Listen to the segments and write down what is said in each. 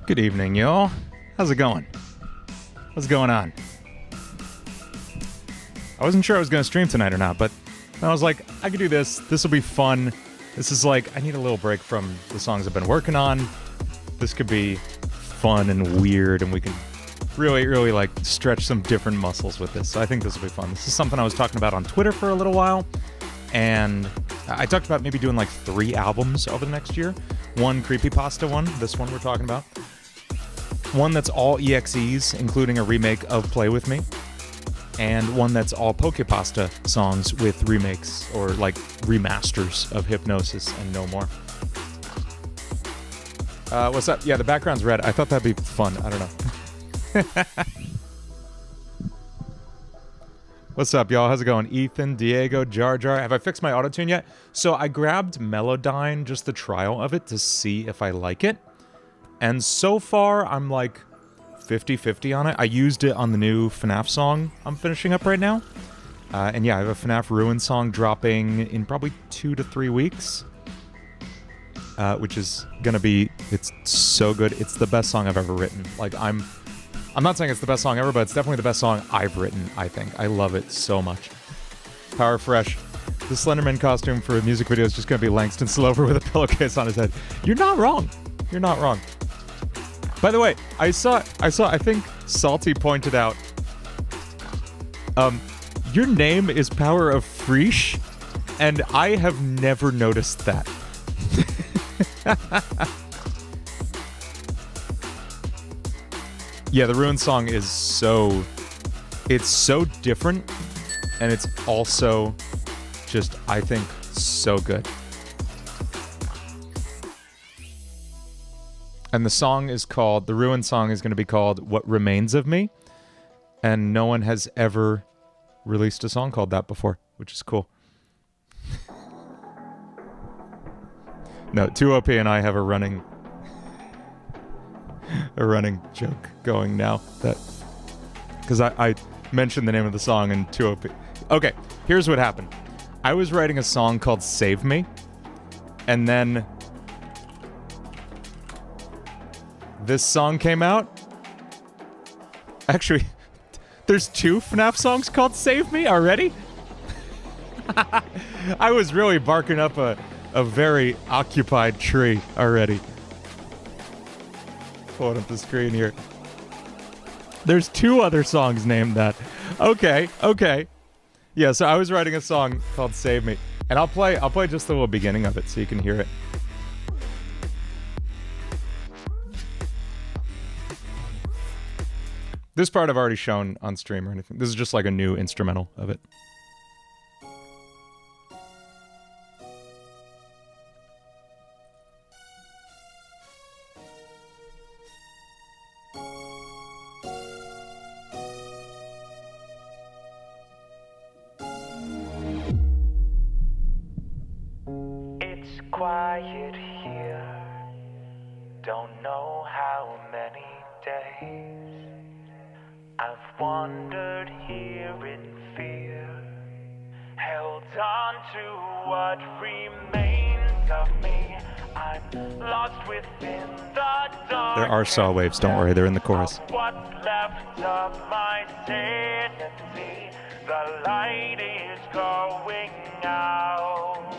Good evening, y'all. How's it going? What's going on? I wasn't sure I was going to stream tonight or not, but I was like, I could do this. This will be fun. This is like, I need a little break from the songs I've been working on. This could be fun and weird, and we can really, like, stretch some different muscles with this. So I think this will be fun. This is something I was talking about on Twitter for a little while, and I talked about maybe doing like 3 albums over the next year. One Creepypasta one, this one we're talking about. One that's all EXEs, including a remake of Play With Me. And one that's all Pokepasta songs with remakes or like remasters of Hypnosis and No More. What's up? Yeah, the background's red. I thought that'd be fun. I don't know. What's up, y'all? How's it going? Ethan, Diego, Jar Jar. Have I fixed my autotune yet? So I grabbed Melodyne, just the trial of it, to see if I like it. And so far, I'm like 50-50 on it. I used it on the new FNAF song I'm finishing up right now. And yeah, I have a FNAF Ruin song dropping in probably 2 to 3 weeks. Which is gonna be, it's so good. It's the best song I've ever written. Like, I'm not saying it's the best song ever, but it's definitely the best song I've written, I think. I love it so much. Power Fresh. The Slenderman costume for a music video is just gonna be Langston Slover with a pillowcase on his head. You're not wrong. You're not wrong. By the way, I think Salty pointed out, your name is Power of Freesh, and I have never noticed that. Yeah, the Ruin song is it's so different, and it's also just, I think, so good. And the Ruin song is going to be called What Remains of Me. And no one has ever released a song called that before, which is cool. No, 2OP and I have a running joke going now. Because I mentioned the name of the song in 2OP. Okay, here's what happened. I was writing a song called Save Me. And then this song came out. Actually, there's 2 FNAF songs called Save Me already? I was really barking up a very occupied tree already. Pulling up the screen here. There's 2 other songs named that. Okay. Yeah, so I was writing a song called Save Me. And I'll play just the little beginning of it so you can hear it. This part I've already shown on stream or anything. This is just like a new instrumental of it. It's quiet here. Don't know how many days I've wandered here in fear, held on to what remains of me. I'm lost within the dark. There are saw waves, don't worry, they're in the chorus. What's left of my sanity, the light is going out.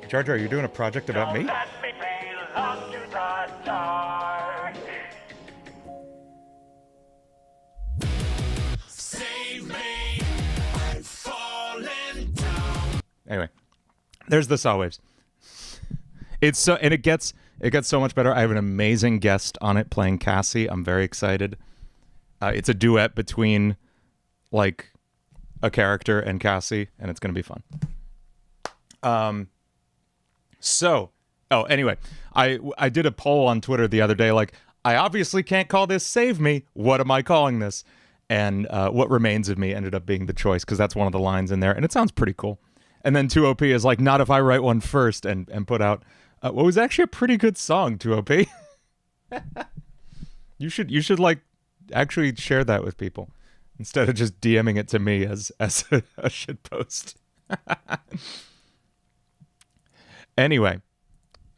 Jar Jar, are you doing a project about me? Don't let me belong to the dark. Save me, I've fallen down. Anyway, there's the saw waves. It's so, and it gets so much better. I have an amazing guest on it playing Cassie. I'm very excited. It's a duet between like a character and Cassie, and it's gonna be fun. Anyway, I did a poll on Twitter the other day, like, I obviously can't call this Save Me. What am I calling this? And What Remains of Me ended up being the choice, because that's one of the lines in there, and it sounds pretty cool. And then 2OP is like, not if I write one first, and put out what was actually a pretty good song, 2OP. You should like actually share that with people instead of just DMing it to me as a shitpost. Anyway,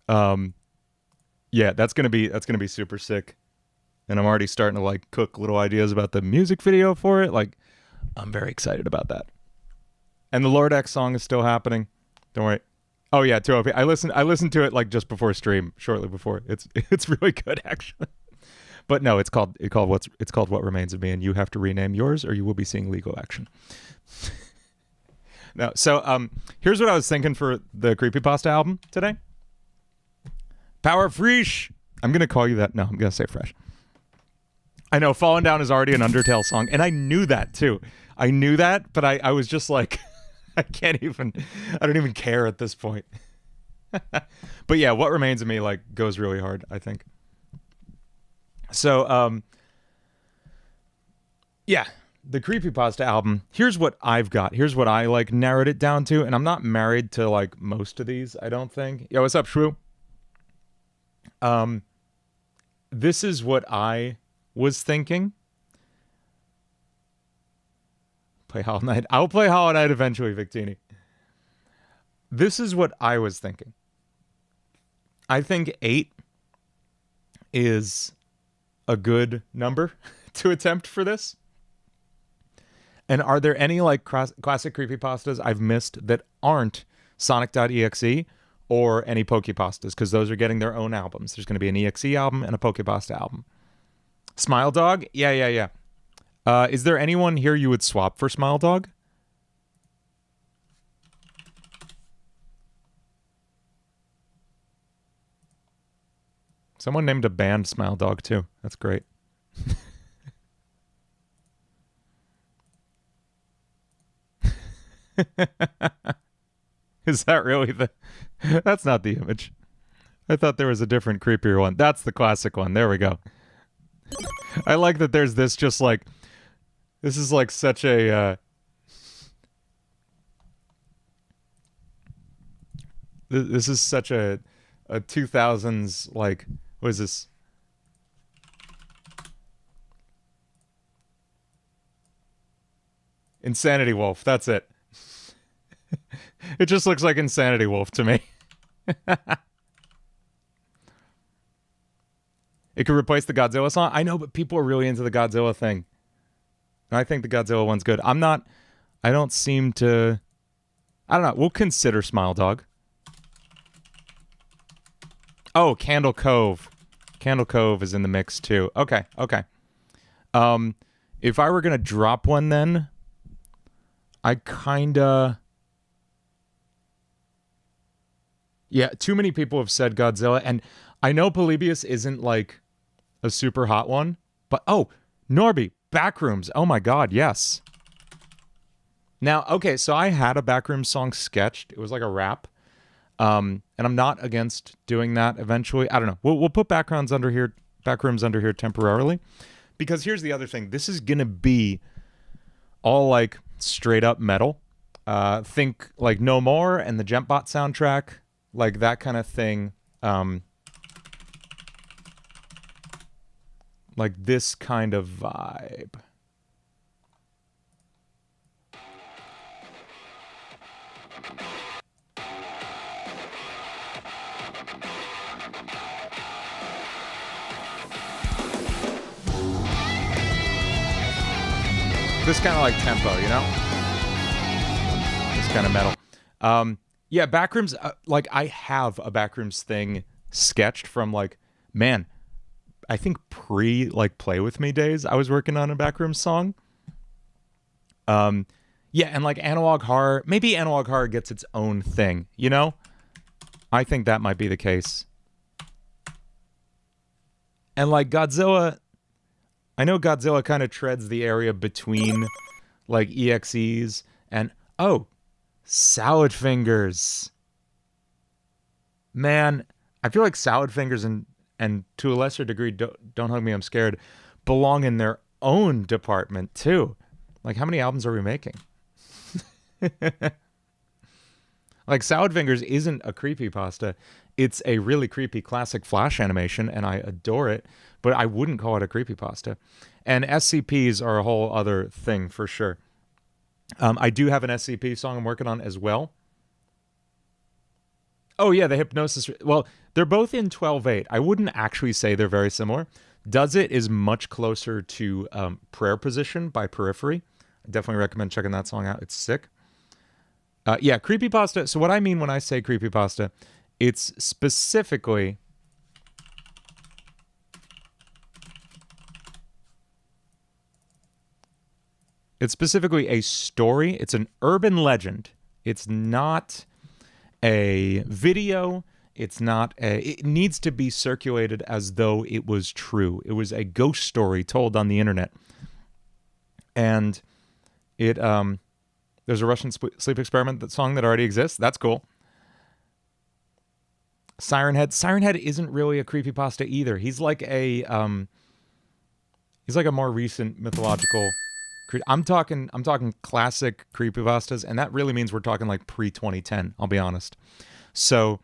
Yeah, that's gonna be super sick. And I'm already starting to like cook little ideas about the music video for it. Like, I'm very excited about that. And the Lord X song is still happening. Don't worry. Oh yeah, 2OP. I listened to it like just before stream, shortly before. It's really good actually. But no, it's called What Remains of Me, and you have to rename yours or you will be seeing legal action. No, so here's what I was thinking for the Creepypasta album today. Power Fresh. I'm gonna call you that. No, I'm gonna say Fresh. I know Fallen Down is already an Undertale song, and I knew that too. I knew that, but I was just like, I don't even care at this point. But yeah, What Remains of Me like goes really hard, I think. So, yeah, the Creepypasta album, here's what I've got. Here's what I like narrowed it down to, and I'm not married to like most of these, I don't think. Yo, what's up, Shrew? This is what I was thinking. Play Hollow Knight. I'll play Hollow Knight eventually, Victini. This is what I was thinking. I think 8 is a good number to attempt for this. And are there any like classic creepypastas I've missed that aren't Sonic.exe or any Pokepastas? Because those are getting their own albums. There's going to be an EXE album and a Pokepasta album. Smile Dog? Yeah. Is there anyone here you would swap for Smile Dog? Someone named a band Smile Dog too. That's great. Is that really the... That's not the image. I thought there was a different, creepier one. That's the classic one. There we go. I like that there's this just like... This is like such a... This is such a 2000s, like... What is this? Insanity Wolf. That's it. It just looks like Insanity Wolf to me. It could replace the Godzilla song. I know, but people are really into the Godzilla thing. I think the Godzilla one's good. I don't seem to... I don't know. We'll consider Smile Dog. Oh, Candle Cove. Candle Cove is in the mix too. Okay. If I were going to drop one then, I kinda... Yeah, too many people have said Godzilla, and I know Polybius isn't like a super hot one, but oh, Norby, Backrooms. Oh my god, yes. Now, okay, so I had a Backrooms song sketched. It was like a rap. And I'm not against doing that eventually. I don't know. We'll put Backrooms under here temporarily. Because here's the other thing. This is gonna be all like straight up metal. Think like No More and the Gempbot soundtrack. Like that kind of thing. Like this kind of vibe. This kind of like tempo, you know? This kind of metal. Yeah, Backrooms, like I have a Backrooms thing sketched from like, man, I think like Play With Me days. I was working on a Backrooms song. Yeah, and like Analog Horror, maybe Analog Horror gets its own thing, you know? I think that might be the case. And like Godzilla, I know Godzilla kind of treads the area between like EXEs and, oh, Salad Fingers. Man, I feel like Salad Fingers and to a lesser degree, Don't Hug Me, I'm Scared, belong in their own department too. Like, how many albums are we making? Like, Salad Fingers isn't a creepypasta. It's a really creepy classic Flash animation, and I adore it, but I wouldn't call it a creepypasta. And SCPs are a whole other thing, for sure. I do have an SCP song I'm working on as well. Oh yeah, the hypnosis. Well, they're both in 12/8. I wouldn't actually say they're very similar. Does It is much closer to Prayer Position by Periphery. I definitely recommend checking that song out. It's sick. Yeah, creepypasta. So what I mean when I say creepypasta, it's specifically a story. It's an urban legend. It's not a video. It's not a, it needs to be circulated as though it was true. It was a ghost story told on the internet. And it there's a Russian sleep experiment that song that already exists. That's cool. Siren Head. Siren Head isn't really a creepypasta either. He's like a more recent mythological. I'm talking classic creepypastas, and that really means we're talking like pre-2010. I'll be honest. So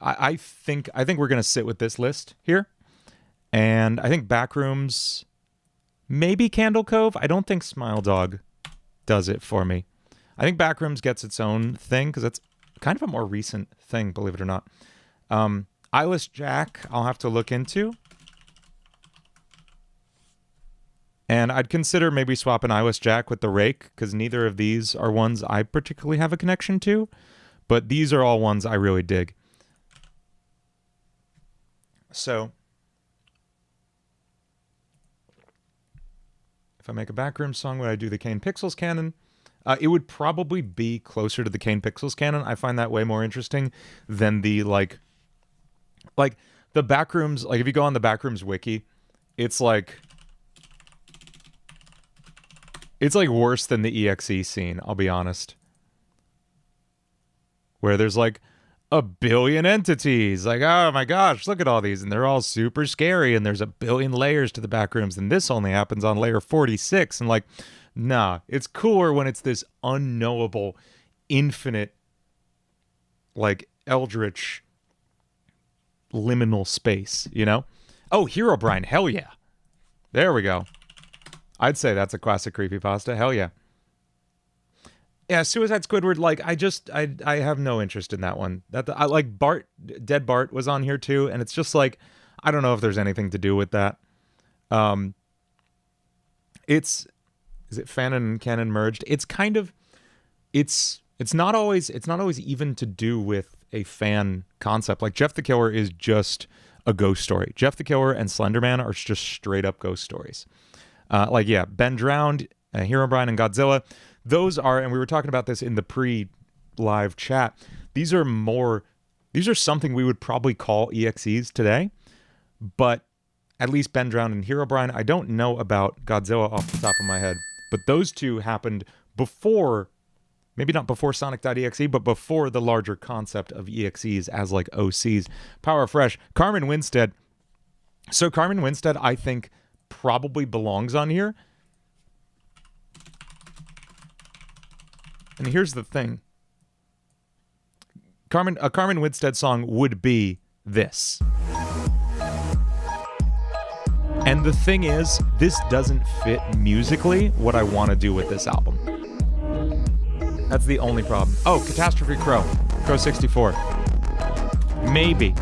I think we're gonna sit with this list here, and I think Backrooms, maybe Candle Cove. I don't think Smile Dog does it for me. I think Backrooms gets its own thing because it's kind of a more recent thing, believe it or not. Eyeless Jack, I'll have to look into. And I'd consider maybe swapping Eyeless Jack with The Rake, because neither of these are ones I particularly have a connection to. But these are all ones I really dig. So, if I make a Backrooms song, would I do the Kane Pixels canon? It would probably be closer to the Kane Pixels canon. I find that way more interesting than the, like the Backrooms, like if you go on the Backrooms wiki, it's like worse than the EXE scene, I'll be honest. Where there's like a billion entities. Like, oh my gosh, look at all these. And they're all super scary. And there's a billion layers to the Backrooms. And this only happens on layer 46. And like, nah, it's cooler when it's this unknowable, infinite, like eldritch, liminal space, you know? Oh, Herobrine, hell yeah. There we go. I'd say that's a classic creepypasta. Hell yeah. Yeah, Suicide Squidward, like, I have no interest in that one. I like Bart, Dead Bart was on here too, and it's just like, I don't know if there's anything to do with that. Is it Fanon and Canon merged? It's kind of, it's not always even to do with a fan concept. Like Jeff the Killer is just a ghost story. Jeff the Killer and Slenderman are just straight up ghost stories. Like, yeah, Ben Drowned, Herobrine, and Godzilla. Those are, and we were talking about this in the pre-live chat, these are something we would probably call EXEs today, but at least Ben Drowned and Herobrine, I don't know about Godzilla off the top of my head, but those two happened before, maybe not before Sonic.exe, but before the larger concept of EXEs as like OCs. Power Fresh, Carmen Winstead. So Carmen Winstead, I think, probably belongs on here. And here's the thing. A Carmen Winstead song would be this. And the thing is, this doesn't fit musically what I want to do with this album. That's the only problem. Oh, Catastrophe Crow. Crow 64. Maybe.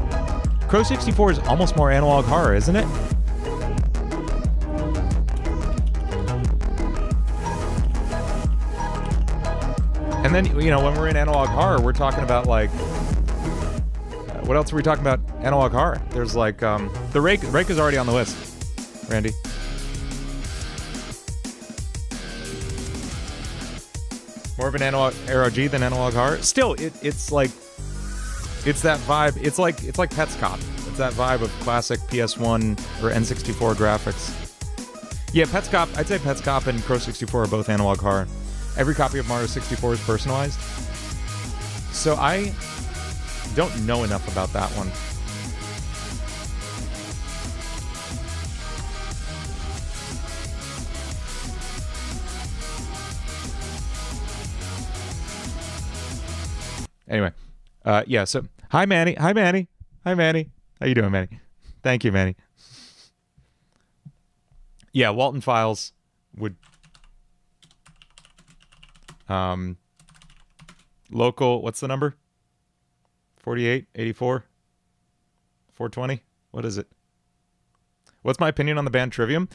Crow 64 is almost more analog horror, isn't it? And then, you know, when we're in analog horror, we're talking about, like, what else are we talking about? Analog horror. There's, like, The Rake. The Rake is already on the list, Randy. More of an analog ROG than analog horror. Still, it's like, it's that vibe. It's like Pets Cop. It's that vibe of classic PS1 or N64 graphics. Yeah, Pets Cop. I'd say Pets Cop and Crow 64 are both analog horror. Every copy of Mario 64 is personalized. So I don't know enough about that one. Anyway, yeah, so hi Manny. How you doing, Manny? Thank you, Manny. Yeah, Walton Files would local, what's the number? 48, 84, 420. What is it? What's my opinion on the band Trivium?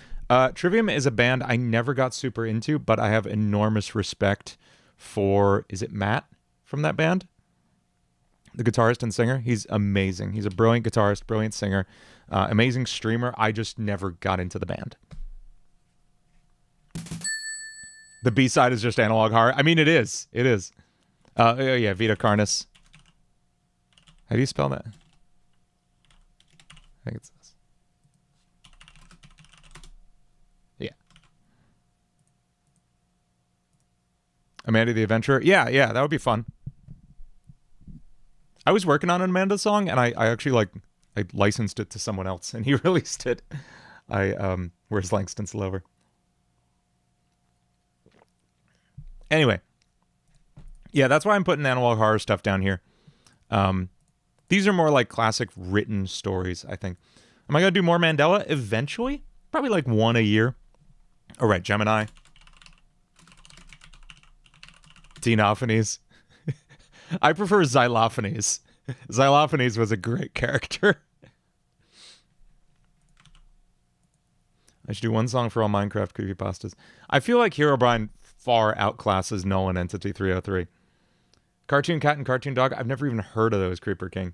Trivium is a band I never got super into, but I have enormous respect for, is it Matt from that band? The guitarist and singer. He's amazing. He's a brilliant guitarist, brilliant singer, amazing streamer. I just never got into the band. The B-side is just analog horror. I mean, it is. It is. Yeah, Vita Carnis. How do you spell that? I think it's this. Yeah. Amanda the Adventurer. Yeah, that would be fun. I was working on an Amanda song, and I actually I licensed it to someone else, and he released it. Where's Langston Slover? Anyway. Yeah, that's why I'm putting analog horror stuff down here. These are more like classic written stories, I think. Am I going to do more Mandela? Eventually. Probably like one a year. All right, Gemini. Xenophanes. I prefer Xylophanes. Xylophanes was a great character. I should do one song for all Minecraft creepypastas. I feel like Herobrine far outclasses Nolan Entity 303. Cartoon Cat and Cartoon Dog, I've never even heard of those, Creeper King.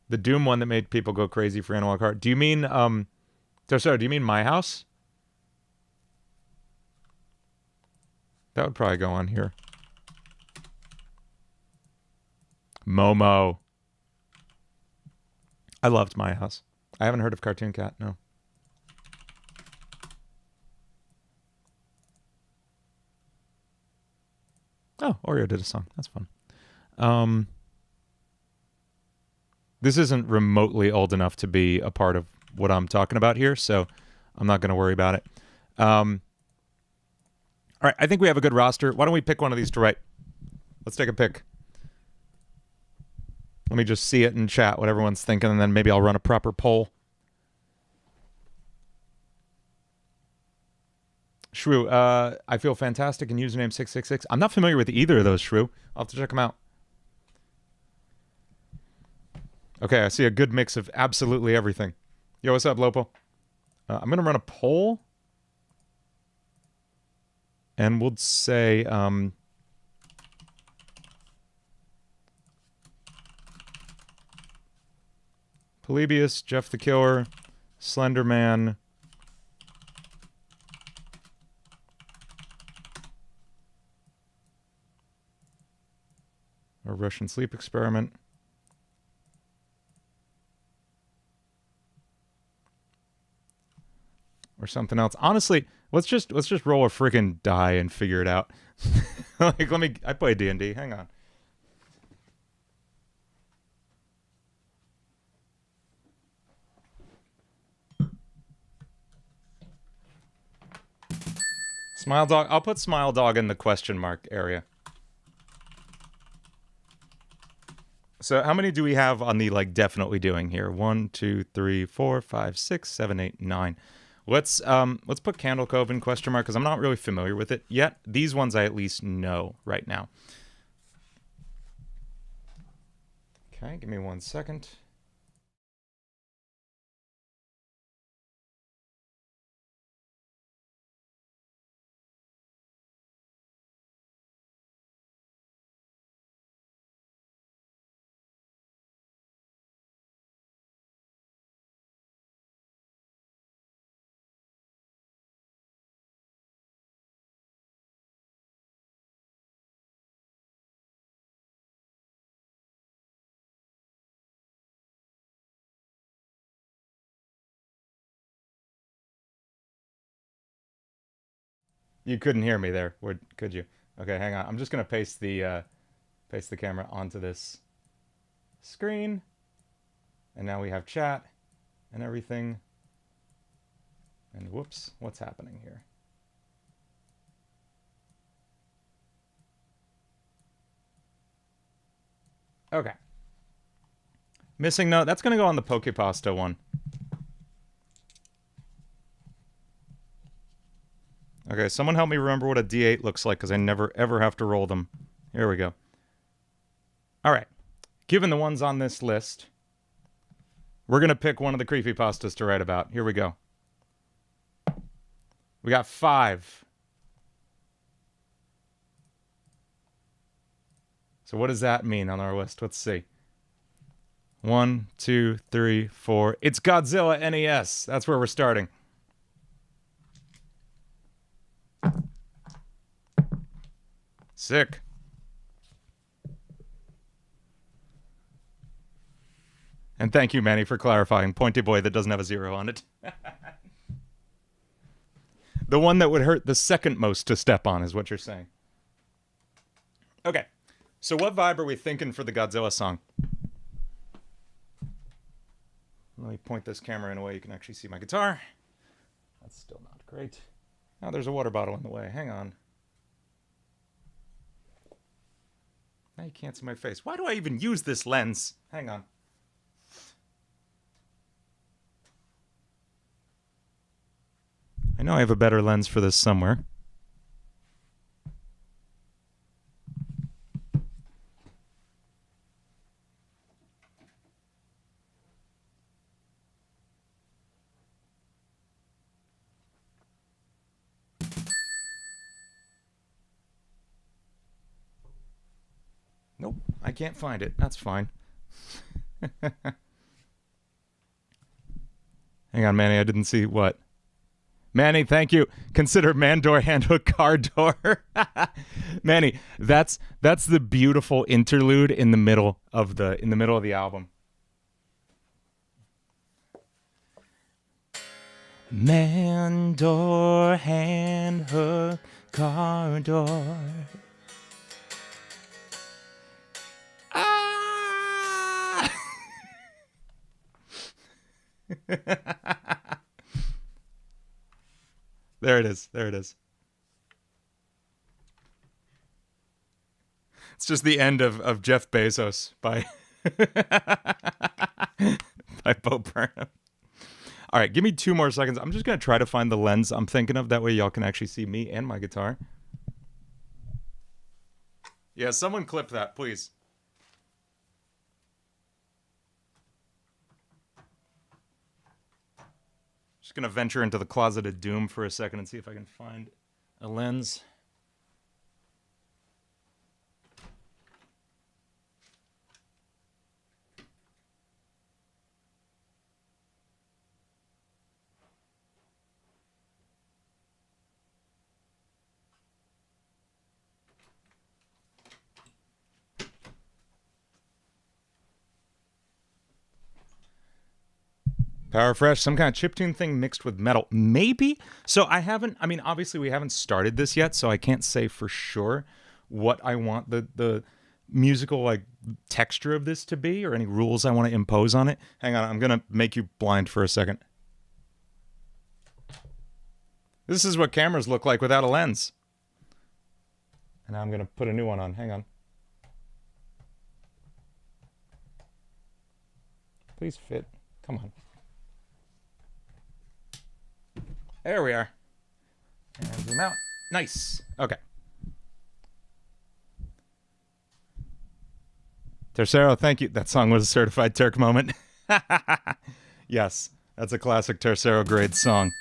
The Doom one that made people go crazy for Analog Heart. Do you mean, sorry, do you mean My House? That would probably go on here. Momo. I loved My House. I haven't heard of Cartoon Cat, no. Oh, Oreo did a song. That's fun. This isn't remotely old enough to be a part of what I'm talking about here, so I'm not going to worry about it. All right, I think we have a good roster. Why don't we pick one of these to write? Let's take a pick. Let me just see it in chat, what everyone's thinking, and then maybe I'll run a proper poll. Shrew, I feel fantastic in username 666. I'm not familiar with either of those, Shrew. I'll have to check them out. Okay, I see a good mix of absolutely everything. Yo, what's up, Lopo? I'm going to run a poll. And we'll say... Polybius, Jeff the Killer, Slenderman... or Russian sleep experiment. Or something else. Honestly, let's just roll a freaking die and figure it out. Like, I play D&D. Hang on. Smile Dog. I'll put Smile Dog in the question mark area. So how many do we have on the, like, definitely doing here? 1, 2, 3, 4, 5, 6, 7, 8, 9. Let's put Candle Cove in question mark because I'm not really familiar with it yet. These ones I at least know right now. Okay, give me 1 second. You couldn't hear me there, could you? Okay, hang on. I'm just gonna paste the camera onto this screen, and now we have chat and everything. And whoops, what's happening here? Okay. Missing note. That's gonna go on the Pokepasta one. Okay, someone help me remember what a D8 looks like, because I never, ever have to roll them. Here we go. All right. given the ones on this list, we're going to pick one of the creepypastas to write about. Here we go. We got 5. So what does that mean on our list? Let's see. 1, 2, 3, 4. It's Godzilla NES. That's where we're starting. Sick. And thank you, Manny, for clarifying. Pointy boy that doesn't have a 0 on it. The one that would hurt the second most to step on is what you're saying. Okay. So what vibe are we thinking for the Godzilla song? Let me point this camera in a way you can actually see my guitar. That's still not great. Now there's a water bottle in the way. Hang on. Now you can't see my face. Why do I even use this lens? Hang on. I know I have a better lens for this somewhere. Nope, I can't find it. That's fine. Hang on, Manny, I didn't see what. Manny, thank you. Consider man door handle car door. Manny, that's the beautiful interlude in the middle of the album. Man door hand hook car door. Ah! There it is. There it is. It's just the end of Jeff Bezos by by Bo Burnham. All right, give me 2 more seconds. I'm just going to try to find the lens I'm thinking of. That way y'all can actually see me and my guitar. Yeah, someone clip that, please. Just going to venture into the closet of doom for a second and see if I can find a lens. Power Fresh, some kind of chiptune thing mixed with metal. Maybe. So I mean, obviously we haven't started this yet, so I can't say for sure what I want the musical like texture of this to be or any rules I want to impose on it. Hang on, I'm going to make you blind for a second. This is what cameras look like without a lens. And now I'm going to put a new one on. Hang on. Please fit. Come on. There we are. And zoom out. Nice. Okay. Tercero, thank you. That song was a certified Turk moment. Yes, that's a classic Tercero grade song.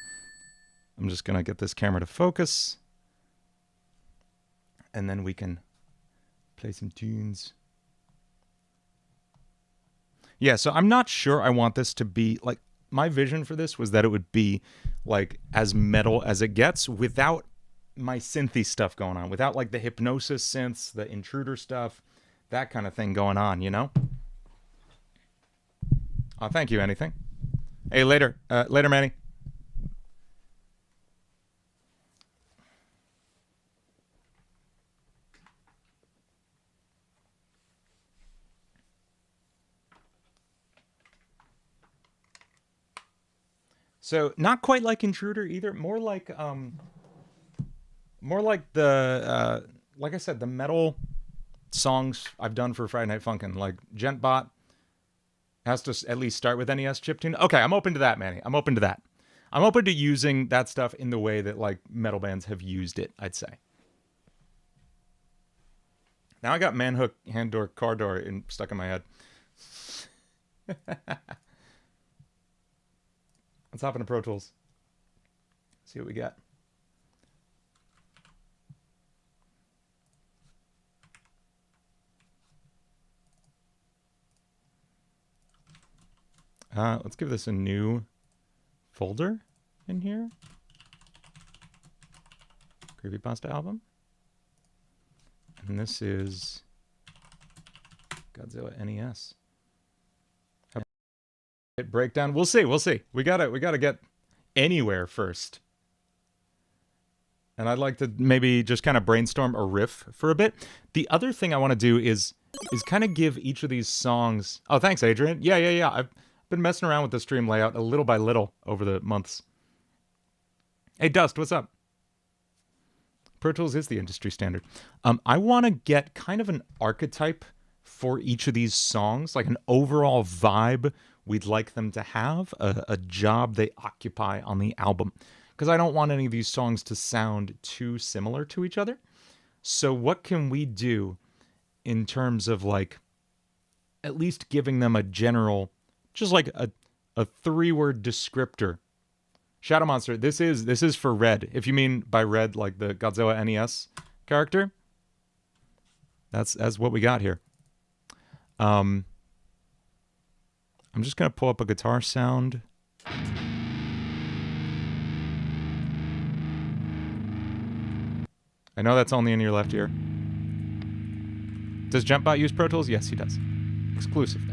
I'm just going to get this camera to focus. And then we can play some tunes. Yeah, so I'm not sure I want this to be like, my vision for this was that it would be like as metal as it gets without my synthy stuff going on, without like the hypnosis synths, the intruder stuff, that kind of thing going on, you know? Oh, thank you, anything. Hey, later. Later, Manny. So not quite like Intruder either. More like the like I said, the metal songs I've done for Friday Night Funkin'. Like Gentbot has to at least start with NES chiptune. Okay, I'm open to that, Manny. I'm open to that. I'm open to using that stuff in the way that like metal bands have used it, I'd say. Now I got manhook, hand door, car door stuck in my head. Let's hop into Pro Tools. See what we got. Let's give this a new folder in here. Creepypasta album. And this is Godzilla NES. Breakdown. We'll see. We'll see. We gotta get anywhere first. And I'd like to maybe just kind of brainstorm a riff for a bit. The other thing I want to do is kind of give each of these songs. Oh, thanks, Adrian. Yeah. I've been messing around with the stream layout a little by little over the months. Hey, Dust, what's up? Pro Tools is the industry standard. I want to get kind of an archetype for each of these songs, like an overall vibe we'd like them to have, a job they occupy on the album. Because I don't want any of these songs to sound too similar to each other. So what can we do in terms of like at least giving them a general, just like a 3-word descriptor? Shadow Monster, this is for Red. If you mean by Red like the Godzilla NES character, that's what we got here. I'm just gonna pull up a guitar sound. I know that's only in your left ear. Does JumpBot use Pro Tools? Yes, he does. Exclusively.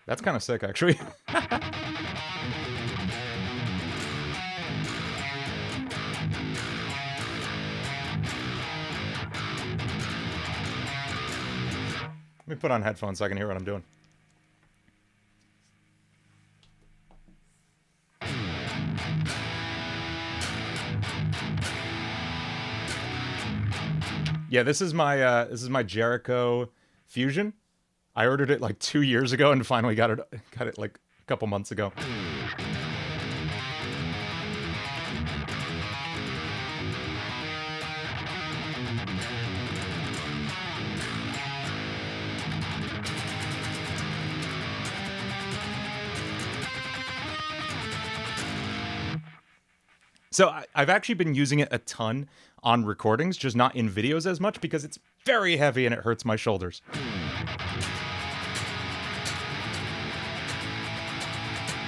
That's kind of sick, actually. Let me put on headphones so I can hear what I'm doing. Yeah, this is my Jericho Fusion. I ordered it like 2 years ago and finally got it like a couple months ago. So I've actually been using it a ton on recordings, just not in videos as much because it's very heavy and it hurts my shoulders.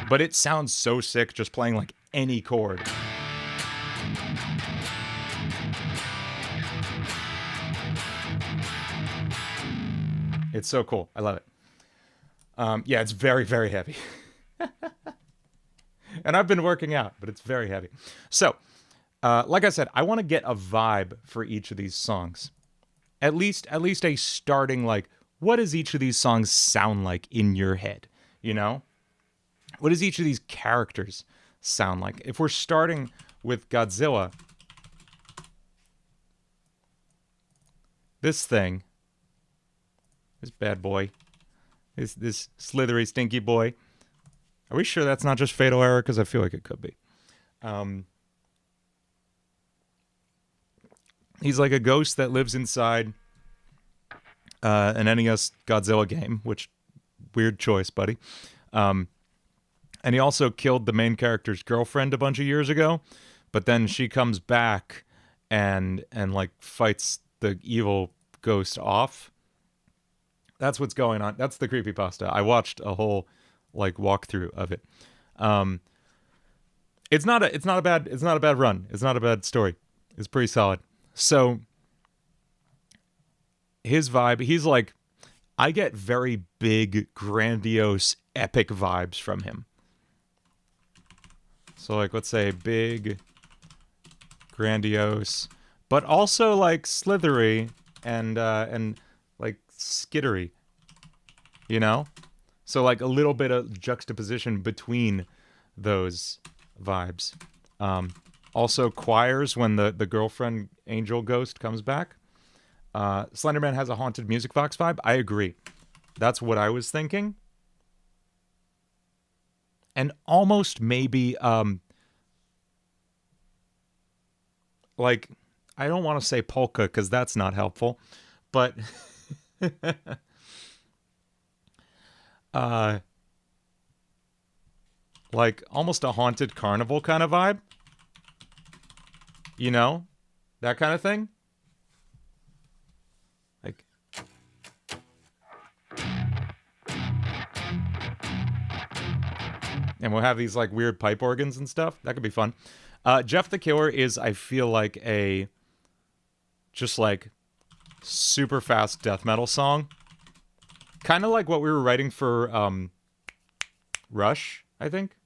But it sounds so sick just playing like any chord. It's so cool. I love it. Yeah, it's very, very heavy. And I've been working out, but it's very heavy. So, like I said, I want to get a vibe for each of these songs. At least a starting, like, what does each of these songs sound like in your head? You know? What does each of these characters sound like? If we're starting with Godzilla, this thing, this bad boy, this slithery, stinky boy, are we sure that's not just Fatal Error? Because I feel like it could be. He's like a ghost that lives inside an NES Godzilla game, which, weird choice, buddy. And he also killed the main character's girlfriend a bunch of years ago, but then she comes back and like fights the evil ghost off. That's what's going on. That's the creepypasta. I watched a whole like walkthrough of it. It's not a bad run. It's not a bad story. It's pretty solid. So his vibe, he's like, I get very big, grandiose, epic vibes from him. So like, let's say big, grandiose, but also like slithery and like skittery, you know? So like a little bit of juxtaposition between those vibes. Also, choirs when the girlfriend angel ghost comes back. Slenderman has a haunted music box vibe. I agree. That's what I was thinking. And almost maybe, like, I don't want to say polka because that's not helpful, but like almost a haunted carnival kind of vibe. You know? That kind of thing. Like, and we'll have these like weird pipe organs and stuff. That could be fun. Jeff the Killer is, I feel like, a just like super fast death metal song. Kind of like what we were writing for Rush, I think.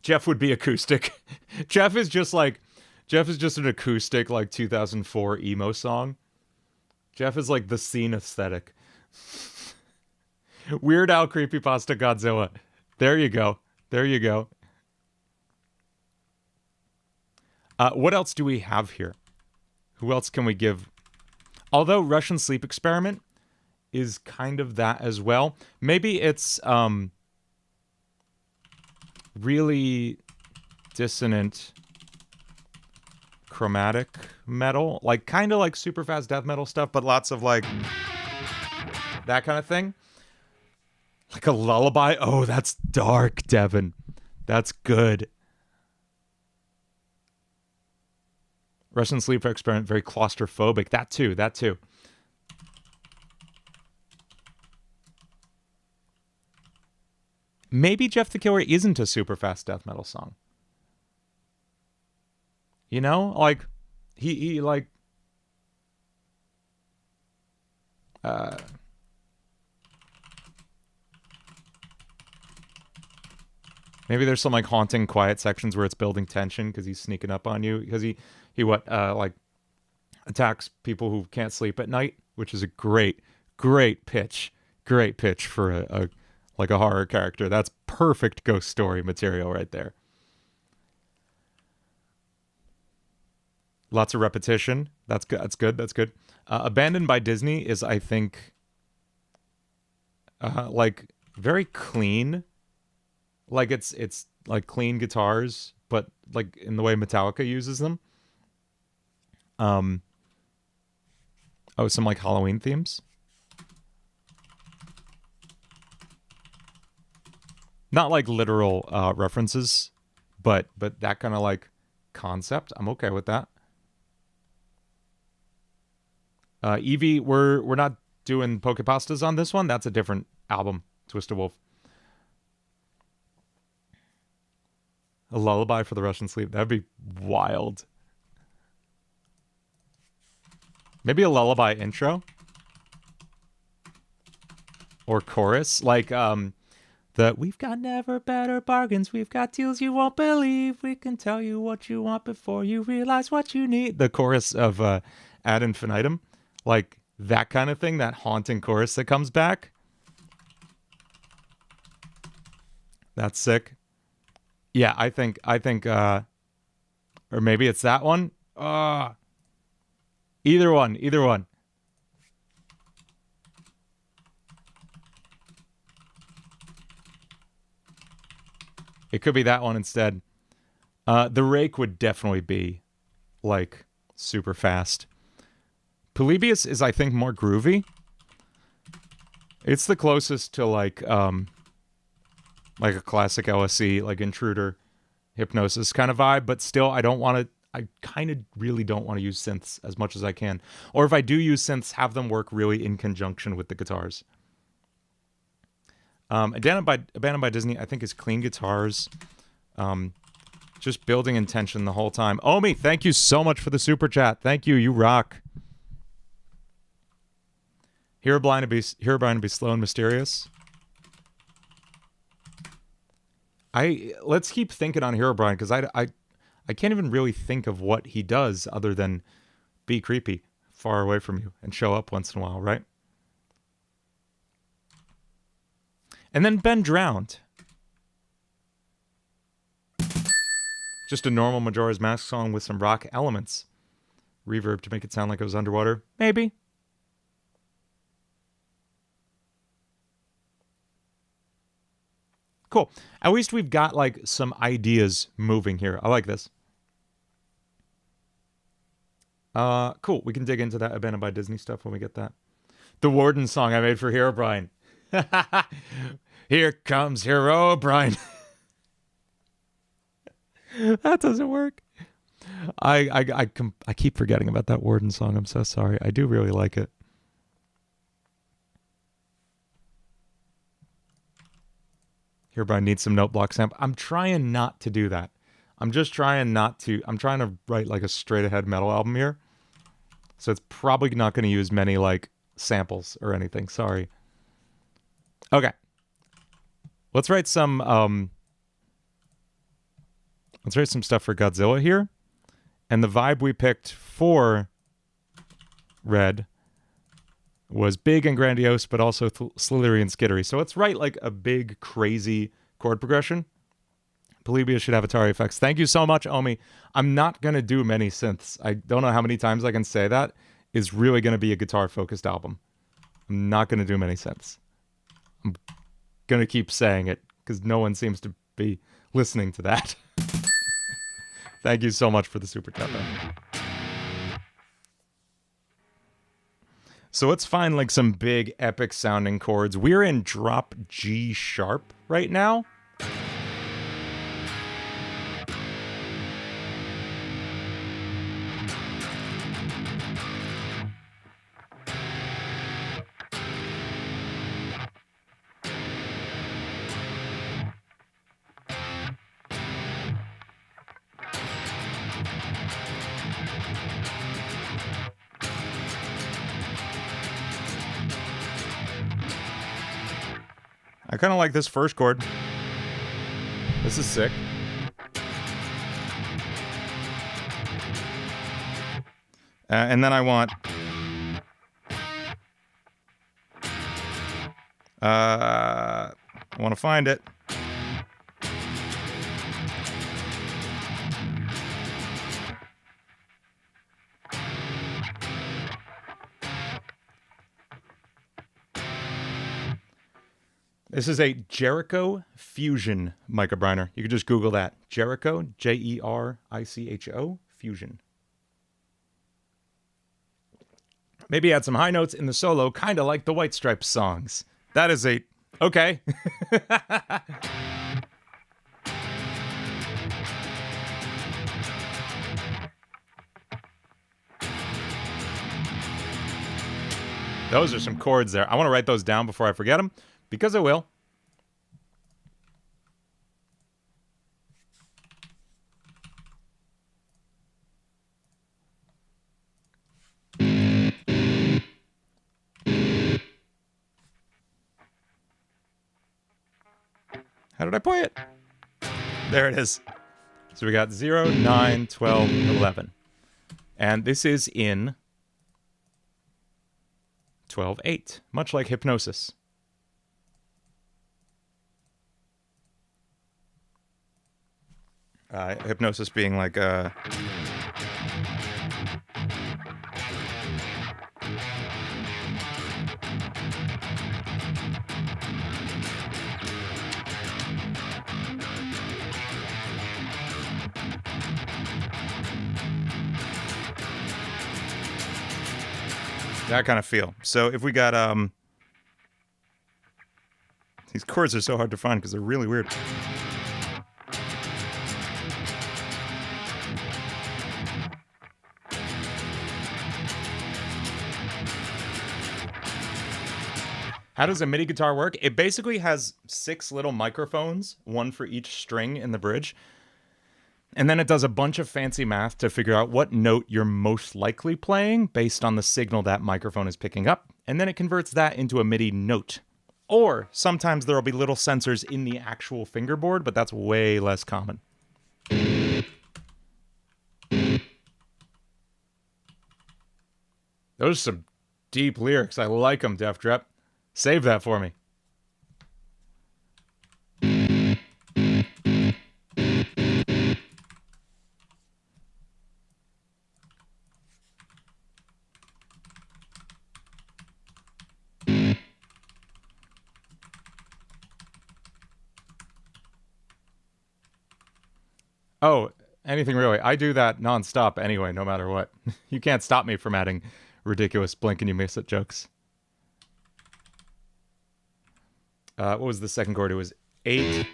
Jeff would be acoustic. Jeff is just an acoustic like 2004 emo song. Jeff is like the scene aesthetic. Weird Al Creepypasta Godzilla. There you go. There you go. What else do we have here? Who else can we give? Although Russian Sleep Experiment is kind of that as well. Maybe it's really dissonant chromatic metal. Like kind of like super fast death metal stuff, but lots of like that kind of thing. Like a lullaby. Oh, that's dark, Devin. That's good. Russian Sleep Experiment, very claustrophobic. That too, that too. Maybe Jeff the Killer isn't a super fast death metal song. You know? Like, he like... maybe there's some like haunting quiet sections where it's building tension because he's sneaking up on you. Because he like attacks people who can't sleep at night, which is a great pitch for a like a horror character. That's perfect ghost story material right there. Lots of repetition. That's good. That's good. Abandoned by Disney is, I think, like very clean. Like it's like clean guitars, but like in the way Metallica uses them. Oh, some like Halloween themes. Not like literal references, but that kind of like concept. I'm okay with that. Eevee, we're not doing Pokepastas on this one. That's a different album, Twisted Wolf. A lullaby for the Russian sleep. That'd be wild. Maybe a lullaby intro? Or chorus? Like, we've got never better bargains. We've got deals you won't believe. We can tell you what you want before you realize what you need. The chorus of Ad Infinitum. Like, that kind of thing. That haunting chorus that comes back. That's sick. Yeah, I think, or maybe it's that one. Either one. It could be that one instead. The Rake would definitely be, like, super fast. Polybius is, I think, more groovy. It's the closest to, like a classic LSE, like Intruder, Hypnosis kind of vibe, but still, I kind of really don't want to use synths as much as I can. Or if I do use synths, have them work really in conjunction with the guitars. Abandoned by Disney, I think, is clean guitars. Just building intention the whole time. Omi, thank you so much for the super chat. Thank you. You rock. Herobrine to be slow and mysterious. Let's keep thinking on Herobrine, because I can't even really think of what he does other than be creepy far away from you and show up once in a while, right? And then Ben Drowned. Just a normal Majora's Mask song with some rock elements. Reverb to make it sound like it was underwater. Maybe. Cool. At least we've got, like, some ideas moving here. I like this. Cool. We can dig into that Abandoned by Disney stuff when we get that. The Warden song I made for Hero Brian. Here comes Hero Brian. That doesn't work. I keep forgetting about that Warden song. I'm so sorry. I do really like it. Here, Brian needs some note block sample. I'm trying not to do that. I'm trying to write like a straight ahead metal album here. So it's probably not going to use many like samples or anything. Sorry. Okay. Let's write some stuff for Godzilla here. And the vibe we picked for Red was big and grandiose, but also slithery and skittery. So let's write like a big, crazy chord progression. Polybius should have Atari effects. Thank you so much, Omi. I'm not going to do many synths. I don't know how many times I can say that. It's really going to be a guitar-focused album. I'm not going to do many synths. I'm going to keep saying it because no one seems to be listening to that. Thank you so much for the super chat, though. So let's find like some big epic sounding chords. We're in drop G sharp right now. I kind of like this first chord. This is sick. And then I want... I want to find it. This is a Jericho Fusion microbriner. You can just Google that. Jericho, Jericho Fusion. Maybe add some high notes in the solo, kind of like the White Stripes songs. That is a... Okay. Those are some chords there. I want to write those down before I forget them. Because I will. How did I play it? There it is. So we got 0, 9, 12, 11. And this is in 12/8, much like Hypnosis. Hypnosis being like a... that kind of feel. So if we got... These chords are so hard to find because they're really weird. How does a MIDI guitar work? It basically has 6 little microphones, one for each string in the bridge. And then it does a bunch of fancy math to figure out what note you're most likely playing based on the signal that microphone is picking up. And then it converts that into a MIDI note. Or sometimes there will be little sensors in the actual fingerboard, but that's way less common. Those are some deep lyrics. I like them, Def Drep. Save that for me. Oh, anything really. I do that nonstop anyway, no matter what. You can't stop me from adding ridiculous blink and you miss it jokes. What was the second chord? It was 8.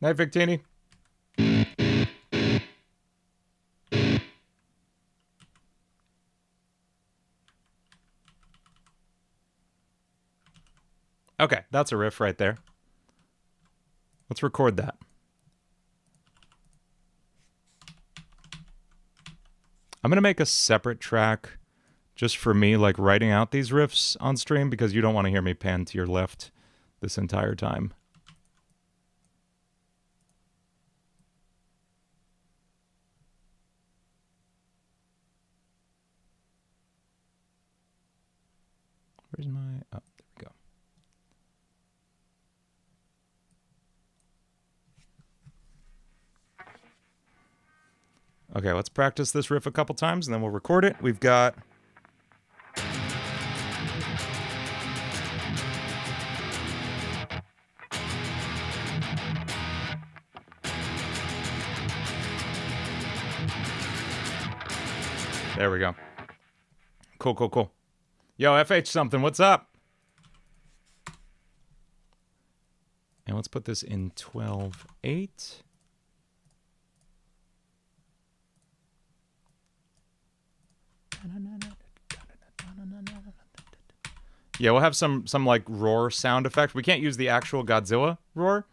Night, Victini. Okay, that's a riff right there. Let's record that. I'm going to make a separate track just for me, like writing out these riffs on stream, because you don't want to hear me pan to your left this entire time. Where's my... Oh, there we go. Okay, let's practice this riff a couple times, and then we'll record it. We've got... There we go. Cool, cool, cool. Yo, FH something, what's up? And let's put this in 12/8. Yeah, we'll have some like roar sound effect. We can't use the actual Godzilla roar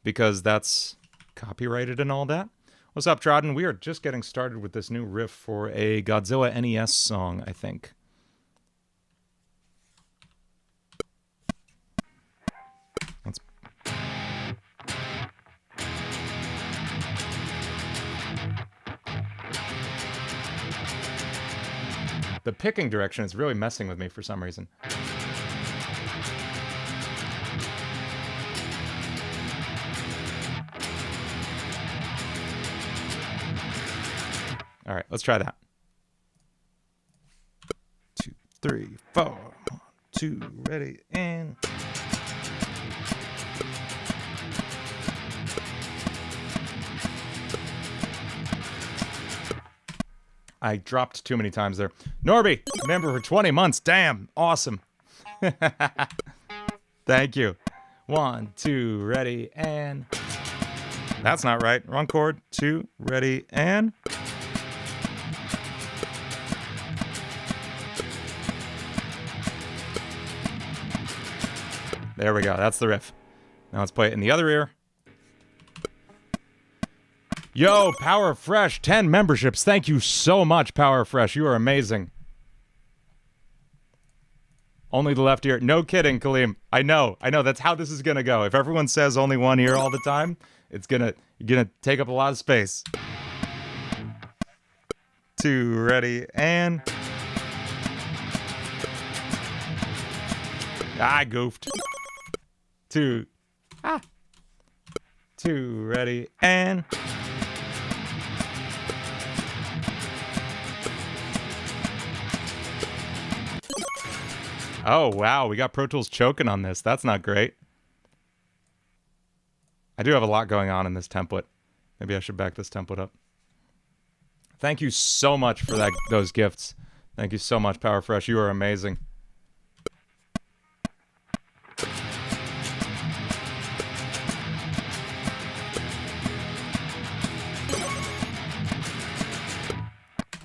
because that's copyrighted and all that. What's up, Trodden? We are just getting started with this new riff for a Godzilla NES song, I think. Let's... The picking direction is really messing with me for some reason. All right, let's try that. 2, 3, 4. 1, 2, ready, and... I dropped too many times there. Norby, member for 20 months. Damn, awesome. Thank you. 1, 2, ready, and... That's not right. Wrong chord. 2, ready, and... There we go. That's the riff. Now let's play it in the other ear. Yo, Power Fresh, 10 memberships. Thank you so much, Power Fresh. You are amazing. Only the left ear. No kidding, Kaleem. I know. That's how this is gonna go. If everyone says only one ear all the time, you're gonna take up a lot of space. 2, ready, and... I goofed. 2. 2, ready, and... Oh, wow, we got Pro Tools choking on this. That's not great. I do have a lot going on in this template. Maybe I should back this template up. Thank you so much for those gifts. Thank you so much, Power Fresh. You are amazing.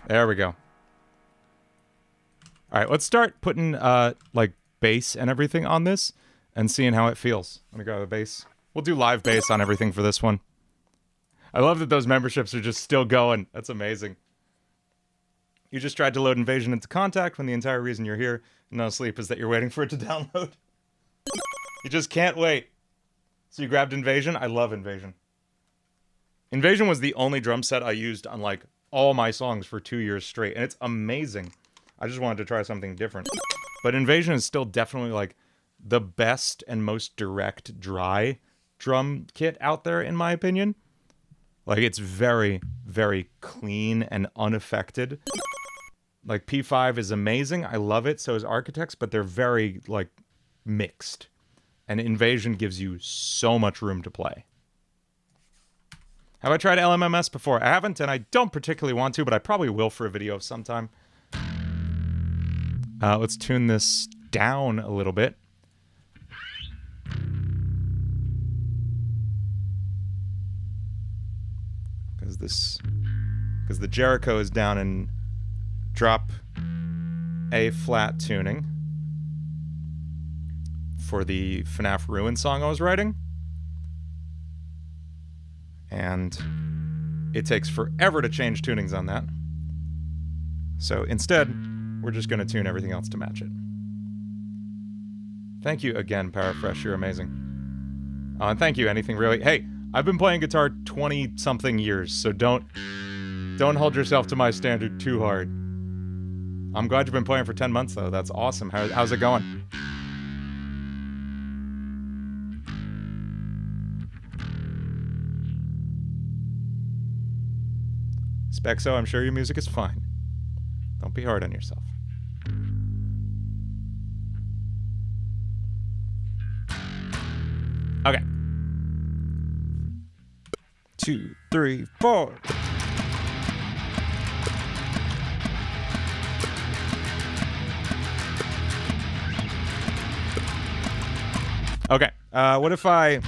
There we go. All right, let's start putting like bass and everything on this and seeing how it feels. Let me grab the bass. We'll do live bass on everything for this one. I love that those memberships are just still going. That's amazing. You just tried to load Invasion into Contact when the entire reason you're here and not asleep is that you're waiting for it to download. You just can't wait. So you grabbed Invasion? I love Invasion. Invasion was the only drum set I used on like all my songs for 2 years straight, and it's amazing. I just wanted to try something different. But Invasion is still definitely like the best and most direct dry drum kit out there, in my opinion. Like, it's very, very clean and unaffected. Like, P5 is amazing. I love it. So is Architects, but they're very, like, mixed. And Invasion gives you so much room to play. Have I tried LMMS before? I haven't, and I don't particularly want to, but I probably will for a video of some time. Let's tune this down a little bit. Because the Jericho is down in drop A flat tuning for the FNAF Ruin song I was writing. And it takes forever to change tunings on that. So instead, we're just going to tune everything else to match it. Thank you again, Parafresh. You're amazing. And thank you, Anything Really. Hey, I've been playing guitar 20-something years, so don't hold yourself to my standard too hard. I'm glad you've been playing for 10 months, though. That's awesome. How's it going? Spexo, I'm sure your music is fine. Don't be hard on yourself. Okay. 2, 3, 4. Okay. What if I...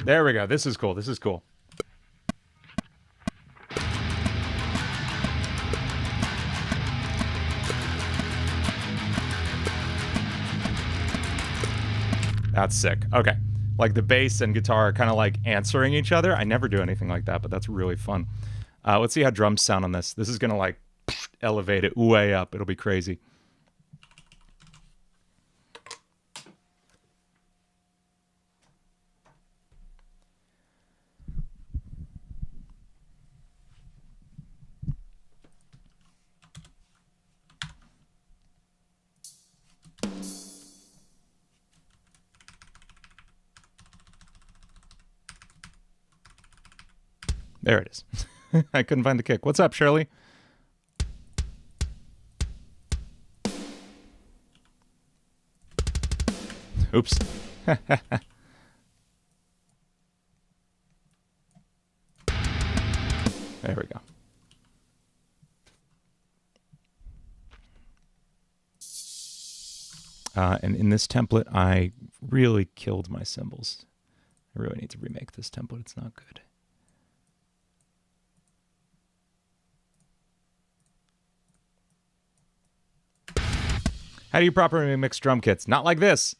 There we go. This is cool. This is cool. That's sick. Okay. Like the bass and guitar are kind of like answering each other. I never do anything like that, but that's really fun. Let's see how drums sound on this. This is going to like elevate it way up. It'll be crazy. There it is. I couldn't find the kick. What's up, Shirley? Oops. There we go. And in this template, I really killed my cymbals. I really need to remake this template. It's not good. How do you properly mix drum kits? Not like this.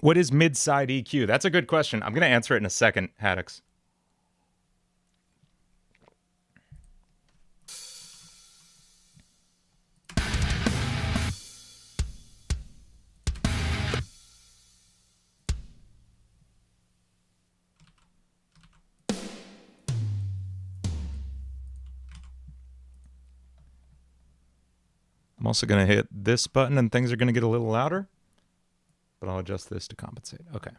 What is mid-side EQ? That's a good question. I'm going to answer it in a second, Haddix. I'm also going to hit this button and things are going to get a little louder. But I'll adjust this to compensate. Okay.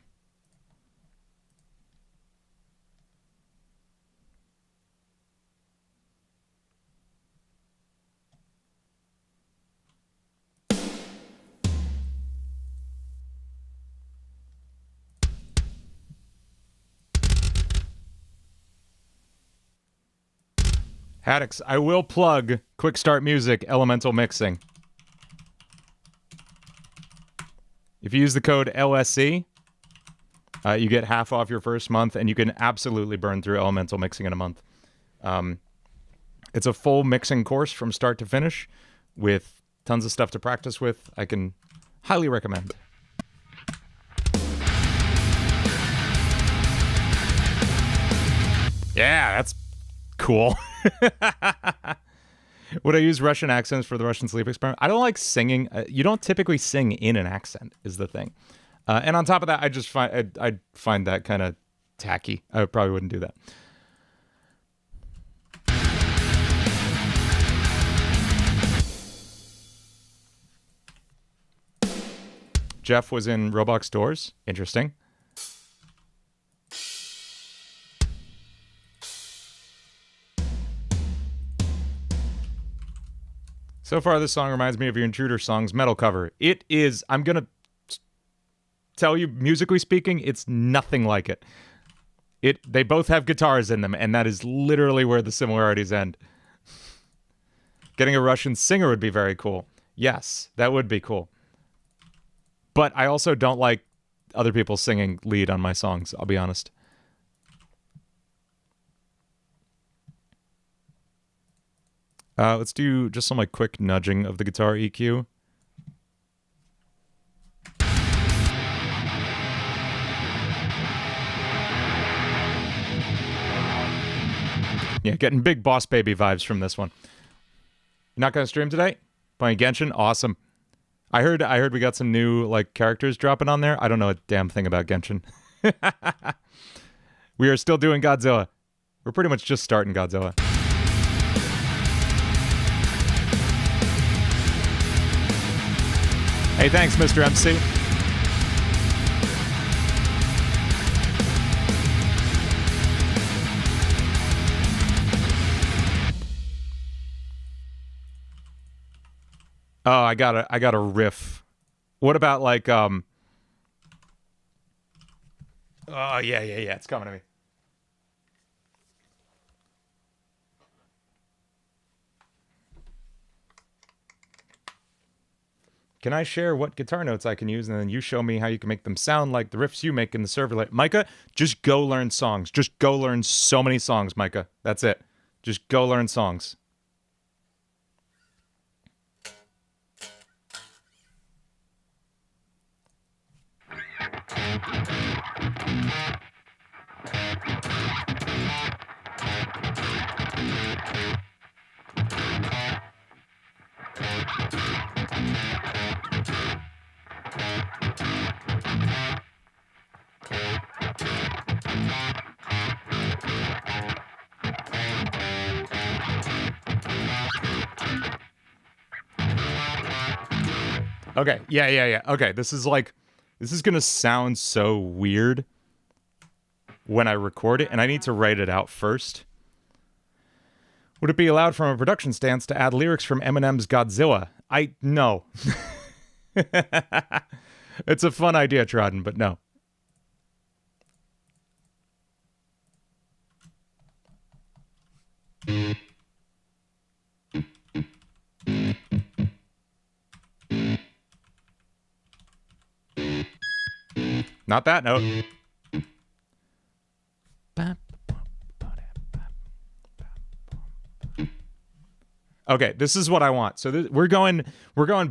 Haddix, I will plug Quick Start Music Elemental Mixing. If you use the code LSC, you get half off your first month, and you can absolutely burn through Elemental Mixing in a month. It's a full mixing course from start to finish with tons of stuff to practice with. I can highly recommend. Yeah, that's cool. Would I use Russian accents for the Russian sleep experiment? I don't like singing. You don't typically sing in an accent, is the thing. And on top of that, I find that kind of tacky. I probably wouldn't do that. Jeff was in Roblox Doors. Interesting. So far, this song reminds me of your Intruder song's metal cover. It is, I'm going to tell you, musically speaking, it's nothing like it. They both have guitars in them, and that is literally where the similarities end. Getting a Russian singer would be very cool. Yes, that would be cool. But I also don't like other people singing lead on my songs, I'll be honest. Let's do just some like quick nudging of the guitar EQ. Yeah, getting big Boss Baby vibes from this one. You're not gonna stream today? Playing Genshin? Awesome. I heard we got some new like characters dropping on there. I don't know a damn thing about Genshin. We are still doing Godzilla. We're pretty much just starting Godzilla. Hey, thanks, Mr. MC. Oh, I got a riff. What about like oh yeah, it's coming to me. Can I share what guitar notes I can use, and then you show me how you can make them sound like the riffs you make in the server? Micah, just go learn songs. Just go learn so many songs, Micah. That's it. Just go learn songs. Okay, yeah. Okay, this is gonna sound so weird when I record it, and I need to write it out first. Would it be allowed from a production stance to add lyrics from Eminem's Godzilla? No. It's a fun idea, Trodden, but no. Not that note. Okay, this is what I want. So we're going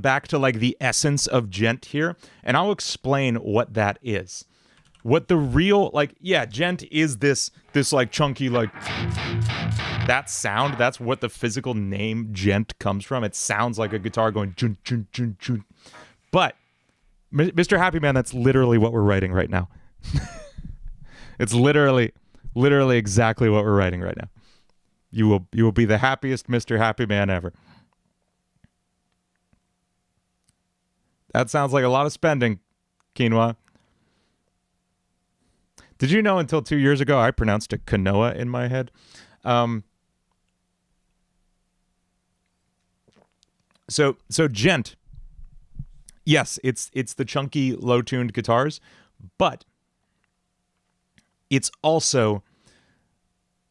back to like the essence of gent here, and I'll explain what that is. What the real gent is this like chunky like that sound. That's what the physical name gent comes from. It sounds like a guitar going jun jun jun jun. But Mr. Happy Man, that's literally what we're writing right now. It's literally exactly what we're writing right now. You will be the happiest Mr. Happy Man ever. That sounds like a lot of spending, Quinoa. Did you know until 2 years ago I pronounced it quinoa in my head? So gent. Yes, it's the chunky, low-tuned guitars, but it's also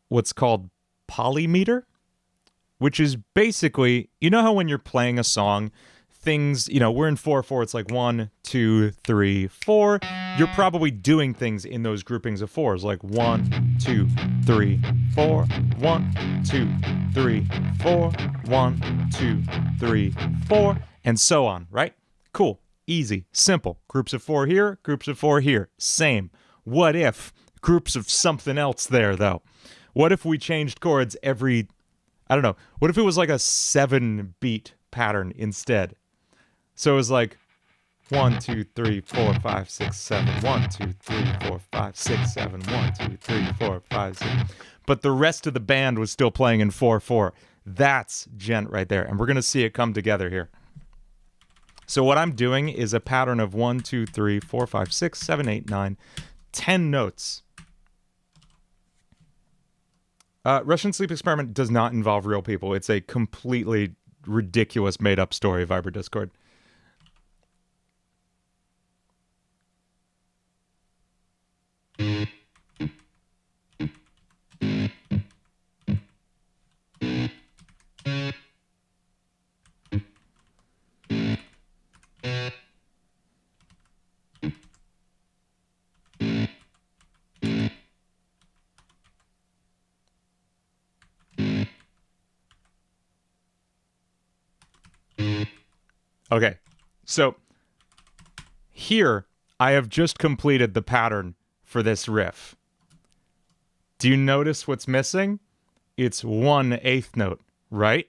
what's called polymeter. which is basically, you know how when you're playing a song, things, we're in 4/4, it's like 1, 2, 3, 4. You're probably doing things in those groupings of fours, like 1, 2, 3, 4, 1, 2, 3, 4, 1, 2, 3, 4, and so on, right? Cool, easy, simple. Groups of 4 here, groups of 4 here, same. What if groups of something else there, though? What if we changed chords every, I don't know, what if it was like a 7-beat pattern instead? So it was like 1, 2, 3, 4, 5, 6, 7. 1, 2, 3, 4, 5, 6, 7. 1, 2, 3, 4, 5, 6. But the rest of the band was still playing in 4/4. That's gent right there. And we're going to see it come together here. So what I'm doing is a pattern of 1, 2, 3, 4, 5, 6, 7, 8, 9, 10 notes. Russian Sleep Experiment does not involve real people. It's a completely ridiculous made-up story, Viber Discord. Okay, so here I have just completed the pattern for this riff. Do you notice what's missing? It's 1/8 note, right?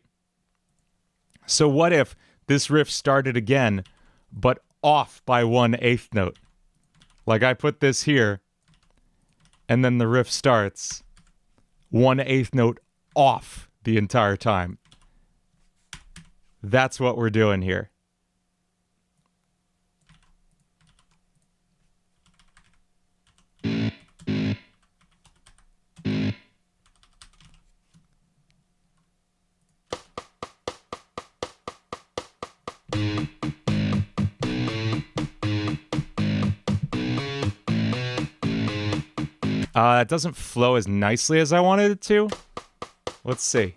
So what if this riff started again, but off by 1/8 note? Like I put this here, and then the riff starts 1/8 note off the entire time. That's what we're doing here. It doesn't flow as nicely as I wanted it to. Let's see.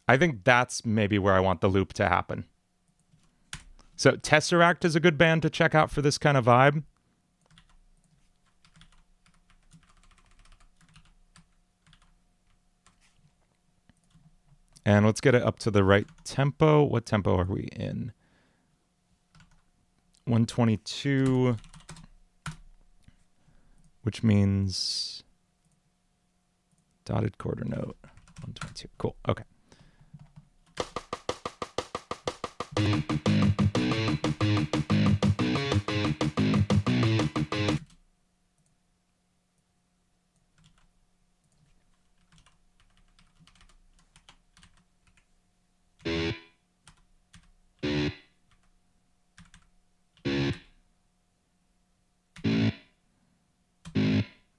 I think that's maybe where I want the loop to happen. So Tesseract is a good band to check out for this kind of vibe. And let's get it up to the right tempo. What tempo are we in? 122, which means dotted quarter note. 122. Cool. Okay.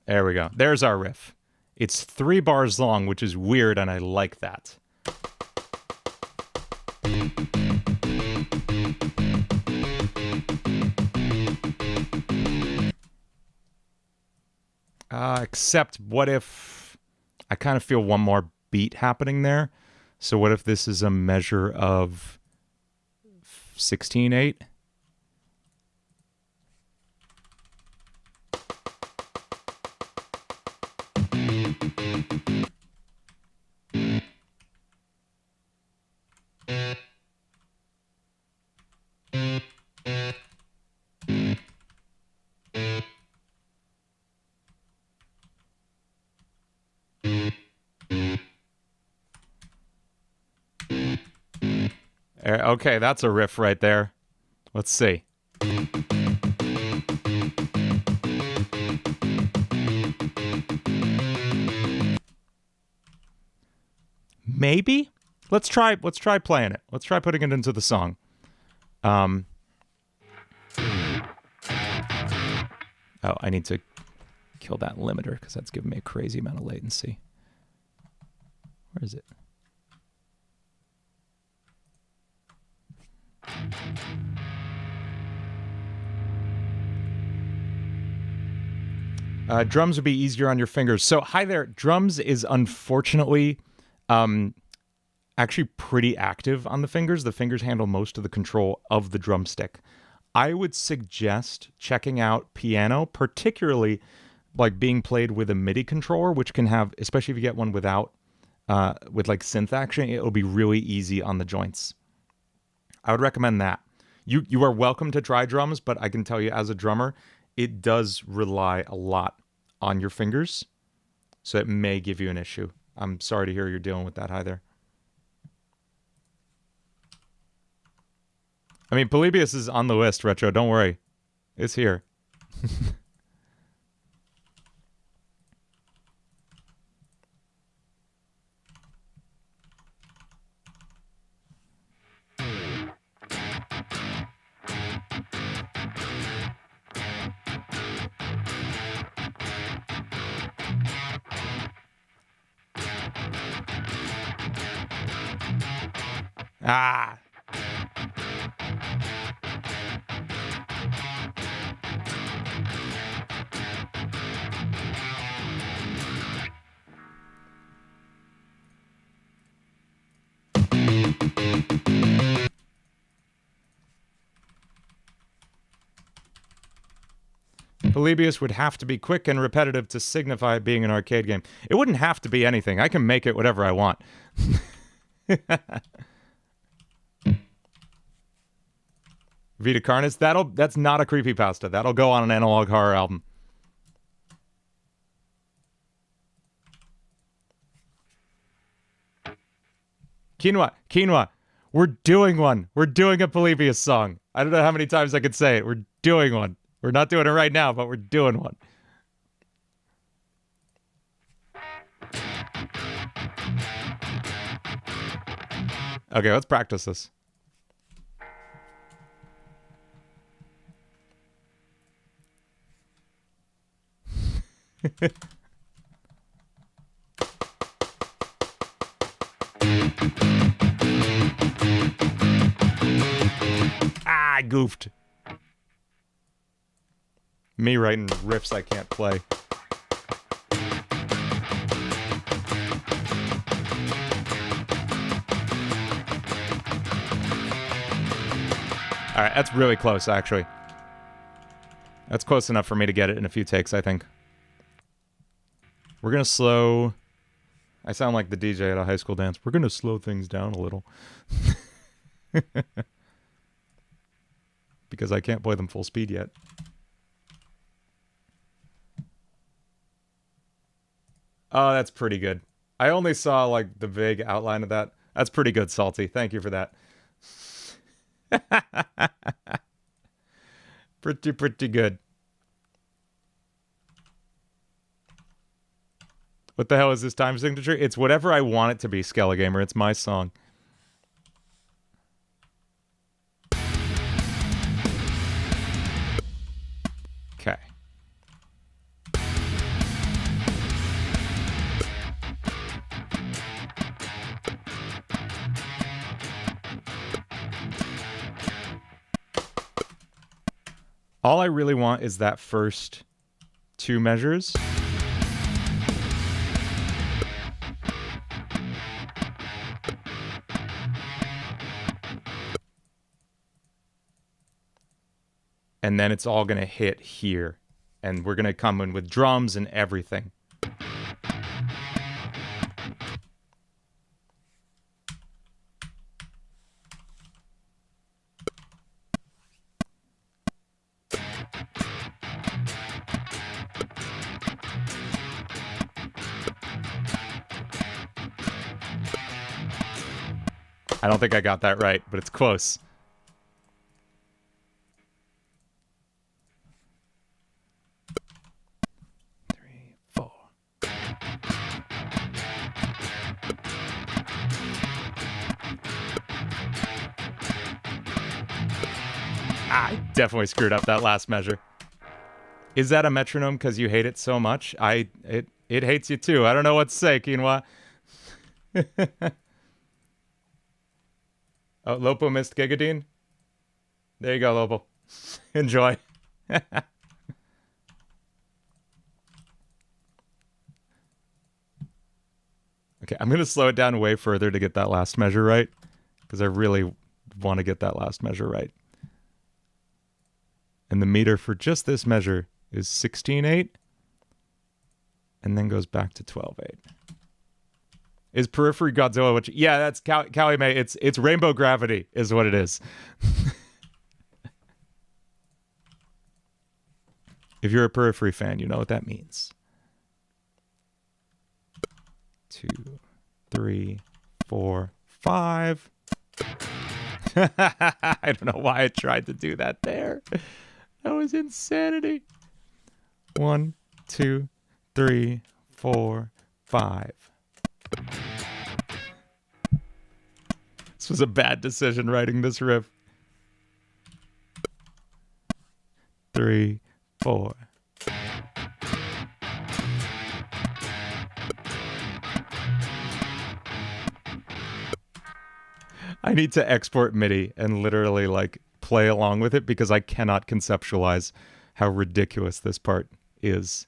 There we go. There's our riff. It's 3 bars long, which is weird, and I like that. Except, what if I kind of feel one more beat happening there? So what if this is a measure of 16/8? Okay, that's a riff right there. Let's see. Maybe? Let's try playing it. Let's try putting it into the song. Oh, I need to kill that limiter because that's giving me a crazy amount of latency. Where is it? Drums would be easier on your fingers. So, hi there. Drums is unfortunately actually pretty active on the fingers. The fingers handle most of the control of the drumstick. I would suggest checking out piano, particularly like being played with a MIDI controller, which can have, especially if you get one without, with like synth action, it'll be really easy on the joints. I would recommend that. You are welcome to try drums, but I can tell you as a drummer, it does rely a lot on your fingers, so it may give you an issue. I'm sorry to hear you're dealing with that. Hi there. I mean, Polybius is on the list, Retro. Don't worry. It's here. Ah! Polybius would have to be quick and repetitive to signify being an arcade game. It wouldn't have to be anything. I can make it whatever I want. Vita Carnis, that's not a creepypasta. That'll go on an analog horror album. Quinoa, we're doing one. We're doing a Polybius song. I don't know how many times I could say it. We're doing one. We're not doing it right now, but we're doing one. Okay, let's practice this. I goofed. Me writing riffs I can't play. All right, that's really close, actually. That's close enough for me to get it in a few takes, I think. We're going to slow... I sound like the DJ at a high school dance. We're going to slow things down a little. Because I can't play them full speed yet. Oh, that's pretty good. I only saw, like, the vague outline of that. That's pretty good, Salty. Thank you for that. Pretty good. What the hell is this time signature? It's whatever I want it to be, Skelligamer. It's my song. Okay. All I really want is that first two measures. And then it's all going to hit here. And we're going to come in with drums and everything. I don't think I got that right, but it's close. I definitely screwed up that last measure. Is that a metronome because you hate it so much? It hates you too. I don't know what to say, Quinoa. Oh, Lopo missed Gigadine? There you go, Lopo. Enjoy. Okay, I'm going to slow it down way further to get that last measure right, because I really want to get that last measure right. And the meter for just this measure is 16/8, and then goes back to 12/8. Is Periphery Godzilla what you... Yeah, that's Callie May. It's rainbow gravity is what it is. If you're a Periphery fan, you know what that means. 2, 3, 4, 5. I don't know why I tried to do that there. That was insanity. 1, 2, 3, 4, 5. This was a bad decision writing this riff. 3, 4. I need to export MIDI and literally like play along with it because I cannot conceptualize how ridiculous this part is.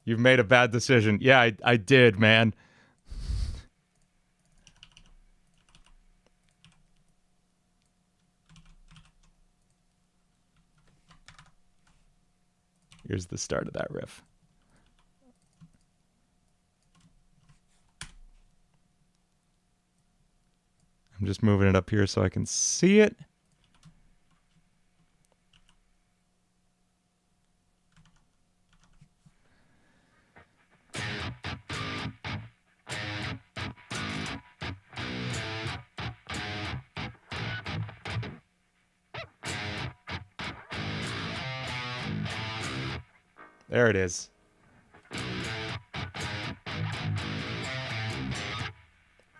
You've made a bad decision. Yeah, I did, man. Here's the start of that riff. I'm just moving it up here so I can see it. There it is.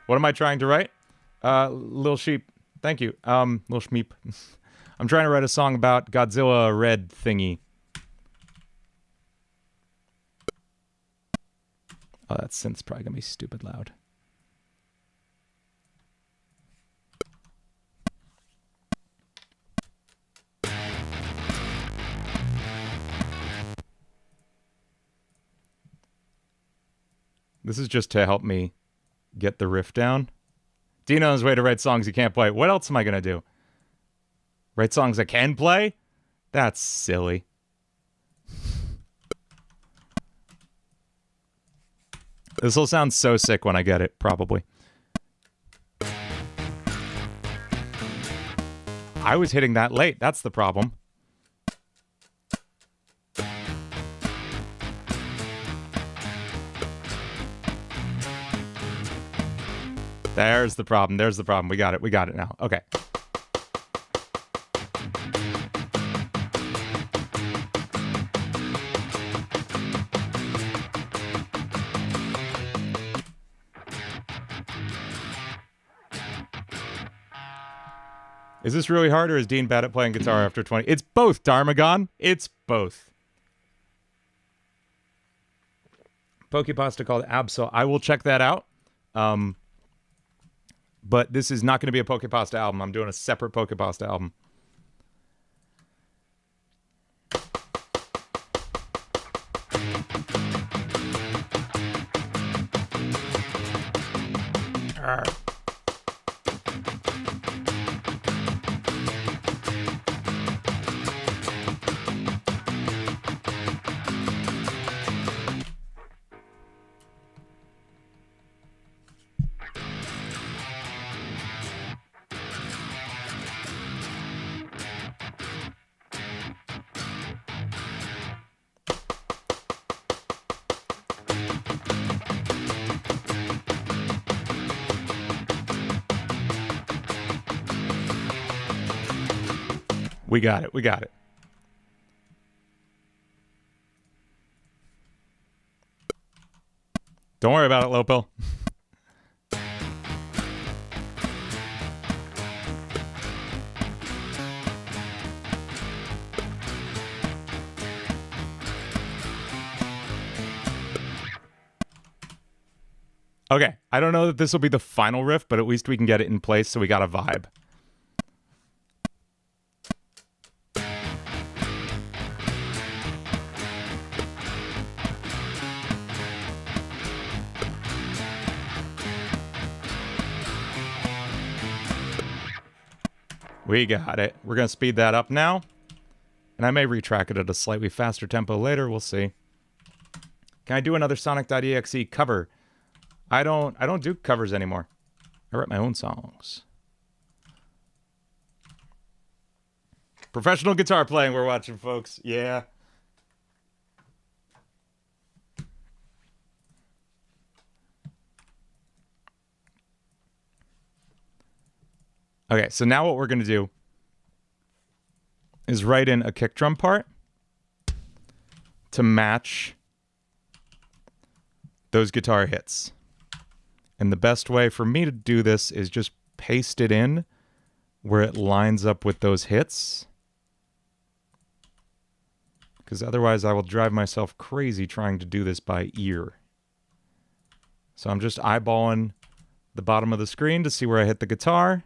What am I trying to write? Lil Sheep. Thank you. Lil Shmeep. I'm trying to write a song about Godzilla red thingy. Oh, that synth's probably gonna be stupid loud. This is just to help me get the riff down. Dino on his way to write songs he can't play. What else am I going to do? Write songs I can play? That's silly. This will sound so sick when I get it, probably. I was hitting that late. That's the problem. There's the problem. There's the problem. We got it. We got it now. Okay. Is this really hard, or is Dean bad at playing guitar after 20? It's both, Darmagon. It's both. Pokepasta called Absol. I will check that out. But this is not going to be a Pokepasta album. I'm doing a separate Pokepasta album. Arr. We got it. We got it. Don't worry about it, Lopel. Okay, I don't know that this will be the final riff, but at least we can get it in place so we got a vibe. We got it. We're going to speed that up now. And I may retrack it at a slightly faster tempo later. We'll see. Can I do another Sonic.exe cover? I don't do covers anymore. I write my own songs. Professional guitar playing we're watching, folks. Yeah. Okay, so now what we're going to do is write in a kick drum part to match those guitar hits. And the best way for me to do this is just paste it in where it lines up with those hits. Because otherwise I will drive myself crazy trying to do this by ear. So I'm just eyeballing the bottom of the screen to see where I hit the guitar.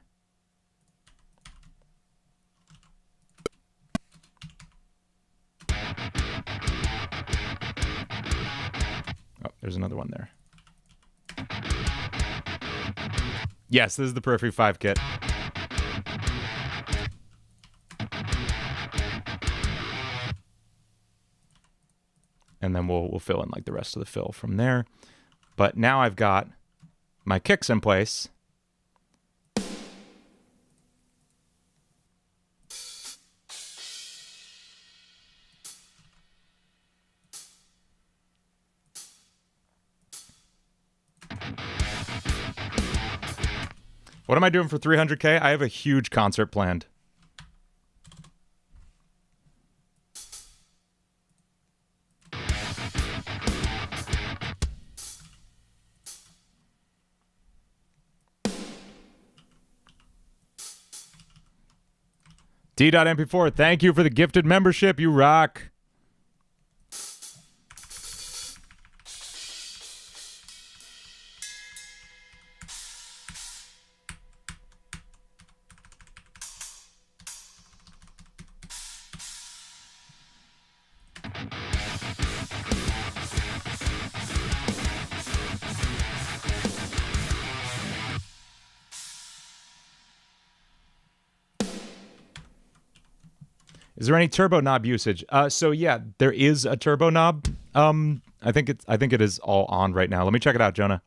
Oh, there's another one there. Yes, this is the Periphery 5 kit. And then we'll fill in like the rest of the fill from there. But now I've got my kicks in place. What am I doing for 300K? I have a huge concert planned. D.MP4, thank you for the gifted membership. You rock. Is there any turbo knob usage? So yeah, there is a turbo knob. I think it is all on right now. Let me check it out, Jonah.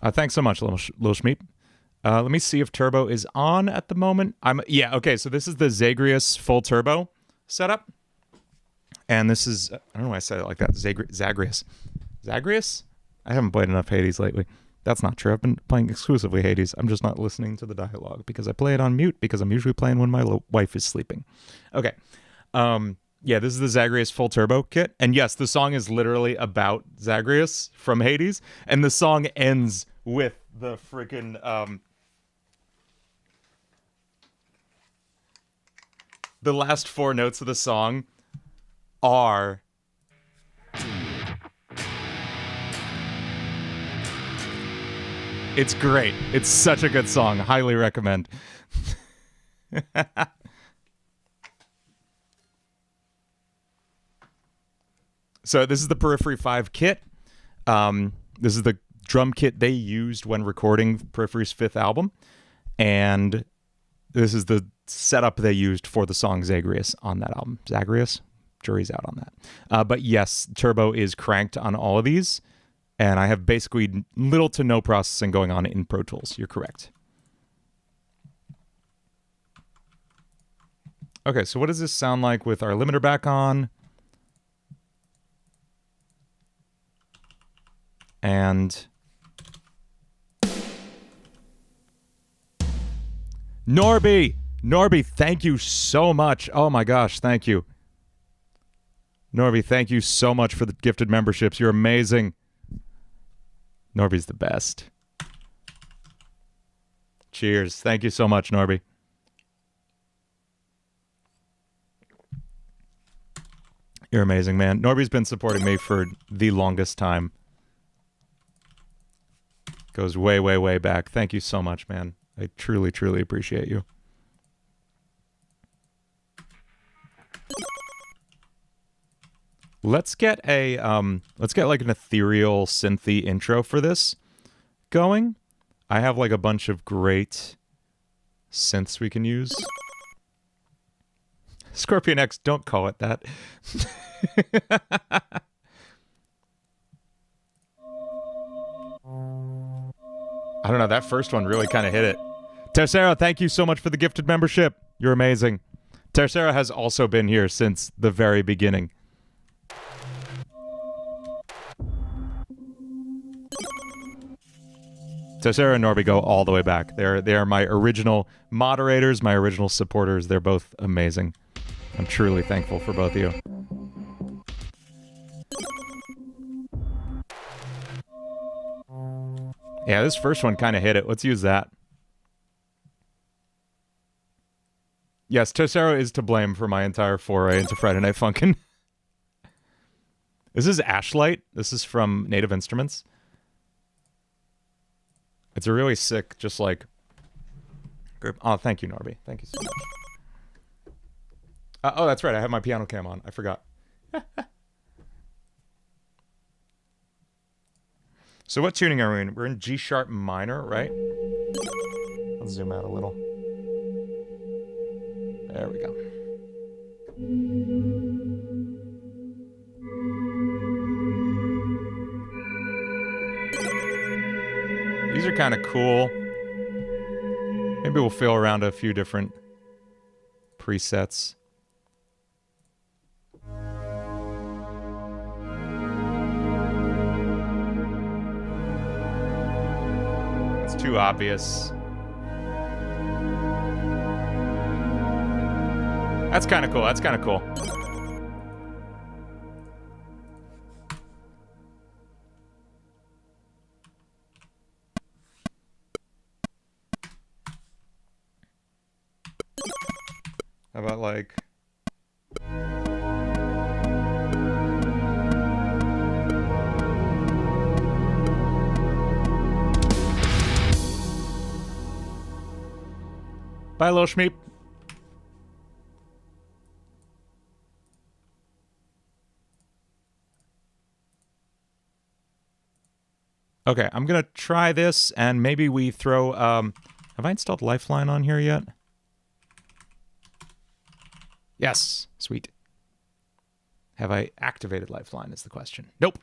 Thanks so much, Lil Schmeep. Let me see if turbo is on at the moment. Yeah, okay, so this is the Zagreus full turbo setup. And this is, I don't know why I said it like that, Zagreus. Zagreus? I haven't played enough Hades lately. That's not true. I've been playing exclusively Hades. I'm just not listening to the dialogue because I play it on mute because I'm usually playing when my wife is sleeping. Okay. Yeah, this is the Zagreus full turbo kit. And yes, the song is literally about Zagreus from Hades. And the song ends with the freaking, the last four notes of the song are... It's great. It's such a good song. Highly recommend. So this is the Periphery 5 kit. This is the drum kit they used when recording Periphery's 5th album. And this is the setup they used for the song Zagreus on that album. Zagreus? Jury's out on that. But yes, turbo is cranked on all of these. And I have basically little to no processing going on in Pro Tools. You're correct. Okay, so what does this sound like with our limiter back on? And... Norby, thank you so much. Oh my gosh, thank you. Norby, thank you so much for the gifted memberships. You're amazing. Norby's the best. Cheers. Thank you so much, Norby. You're amazing, man. Norby's been supporting me for the longest time. Goes way, way, way back. Thank you so much, man. I truly, truly appreciate you. Let's get like an ethereal synthy intro for this going. I have like a bunch of great synths we can use. Scorpion X, don't call it that. I don't know, that first one really kind of hit it. Tercero, thank you so much for the gifted membership. You're amazing. Tercero has also been here since the very beginning. Tercero and Norby go all the way back. They are my original moderators, my original supporters. They're both amazing. I'm truly thankful for both of you. Yeah, this first one kind of hit it. Let's use that. Yes, Tercero is to blame for my entire foray into Friday Night Funkin'. This is Ashlight. This is from Native Instruments. It's a really sick, just like... Oh, thank you, Norby. Thank you so much. Oh, that's right. I have my piano cam on. I forgot. So what tuning are we in? We're in G sharp minor, right? Let's zoom out a little. There we go. These are kind of cool. Maybe we'll feel around a few different presets. It's too obvious. That's kind of cool. That's kind of cool. How about like... Bye, little Schmeep. Okay, I'm gonna try this, and maybe we throw, have I installed Lifeline on here yet? Yes, sweet. Have I activated Lifeline is the question. Nope.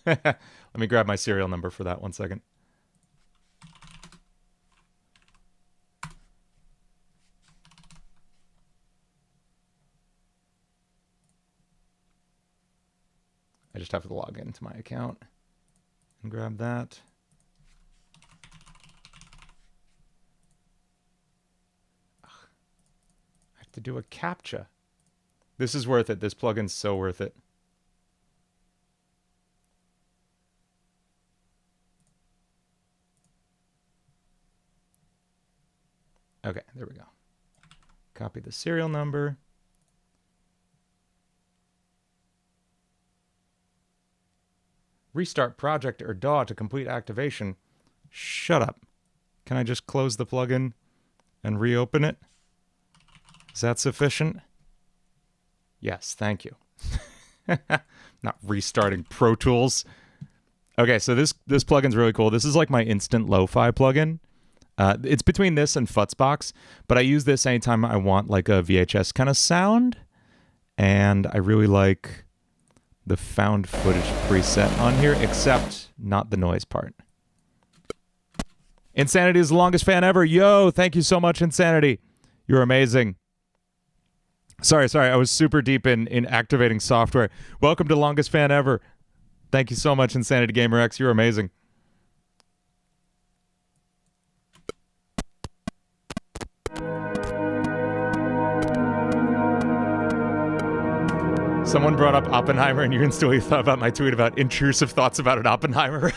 Let me grab my serial number for that 1 second. I just have to log into my account and grab that. Ugh. I have to do a CAPTCHA. This is worth it. This plugin's so worth it. Okay, there we go. Copy the serial number. Restart project or DAW to complete activation. Shut up. Can I just close the plugin and reopen it? Is that sufficient? Yes, thank you. Not restarting Pro Tools. Okay, so this plugin's really cool. This is like my instant lo-fi plugin. It's between this and Futzbox, but I use this anytime I want like a VHS kind of sound. And I really like the found footage preset on here, except not the noise part. Insanity is the longest fan ever. Yo, thank you so much, Insanity. You're amazing. Sorry, I was super deep in activating software. Welcome to longest fan ever. Thank you so much, Insanity Gamer X. You're amazing. Someone brought up Oppenheimer, and you instantly thought about my tweet about intrusive thoughts about an Oppenheimer.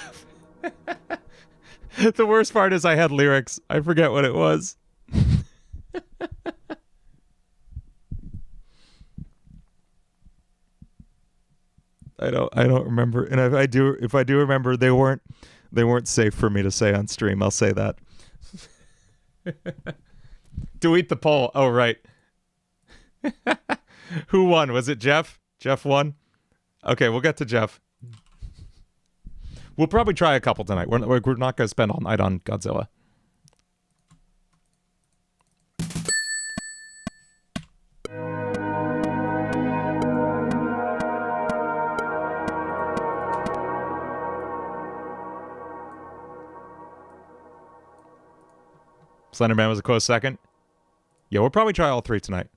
The worst part is I had lyrics. I forget what it was. I don't remember. And if I do remember, they weren't safe for me to say on stream. I'll say that. Delete the poll. Oh, right. Who won? Was it Jeff? Jeff won? Okay, we'll get to Jeff. We'll probably try a couple tonight. We're not going to spend all night on Godzilla. Slenderman was a close second. Yeah, we'll probably try all three tonight.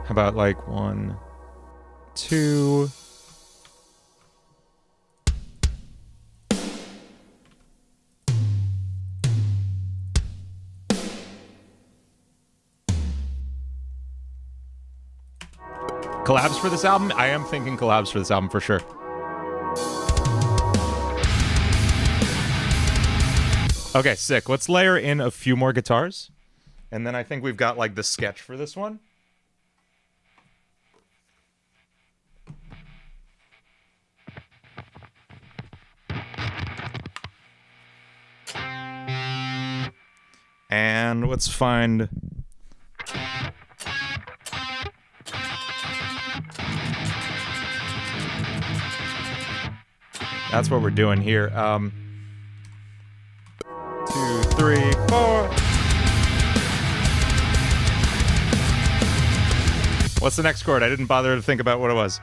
How about like 1, 2... Collabs for this album? I am thinking collabs for this album for sure. Okay, sick. Let's layer in a few more guitars. And then I think we've got like the sketch for this one. And let's find... That's what we're doing here. 2, 3, 4. What's the next chord? I didn't bother to think about what it was.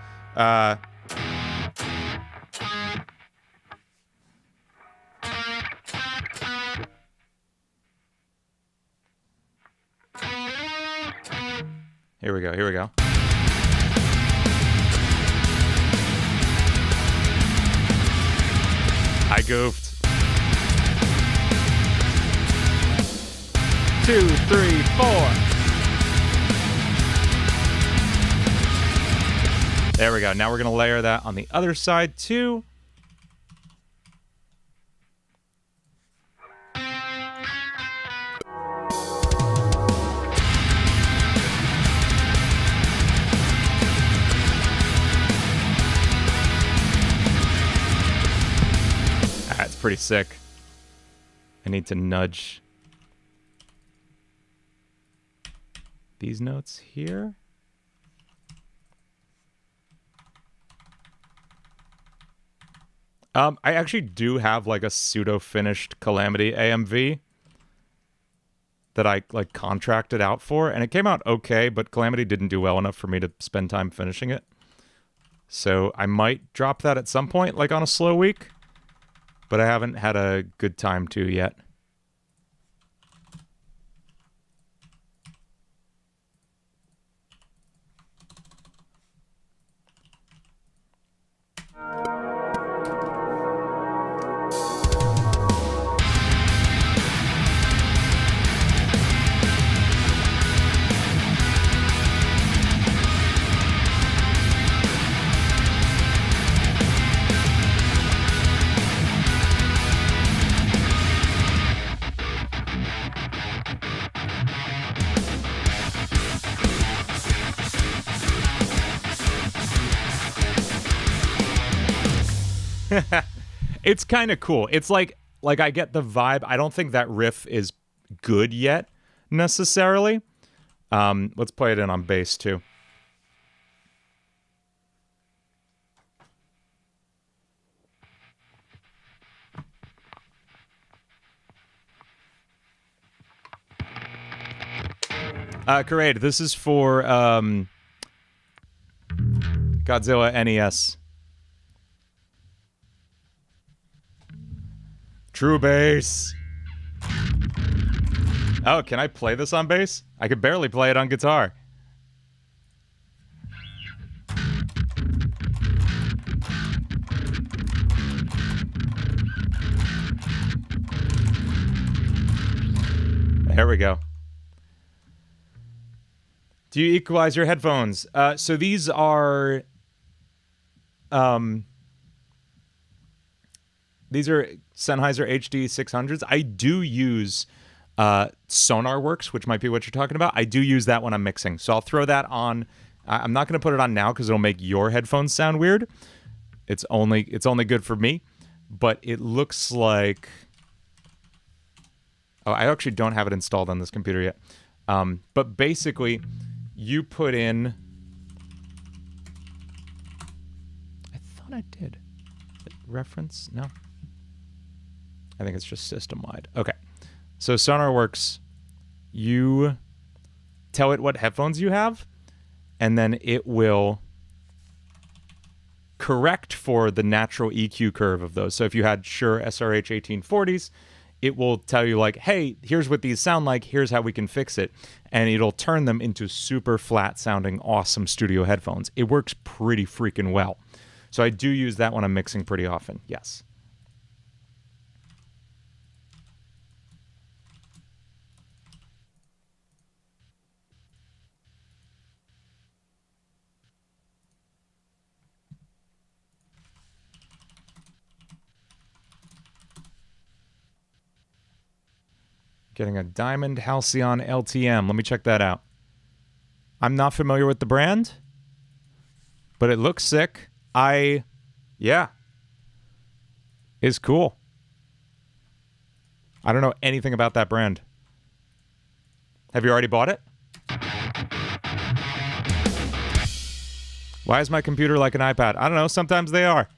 Here we go, here we go. I goofed. 2, 3, 4. There we go. Now we're going to layer that on the other side too. That's pretty sick. I need to nudge these notes here. I actually do have like a pseudo-finished Calamity AMV that I like contracted out for, and it came out okay, but Calamity didn't do well enough for me to spend time finishing it. So I might drop that at some point, like on a slow week, but I haven't had a good time to yet. It's kind of cool. It's like I get the vibe. I don't think that riff is good yet, necessarily. Let's play it in on bass, too. Karade, this is for Godzilla NES. True bass. Oh, can I play this on bass? I could barely play it on guitar. There we go. Do you equalize your headphones? So these are... These are Sennheiser HD 600s. I do use SonarWorks, which might be what you're talking about. I do use that when I'm mixing. So I'll throw that on. I'm not going to put it on now because it'll make your headphones sound weird. It's only good for me. But it looks like... Oh, I actually don't have it installed on this computer yet. But basically, you put in I did. Reference? No. I think it's just system-wide. Okay. So SonarWorks, you tell it what headphones you have, and then it will correct for the natural EQ curve of those. So if you had Shure SRH 1840s, it will tell you like, hey, here's what these sound like, here's how we can fix it. And it'll turn them into super flat sounding, awesome studio headphones. It works pretty freaking well. So I do use that when I'm mixing pretty often, yes. Getting a Diamond Halcyon LTM. Let me check that out. I'm not familiar with the brand, but it looks sick. Yeah. It's cool. I don't know anything about that brand. Have you already bought it? Why is my computer like an iPad? I don't know. Sometimes they are.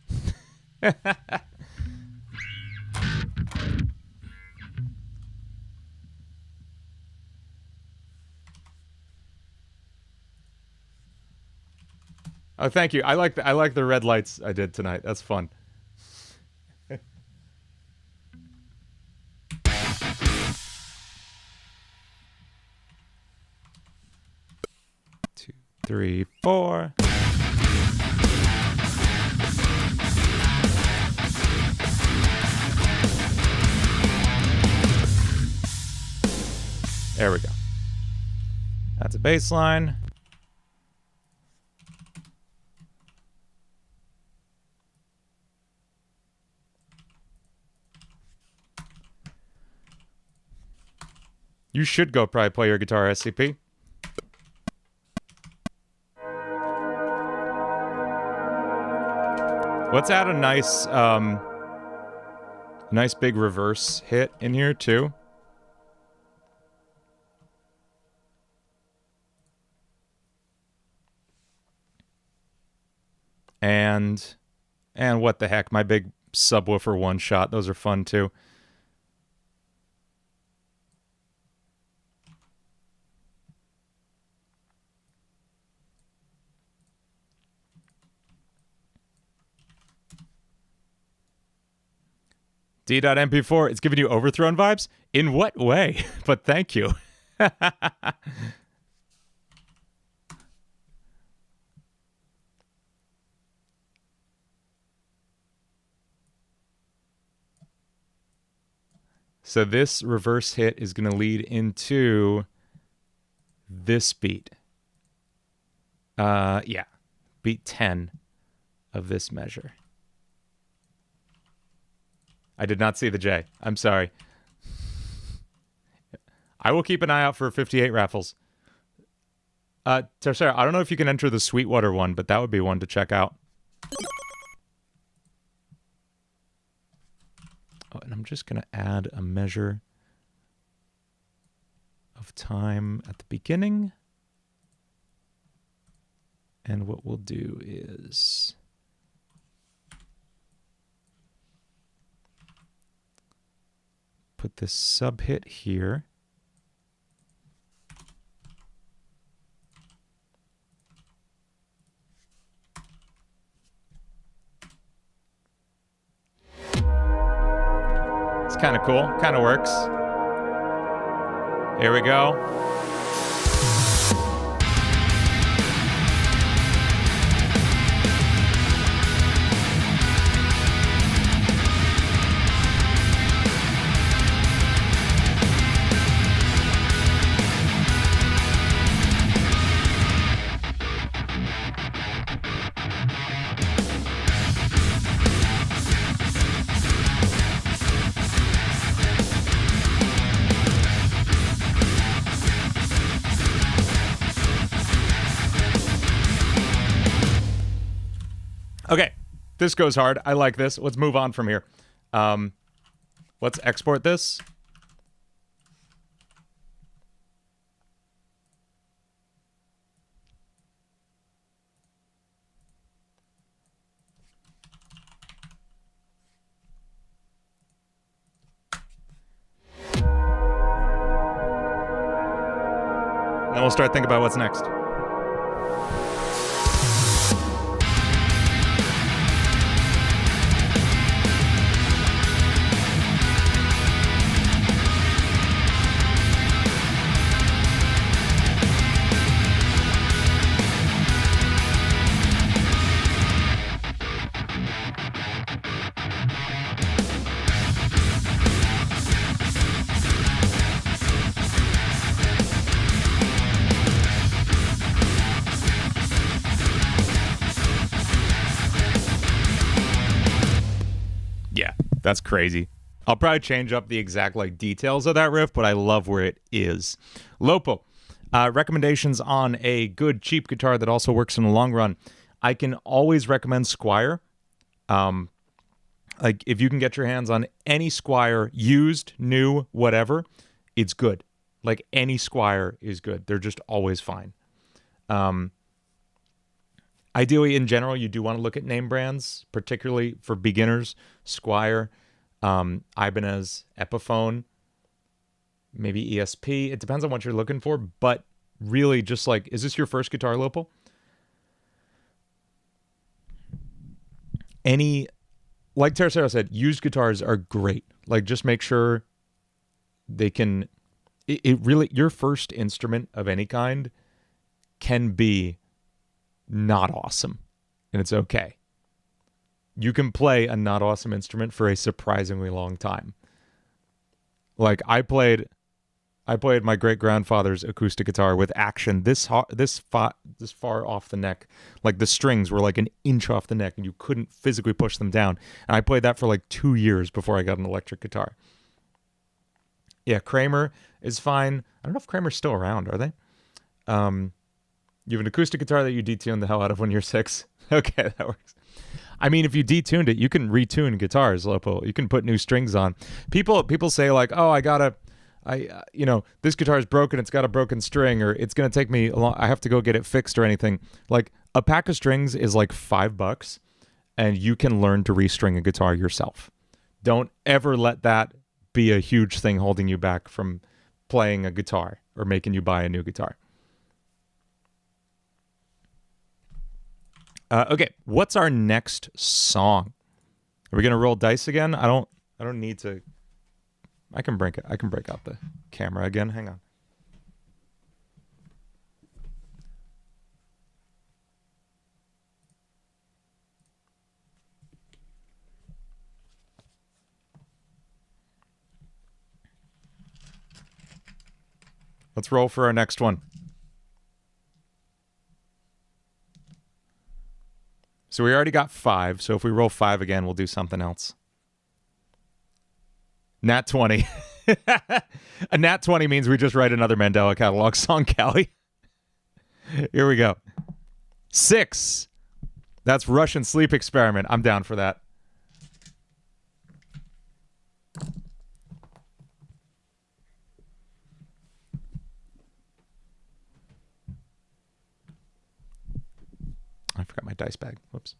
Oh, thank you. I like the red lights I did tonight. That's fun. 2, 3, 4. There we go. That's a bass line. You should go probably play your guitar, SCP. Let's add a nice big reverse hit in here too. And what the heck, my big subwoofer one shot. Those are fun too. D.MP4, it's giving you Overthrown vibes? In what way? But thank you. So this reverse hit is going to lead into this beat. Yeah. Beat 10 of this measure. I did not see the J. I'm sorry. I will keep an eye out for 58 raffles. Sarah, I don't know if you can enter the Sweetwater one, but that would be one to check out. Oh, and I'm just going to add a measure of time at the beginning. And what we'll do is put this sub hit here. It's kind of cool, kind of works. Here we go. Okay, this goes hard. I like this. Let's move on from here. Let's export this. Then we'll start thinking about what's next. Yeah, that's crazy. I'll probably change up the exact like details of that riff, but I love where it is. Lopo, recommendations on a good cheap guitar that also works in the long run. I can always recommend Squire. Like if you can get your hands on any Squire, used, new, whatever, it's good. Like any Squire is good. They're just always fine. Ideally, in general, you do want to look at name brands, particularly for beginners. Squire, Ibanez, Epiphone, maybe ESP. It depends on what you're looking for, but really just like, is this your first guitar, Lopal? Like Tercero said, used guitars are great. Like just make sure they can, it really, your first instrument of any kind can be not awesome, and it's okay. You can play a not awesome instrument for a surprisingly long time. Like I played my great grandfather's acoustic guitar with action this far off the neck. Like the strings were like an inch off the neck, and you couldn't physically push them down. And I played that for like 2 years before I got an electric guitar. Yeah, Kramer is fine. I don't know if Kramer's still around. Are they? You have an acoustic guitar that you detuned the hell out of when you're 6. Okay, that works. I mean, if you detuned it, you can retune guitars, Lopo. You can put new strings on. People say like, oh, this guitar is broken. It's got a broken string, or it's going to take me a long, I have to go get it fixed or anything. Like a pack of strings is like $5, and you can learn to restring a guitar yourself. Don't ever let that be a huge thing holding you back from playing a guitar or making you buy a new guitar. Okay, what's our next song? Are we gonna roll dice again? I don't need to. I can break out the camera again. Hang on. Let's roll for our next one. So we already got 5, so if we roll 5 again, we'll do something else. Nat 20. A nat 20 means we just write another Mandela catalog song, Callie. Here we go. 6. That's Russian Sleep Experiment. I'm down for that. I forgot my dice bag. Whoops.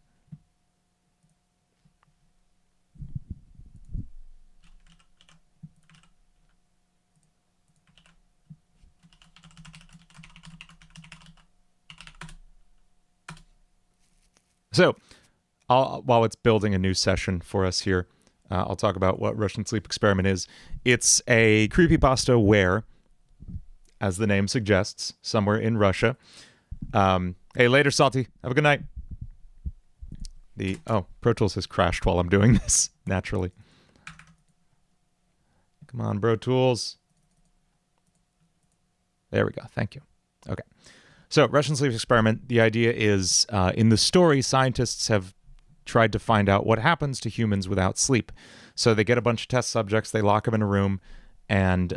So, while it's building a new session for us here, I'll talk about what Russian Sleep Experiment is. It's a creepypasta where, as the name suggests, somewhere in Russia. Hey, later, Salty. Have a good night. Pro Tools has crashed while I'm doing this, naturally. Come on, Pro Tools. There we go. Thank you. Okay. So, Russian Sleep Experiment, the idea is, in the story, scientists have tried to find out what happens to humans without sleep. So they get a bunch of test subjects, they lock them in a room, and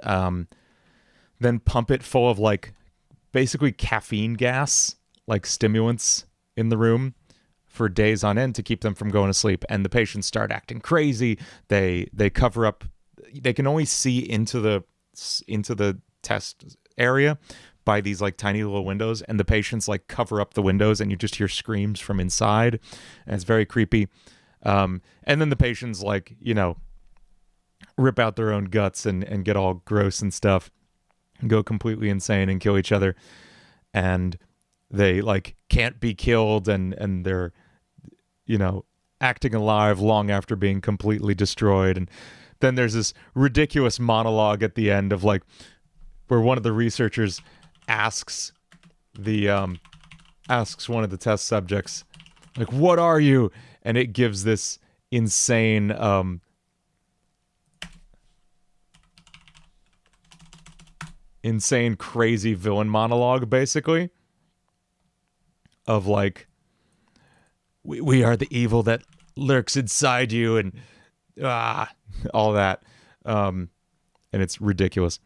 then pump it full of, like, basically caffeine gas, like stimulants in the room for days on end to keep them from going to sleep. And the patients start acting crazy. They cover up. They can only see into the test area by these like tiny little windows, and the patients like cover up the windows, and you just hear screams from inside, and it's very creepy. And then the patients like, rip out their own guts and get all gross and stuff. go completely insane and kill each other, and they like can't be killed, and they're, you know, acting alive long after being completely destroyed. And then there's this ridiculous monologue at the end of like where one of the researchers asks one of the test subjects, like, what are you? And it gives this insane crazy villain monologue, basically, of like, we are the evil that lurks inside you, and all that. And it's ridiculous.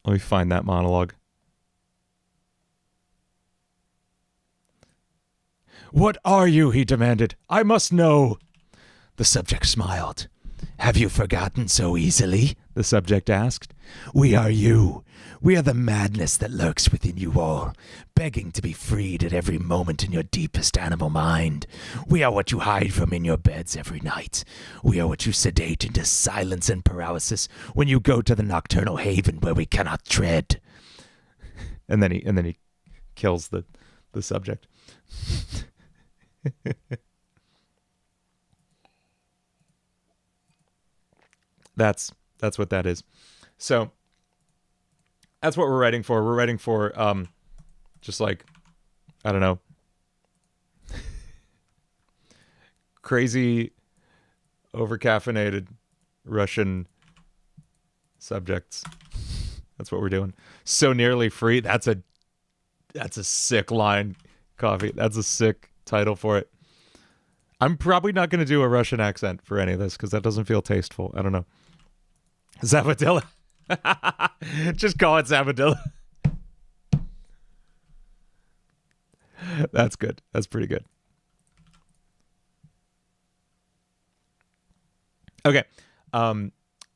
Let me find that monologue. What are you? He demanded. I must know. The subject smiled. Have you forgotten so easily? The subject asked. We are you. We are the madness that lurks within you all, begging to be freed at every moment in your deepest animal mind. We are what you hide from in your beds every night. We are what you sedate into silence and paralysis when you go to the nocturnal haven where we cannot tread. And then he kills the subject. That's what that is. So that's what we're writing for. We're writing for just like, I don't know, crazy, overcaffeinated Russian subjects. That's what we're doing. So nearly free. That's a sick line, Coffee. That's a sick title for it. I'm probably not going to do a Russian accent for any of this because that doesn't feel tasteful. I don't know. Zavadilla. Just call it Zavadilla. That's good. That's pretty good. Okay.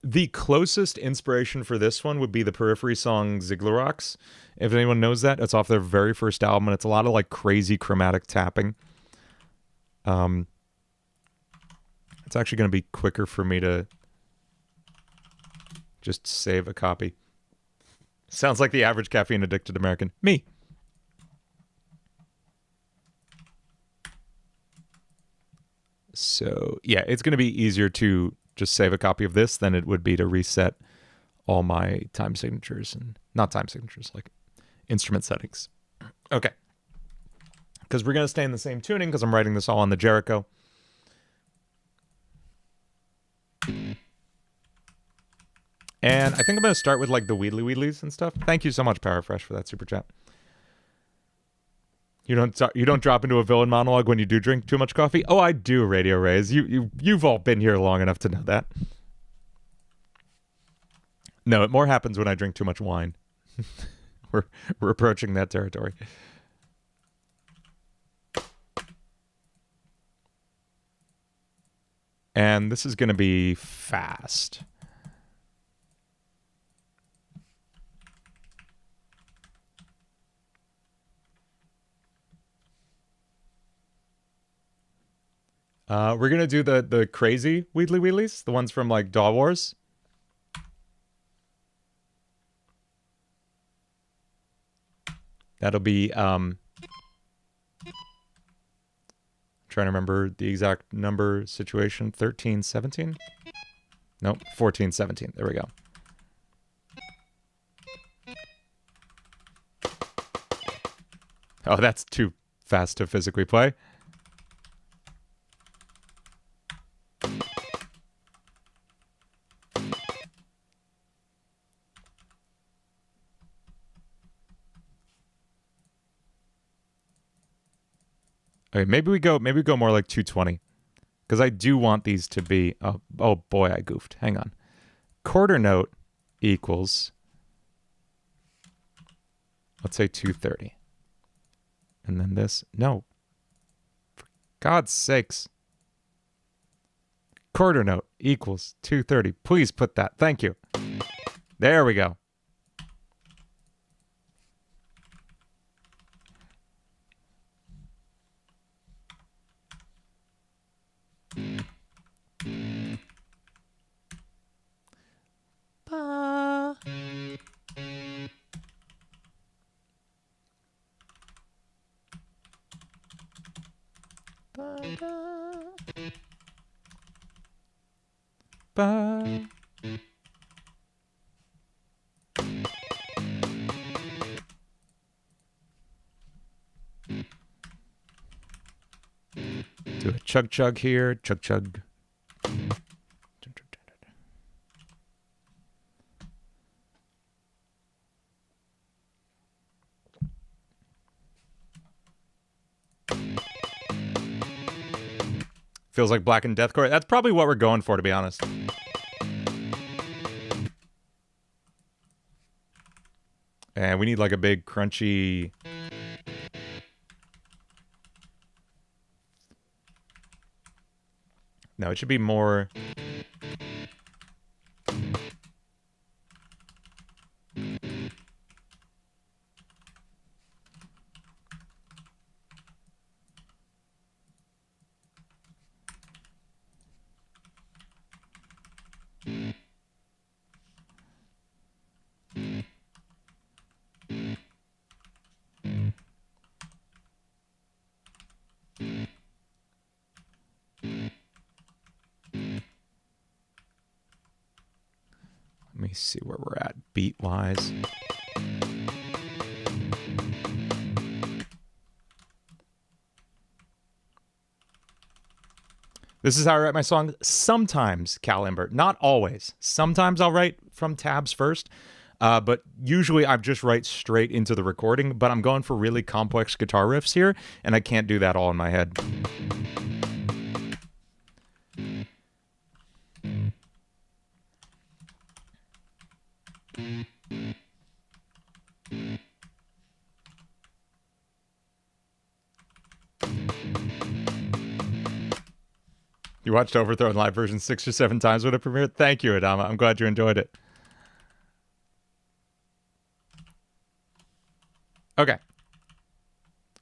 The closest inspiration for this one would be the Periphery song Ziggurat. If anyone knows that, it's off their very first album, and it's a lot of like crazy chromatic tapping. It's actually going to be quicker for me to just save a copy. Sounds like the average caffeine addicted American. Me. So, yeah, it's going to be easier to just save a copy of this than it would be to reset all my time signatures, and not time signatures, like instrument settings. Okay. Because we're going to stay in the same tuning because I'm writing this all on the Jericho. And I think I'm going to start with like the Wheedly Wheedlies and stuff. Thank you so much, Powerfresh, for that super chat. You don't drop into a villain monologue when you do drink too much coffee? Oh, I do, Radio Rays. You've all been here long enough to know that. No, it more happens when I drink too much wine. We're approaching that territory. And this is going to be fast. We're going to do the crazy Wheedly Wheedlies, the ones from like Daw Wars. That'll be trying to remember the exact number situation. 1317? Nope, 1417. There we go. Oh, that's too fast to physically play. Okay, maybe we go more like 220. Because I do want these to be... Oh boy, I goofed. Hang on. Quarter note equals... Let's say 230. And then this... No. For God's sakes. Quarter note equals 230. Please put that. Thank you. There we go. Ba. Do a chug chug here, chug chug. Feels like Black and Deathcore. That's probably what we're going for, to be honest. And we need like a big crunchy... No, it should be more... Let me see where we're at beat-wise. This is how I write my songs. Sometimes, Cal Imbert. Not always. Sometimes I'll write from tabs first. But usually I just write straight into the recording. But I'm going for really complex guitar riffs here. And I can't do that all in my head. You watched Overthrow in live version 6 or 7 times when it premiered? Thank you, Adama. I'm glad you enjoyed it. Okay.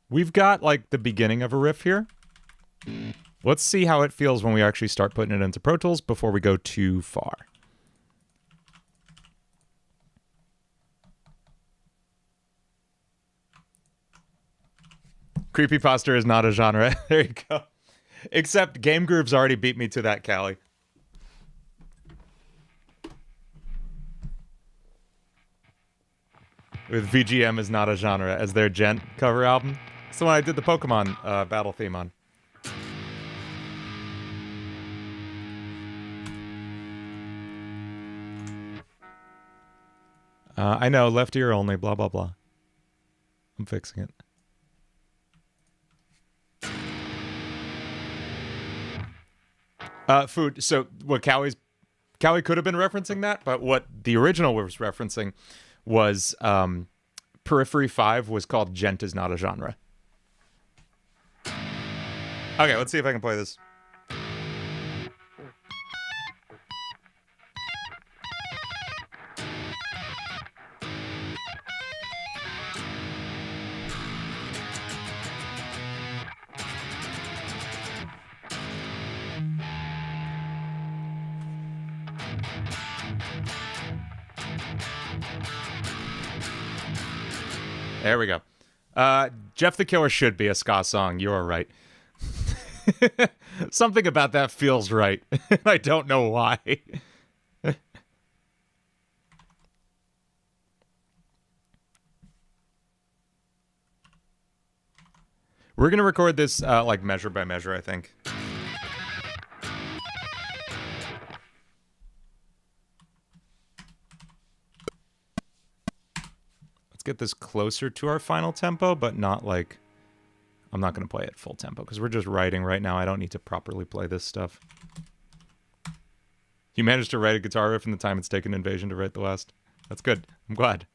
We've got, like, the beginning of a riff here. Let's see how it feels when we actually start putting it into Pro Tools before we go too far. Creepypasta is not a genre. There you go. Except Game Groove's already beat me to that, Callie. With VGM is not a genre as their Gent cover album. It's the one I did the Pokemon battle theme on. I know, left ear only, blah, blah, blah. I'm fixing it. Food. So what Callie could have been referencing that, but what the original was referencing was Periphery 5 was called Gent is not a genre. Okay, let's see if I can play this. There we go. Jeff the Killer should be a ska song. You are right. Something about that feels right. I don't know why. We're going to record this like measure by measure, I think. Let's get this closer to our final tempo, but not like... I'm not going to play it full tempo because we're just writing right now. I don't need to properly play this stuff. You managed to write a guitar riff in the time it's taken Invasion to write the last. That's good. I'm glad.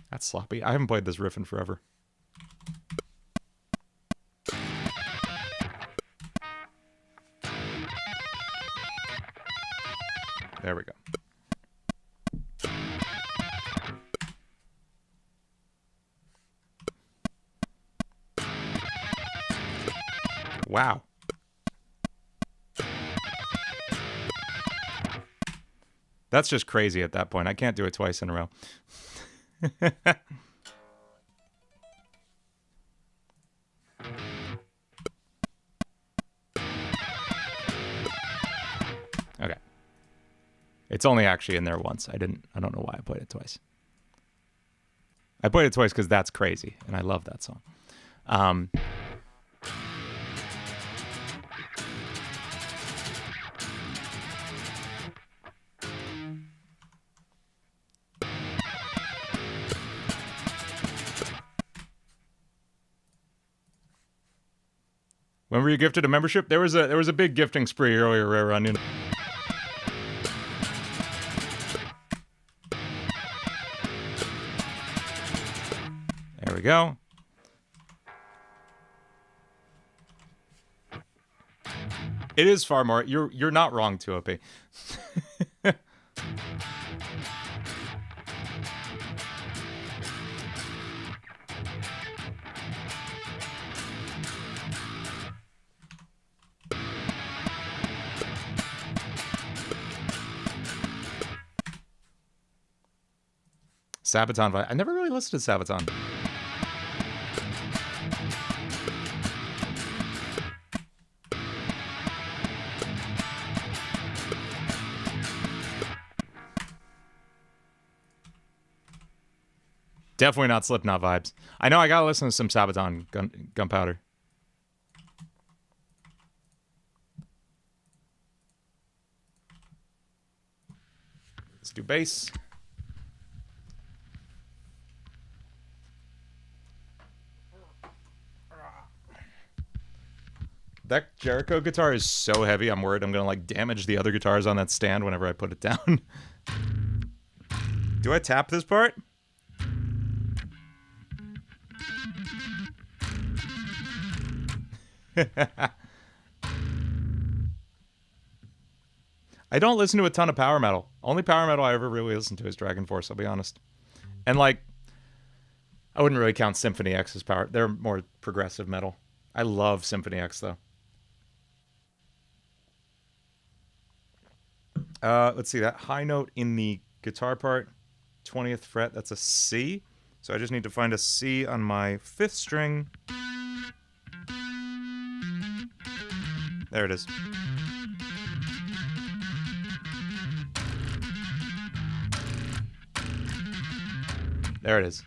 That's sloppy. I haven't played this riff in forever. There we go. Wow. That's just crazy at that point. I can't do it twice in a row. Okay. It's only actually in there once. I don't know why I played it twice. I played it twice because that's crazy, and I love that song. When were you gifted a membership? There was a big gifting spree earlier around noon. There we go. It is far more. You're not wrong, 2OP. Sabaton vibe. I never really listened to Sabaton. Definitely not Slipknot vibes. I know I gotta listen to some Sabaton Gunpowder. Let's do bass. That Jericho guitar is so heavy, I'm worried I'm gonna like damage the other guitars on that stand whenever I put it down. Do I tap this part? I don't listen to a ton of power metal. Only power metal I ever really listen to is Dragon Force, I'll be honest. And like, I wouldn't really count Symphony X as power. They're more progressive metal. I love Symphony X though. Let's see, that high note in the guitar part, 20th fret, that's a C. So I just need to find a C on my 5th string. There it is. There it is.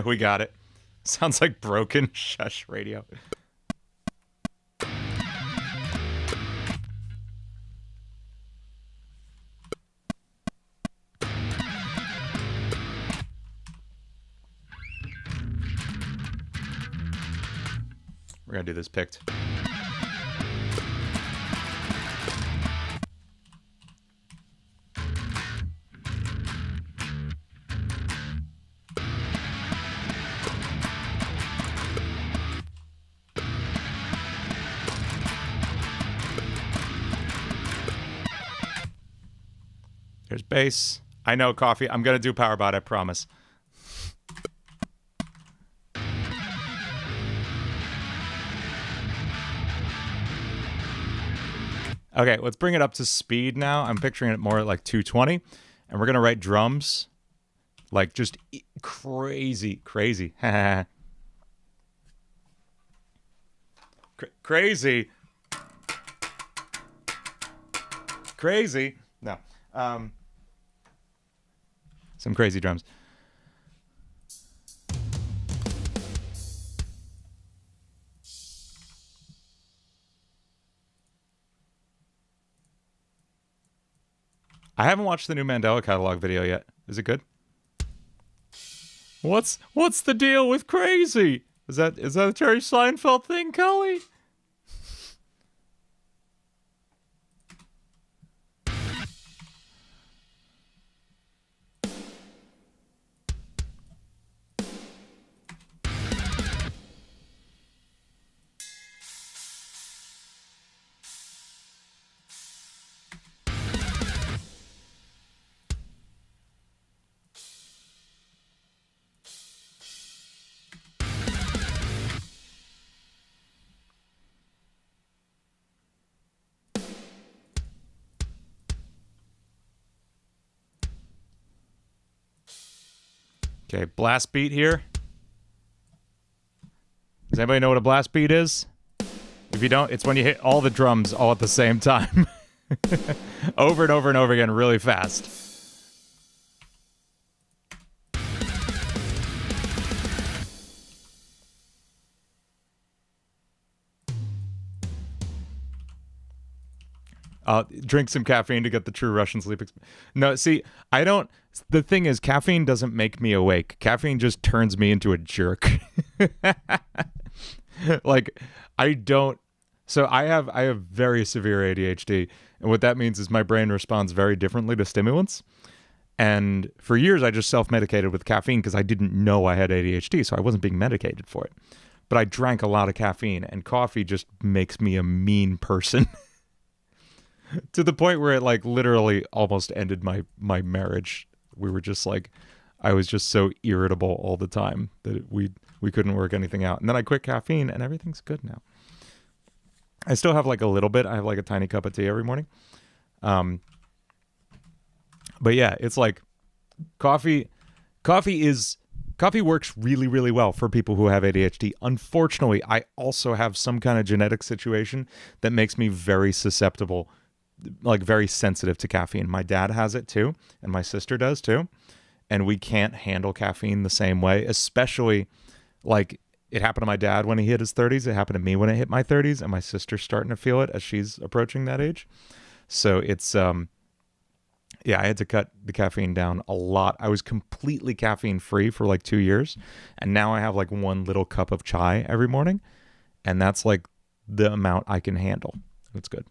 We got it. Sounds like broken shush radio. We're gonna do this picked. There's bass. I know, Coffee. I'm gonna do power bot, I promise. Okay, let's bring it up to speed now. I'm picturing it more at like 220. And we're going to write drums. Like just crazy, crazy. Crazy. Crazy. No. Some crazy drums. I haven't watched the new Mandela catalog video yet. Is it good? What's the deal with crazy? Is that a Jerry Seinfeld thing, Cully? Okay, blast beat here. Does anybody know what a blast beat is? If you don't, it's when you hit all the drums all at the same time. Over and over and over again really fast. Drink some caffeine to get the true Russian sleep experience. No, see, I don't... The thing is, caffeine doesn't make me awake. Caffeine just turns me into a jerk. Like, I don't... So I have very severe ADHD, and what that means is my brain responds very differently to stimulants. And for years, I just self-medicated with caffeine because I didn't know I had ADHD, so I wasn't being medicated for it. But I drank a lot of caffeine, and coffee just makes me a mean person. To the point where it, like, literally almost ended my marriage. We were just, like... I was just so irritable all the time that we couldn't work anything out. And then I quit caffeine, and everything's good now. I still have, like, a little bit. I have, like, a tiny cup of tea every morning. But, yeah, it's, like... Coffee works really, really well for people who have ADHD. Unfortunately, I also have some kind of genetic situation that makes me very susceptible, like very sensitive to caffeine. My dad has it too, and my sister does too. And we can't handle caffeine the same way, especially like it happened to my dad when he hit his 30s. It happened to me when I hit my 30s, and my sister's starting to feel it as she's approaching that age. So it's, yeah, I had to cut the caffeine down a lot. I was completely caffeine free for like 2 years. And now I have like one little cup of chai every morning. And that's like the amount I can handle. It's good.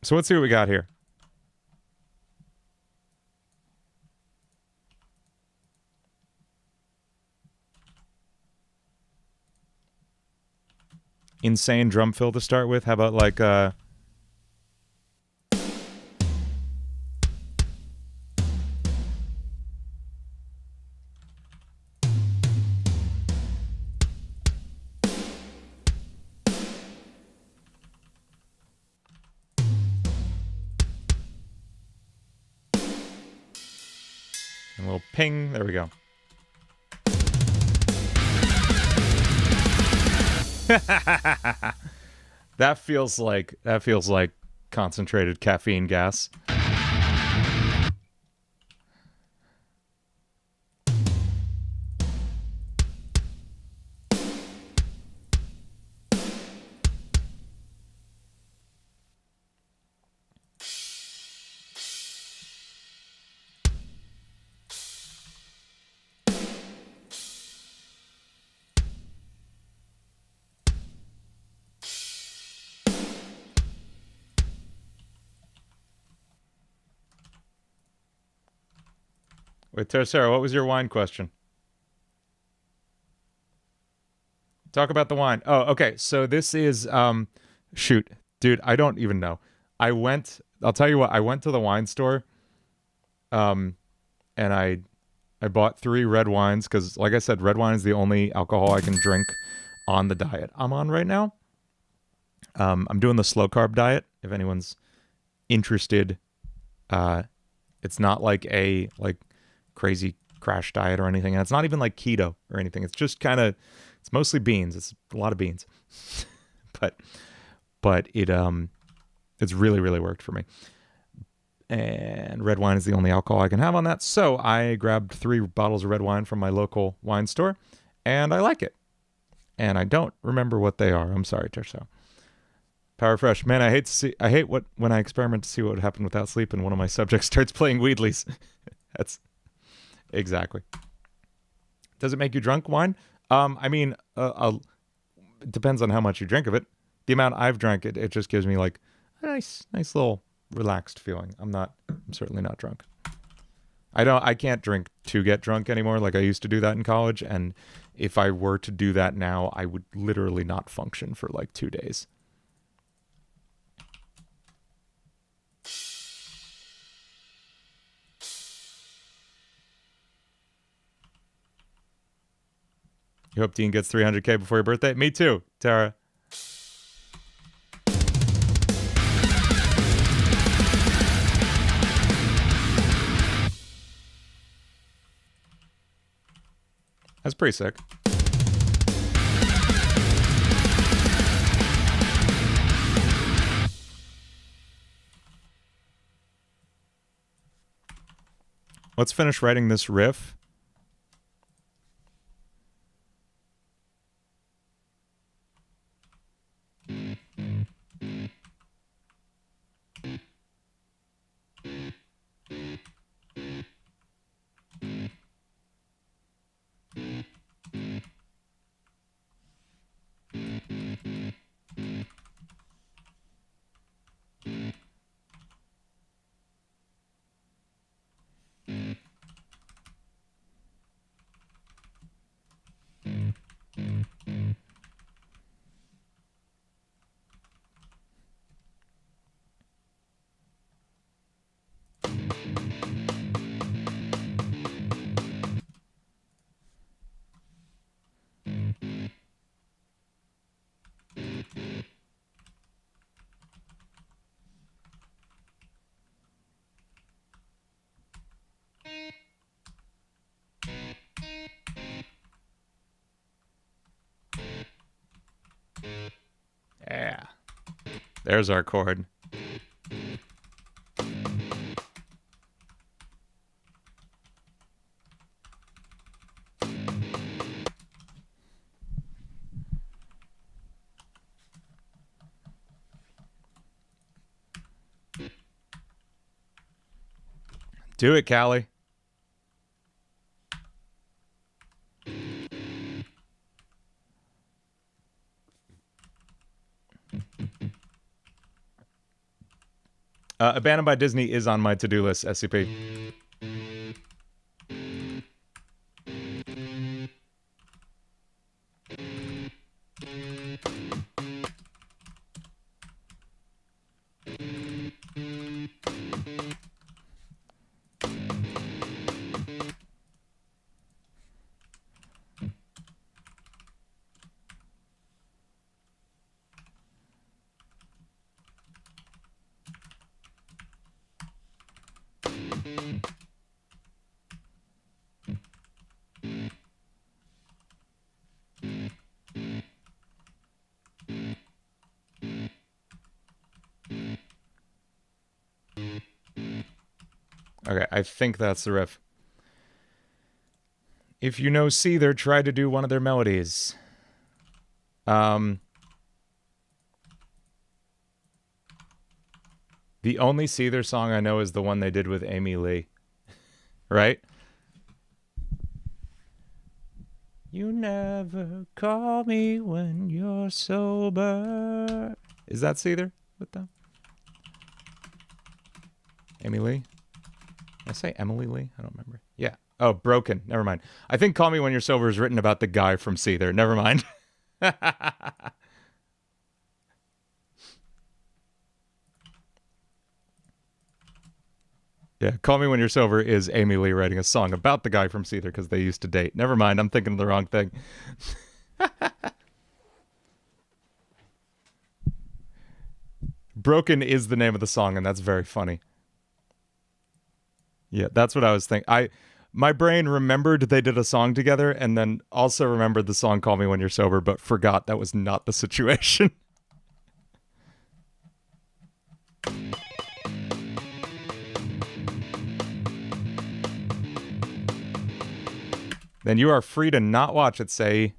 So let's see what we got here. Insane drum fill to start with. How about like a little ping. There we go. That feels like concentrated caffeine gas. Wait, Sarah, what was your wine question? Talk about the wine. Oh, okay. So this is, shoot, dude, I don't even know. I'll tell you what, I went to the wine store, and I bought 3 red wines because, like I said, red wine is the only alcohol I can drink on the diet I'm on right now. I'm doing the slow carb diet. If anyone's interested, it's not like a crazy crash diet or anything, and it's not even like keto or anything. It's just kind of, it's mostly beans. It's a lot of beans, but it's really, really worked for me. And red wine is the only alcohol I can have on that. So I grabbed 3 bottles of red wine from my local wine store, and I like it. And I don't remember what they are. I'm sorry, Terso. Power Fresh, man. I hate when I experiment to see what would happen without sleep, and one of my subjects starts playing Weedleys. That's exactly. Does it make you drunk, wine? I mean, it depends on how much you drink of it. The amount I've drank, it just gives me like a nice little relaxed feeling. I'm certainly not drunk. I can't drink to get drunk anymore. Like I used to do that in college. And if I were to do that now, I would literally not function for like 2 days. You hope Dean gets 300K before your birthday? Me too, Tara. That's pretty sick. Let's finish writing this riff. Yeah. There's our chord. Do it, Callie. Abandoned by Disney is on my to-do list, SCP. Okay, I think that's the riff. If you know Seether, try to do one of their melodies. The only Seether song I know is the one they did with Amy Lee. Right? You never call me when you're sober. Is that Seether with them? Amy Lee? Did I say Emily Lee? I don't remember. Yeah. Oh, Broken. Never mind. I think Call Me When You're Sober is written about the guy from Seether. Never mind. Yeah, Call Me When You're Sober is Amy Lee writing a song about the guy from Seether because they used to date. Never mind, I'm thinking of the wrong thing. Broken is the name of the song, and that's very funny. Yeah, that's what I was thinking. My brain remembered they did a song together and then also remembered the song Call Me When You're Sober, but forgot that was not the situation. Then you are free to not watch it, say.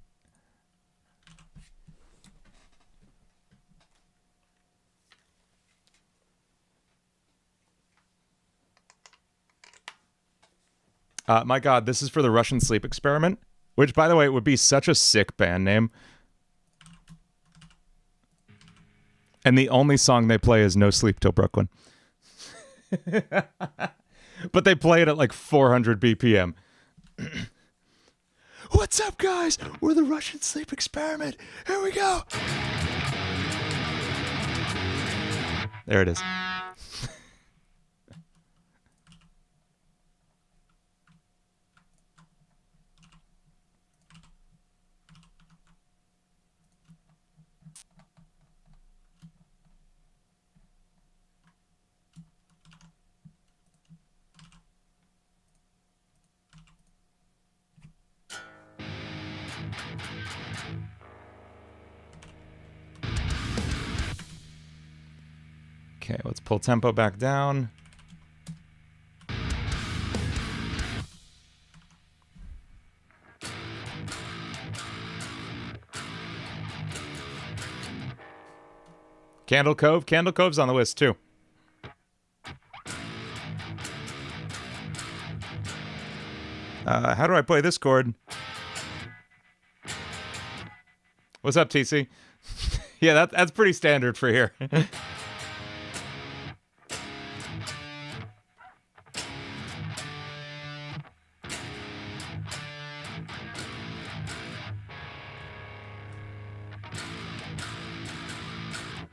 My God, this is for the Russian Sleep Experiment, which, by the way, would be such a sick band name. And the only song they play is No Sleep Till Brooklyn. But they play it at like 400 BPM. What's up, guys? We're the Russian Sleep Experiment. Here we go. There it is. Okay, let's pull tempo back down. Candle Cove. Candle Cove's on the list, too. How do I play this chord? What's up, TC? Yeah, that's pretty standard for here.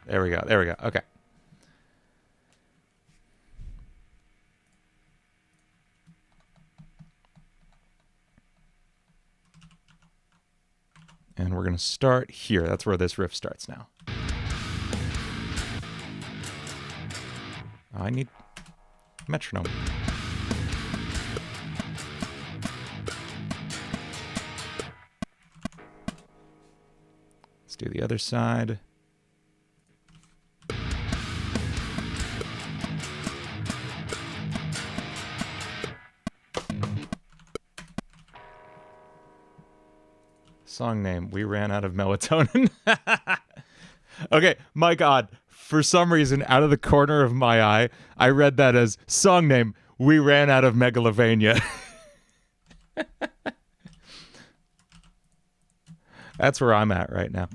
There we go. There we go. Okay. And we're going to start here. That's where this riff starts now. I need metronome. Let's do the other side. Song name, We Ran Out of Melatonin. Okay, my God. For some reason, out of the corner of my eye, I read that as song name, We Ran Out of Megalovania. That's where I'm at right now.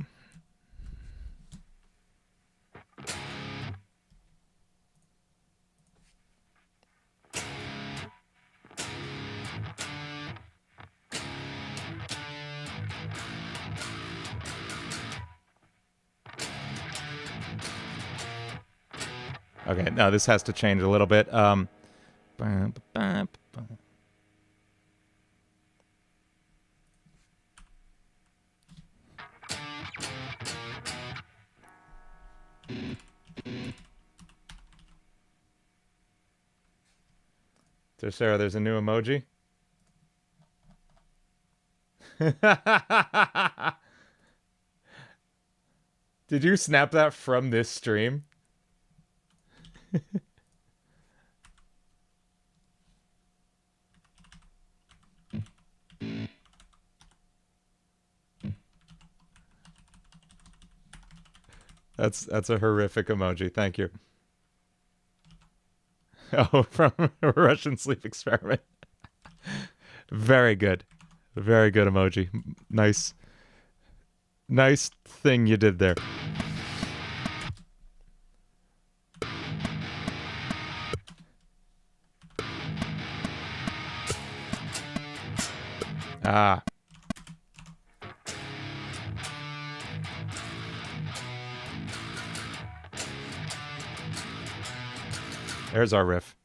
Okay, now this has to change a little bit. So Sarah, there's a new emoji. Did you snap that from this stream? That's a horrific emoji. Thank you. Oh, from a Russian sleep experiment. Very good. Very good emoji. Nice. Nice thing you did there. Ah. There's our riff.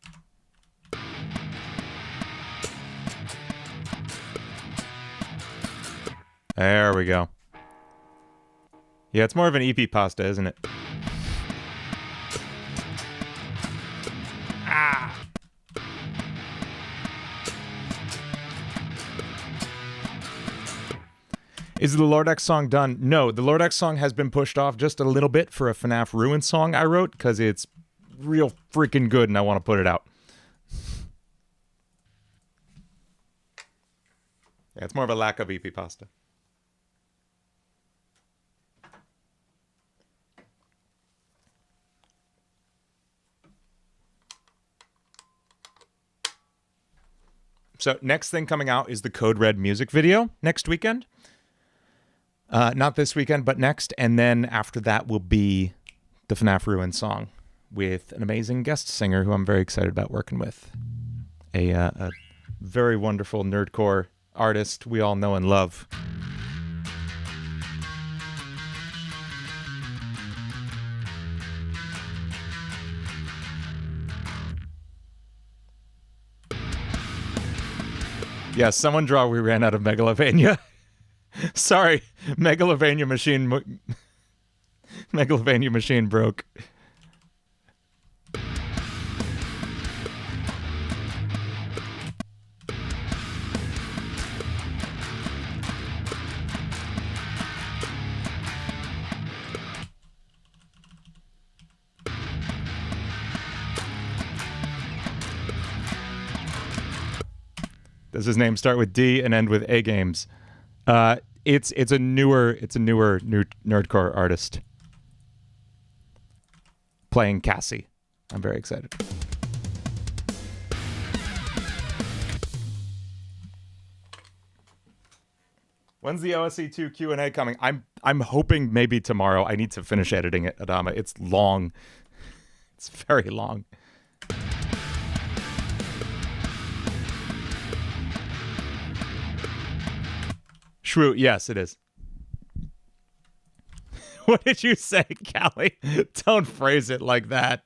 There we go. Yeah, it's more of an EP pasta, isn't it? Ah! Is the Lord X song done? No, the Lord X song has been pushed off just a little bit for a FNAF Ruin song I wrote, because it's real freaking good and I want to put it out. Yeah, it's more of a lack of EP pasta. So next thing coming out is the Code Red music video next weekend. Not this weekend, but next. And then after that will be the FNAF Ruin song with an amazing guest singer who I'm very excited about working with. A very wonderful nerdcore artist we all know and love. Yeah, someone draw We Ran Out of Megalovania. Sorry, Megalovania machine broke. Does his name start with D and end with A Games? It's a newer nerdcore artist playing Cassie. I'm very excited. When's the OSE 2 Q&A coming? I'm hoping maybe tomorrow. I need to finish editing it, Adama. It's long. It's very long. Shrew, yes, it is. What did you say, Callie? Don't phrase it like that.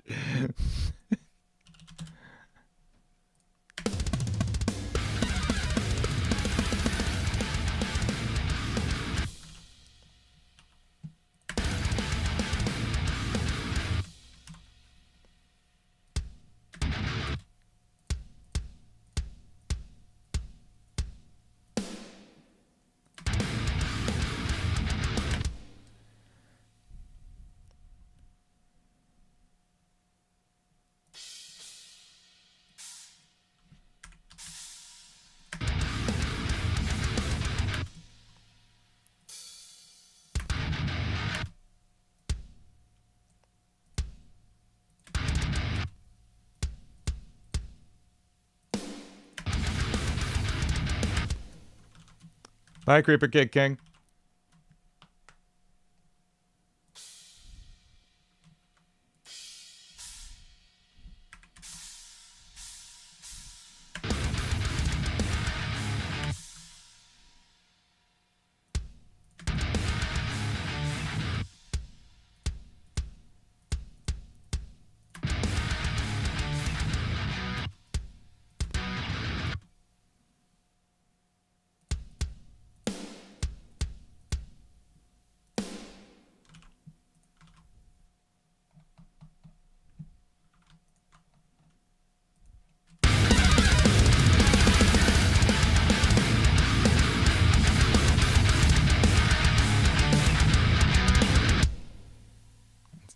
Bye, Creeper Kid King.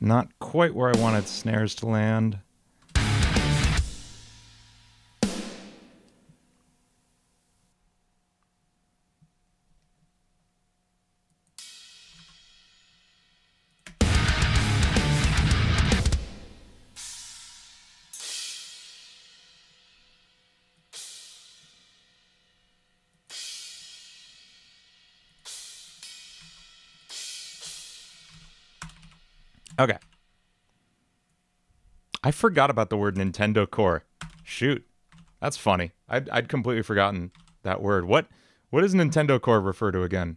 Not quite where I wanted snares to land. Okay. I forgot about the word Nintendo Core. Shoot. That's funny. I'd completely forgotten that word. What does Nintendo Core refer to again?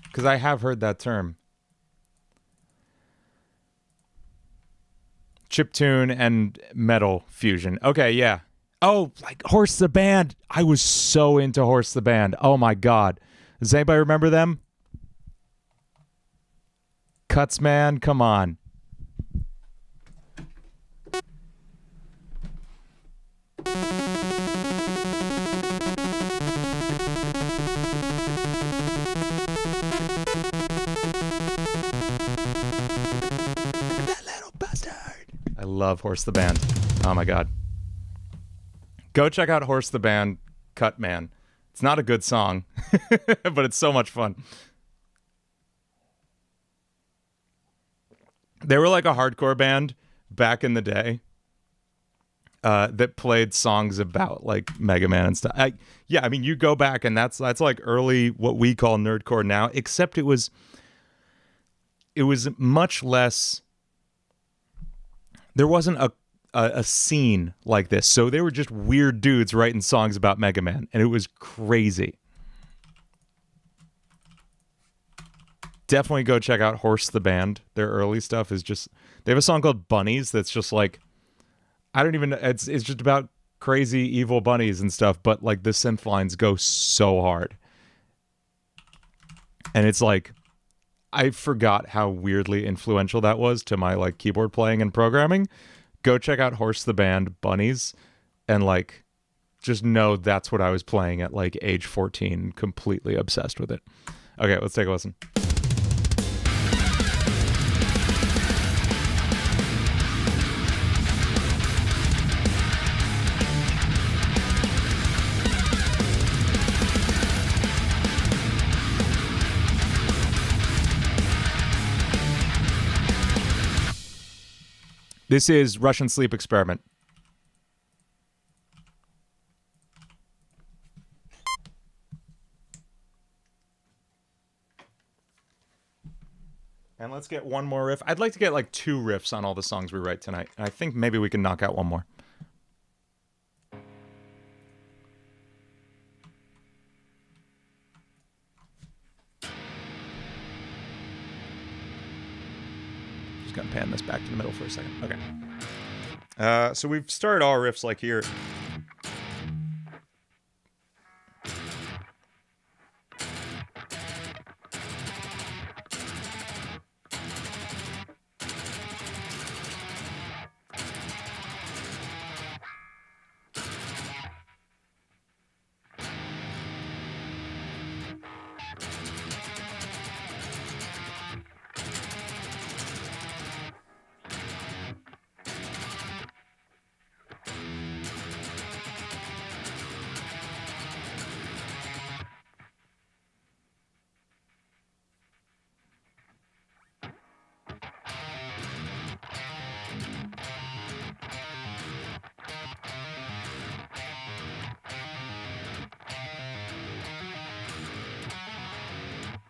Because I have heard that term. Chiptune and metal fusion. Okay, yeah. Oh, like Horse the Band. I was so into Horse the Band. Oh my god. Does anybody remember them? Cuts, man. Come on. I love Horse the Band. Oh my god. Go check out Horse the Band, Cut Man. It's not a good song, but it's so much fun. They were like a hardcore band back in the day that played songs about like Mega Man and stuff. I mean, you go back and that's like early what we call nerdcore now, except it was much less. There wasn't a scene like this. So they were just weird dudes writing songs about Mega Man, and it was crazy. Definitely go check out Horse the Band. Their early stuff is just... They have a song called Bunnies that's just like... I don't even know. It's just about crazy, evil bunnies and stuff, but like the synth lines go so hard. And it's like... I forgot how weirdly influential that was to my like keyboard playing and programming. Go check out Horse the Band, Bunnies, and like just know that's what I was playing at like age 14, completely obsessed with it. Okay, let's take a listen. This is Russian Sleep Experiment. And let's get one more riff. I'd like to get like 2 riffs on all the songs we write tonight. And I think maybe we can knock out one more. Just gonna pan this back to the middle for a second. Okay. So we've started all riffs like here.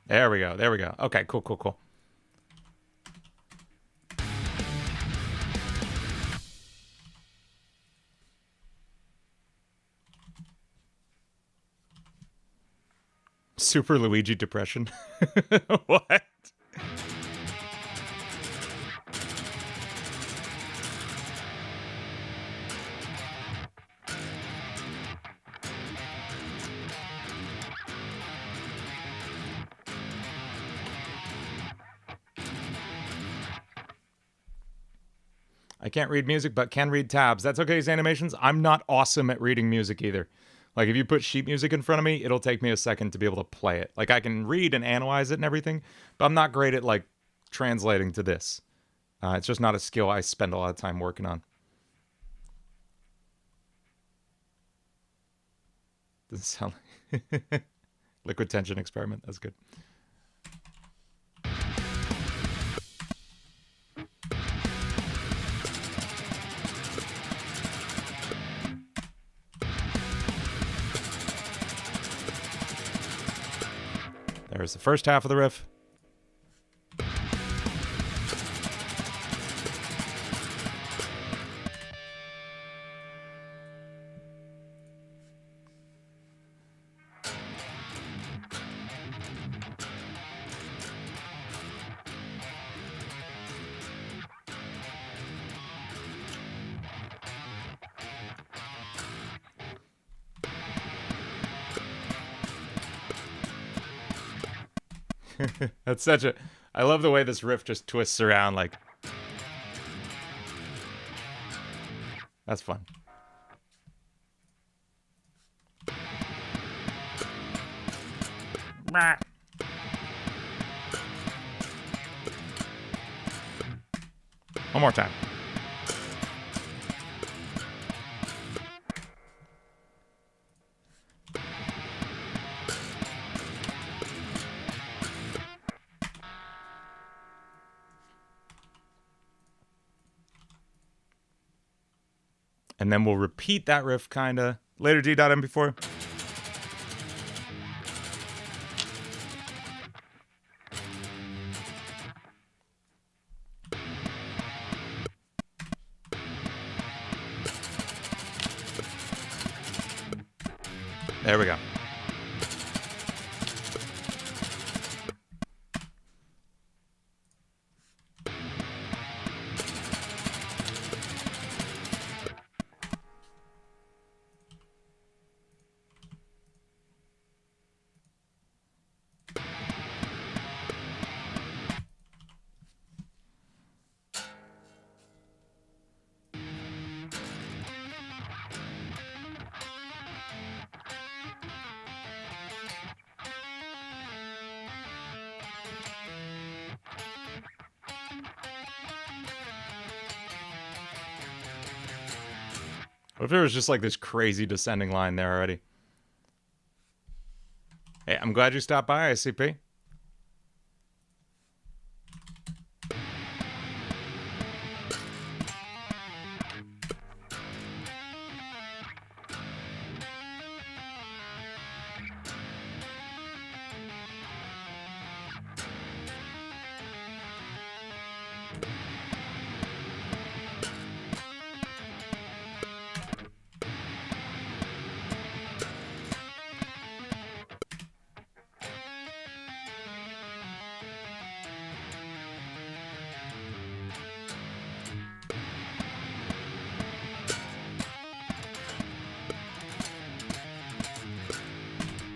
There we go. There we go. Okay, cool, cool, cool. Super Luigi depression. What? I can't read music, but can read tabs. That's okay, Animations. I'm not awesome at reading music either. Like, if you put sheet music in front of me, it'll take me a second to be able to play it. Like, I can read and analyze it and everything, but I'm not great at, like, translating to this. It's just not a skill I spend a lot of time working on. Doesn't sound like... Liquid tension experiment. That's good. There's the first half of the riff. That's such a... I love the way this riff just twists around, like... That's fun. One more time. And then we'll repeat that riff, kinda. Later, G.MP4. There we go. What if there was just like this crazy descending line there already? Hey, I'm glad you stopped by, ICP.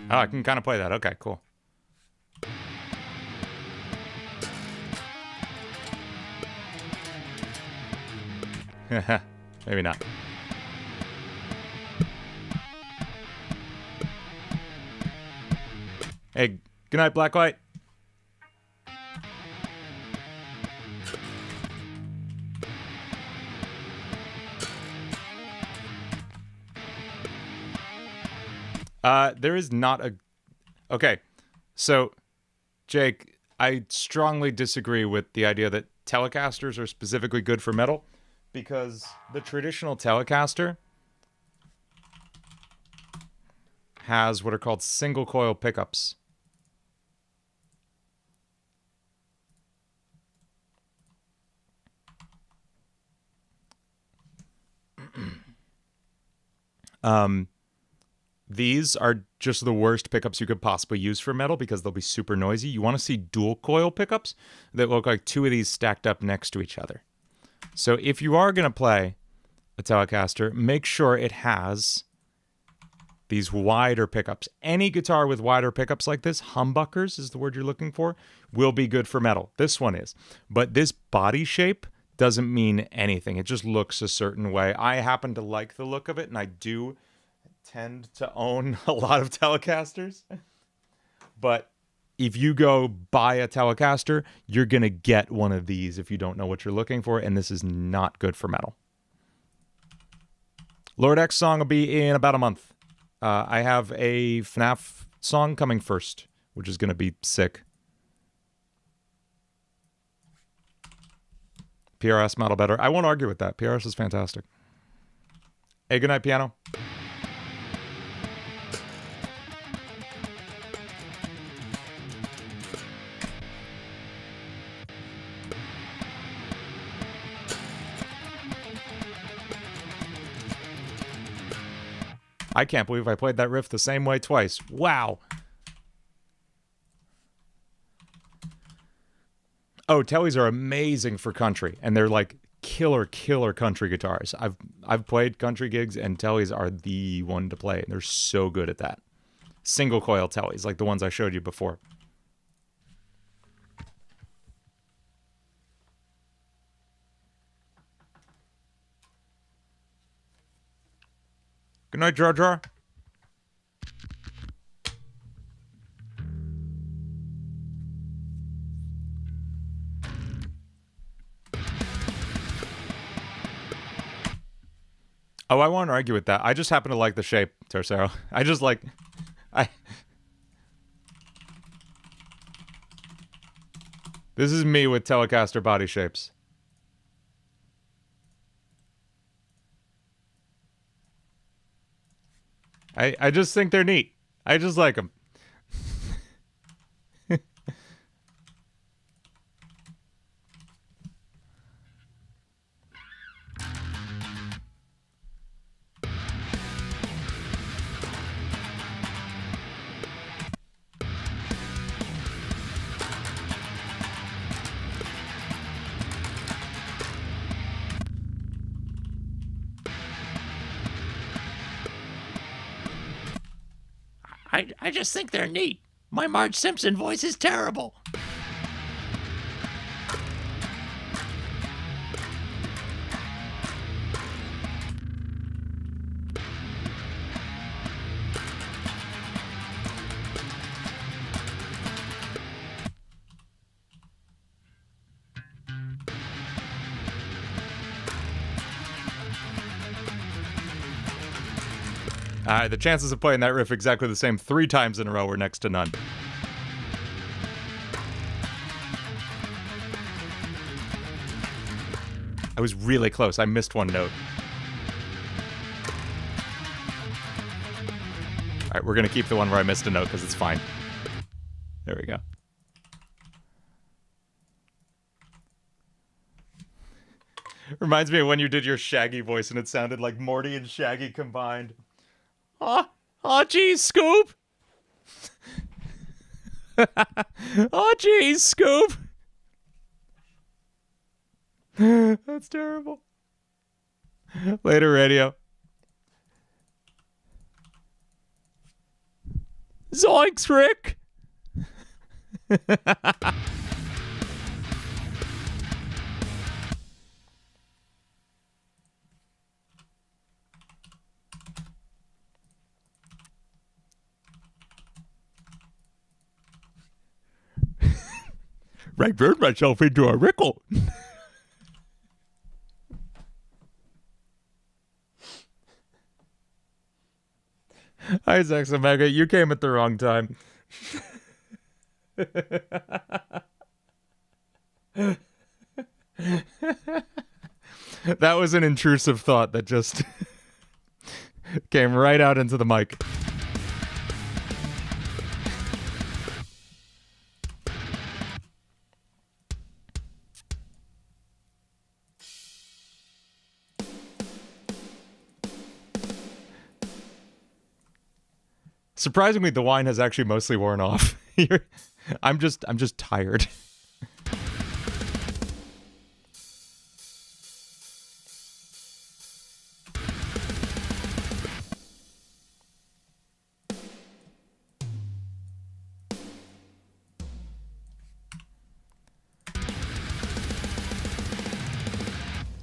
Oh, I can kind of play that. Okay, cool. Maybe not. Hey, good night, Blacklight. There is not a... Okay, so, Jake, I strongly disagree with the idea that Telecasters are specifically good for metal, because the traditional Telecaster has what are called single coil pickups. These are just the worst pickups you could possibly use for metal because they'll be super noisy. You want to see dual coil pickups that look like two of these stacked up next to each other. So if you are going to play a Telecaster, make sure it has these wider pickups. Any guitar with wider pickups like this, humbuckers is the word you're looking for, will be good for metal. This one is. But this body shape doesn't mean anything. It just looks a certain way. I happen to like the look of it, and I do tend to own a lot of Telecasters. But if you go buy a Telecaster, you're going to get one of these if you don't know what you're looking for, and this is not good for metal. Lord X song will be in about a month. I have a FNAF song coming first, which is going to be sick. PRS model better. I won't argue with that. PRS is fantastic. Hey, good night, piano. I can't believe I played that riff the same way twice. Wow. Oh, Tellys are amazing for country, and they're like killer country guitars. I've played country gigs, and Tellys are the one to play. They're so good at that. Single coil Tellys, like the ones I showed you before. Good night, Jar Jar. Oh, I won't argue with that. I just happen to like the shape, Tercero. I just like... This is me with Telecaster body shapes. I just think they're neat. I just like them. I just think they're neat. My Marge Simpson voice is terrible. The chances of playing that riff exactly the same 3 times in a row were next to none. I was really close. I missed one note. All right, we're going to keep the one where I missed a note because it's fine. There we go. Reminds me of when you did your Shaggy voice and it sounded like Morty and Shaggy combined. Oh, geez, Scoop. Oh, geez, Scoop. That's terrible. Later, radio. Zoinks, Rick! I turned myself into a rickle. Isaac Omega, you came at the wrong time. That was an intrusive thought that just came right out into the mic. Surprisingly, the wine has actually mostly worn off. I'm just tired.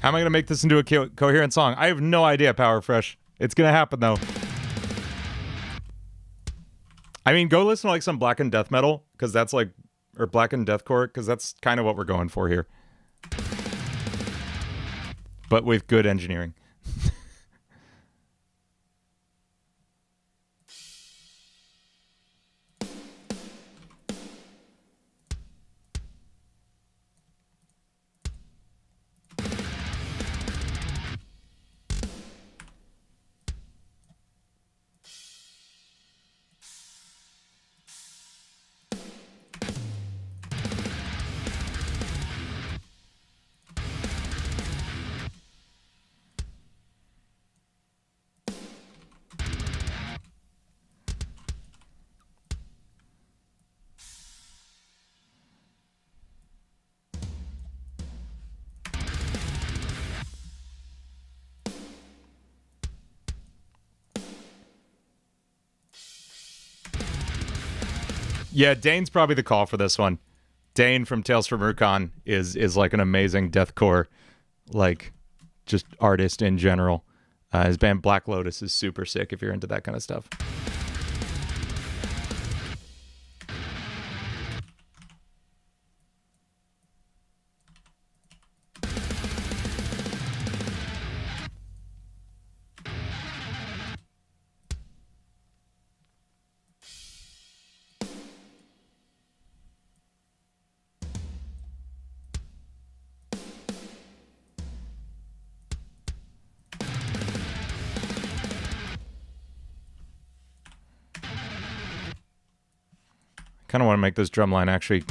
How am I going to make this into a coherent song? I have no idea, Power Fresh. It's going to happen, though. I mean, go listen to like some Black and Death metal, because that's like, or Black and Deathcore, because that's kind of what we're going for here. But with good engineering. Yeah, Dane's probably the call for this one. Dane from Tales from Rukon is like an amazing deathcore, like, just artist in general. His band Black Lotus is super sick if you're into that kind of stuff. Kind of want to make this drum line actually.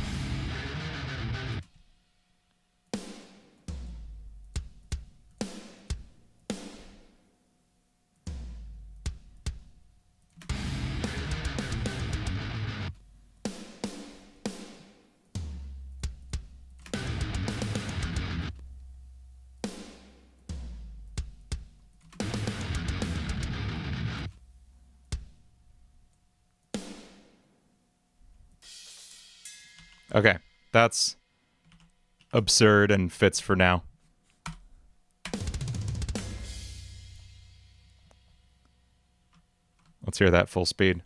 Okay, that's absurd and fits for now. Let's hear that full speed.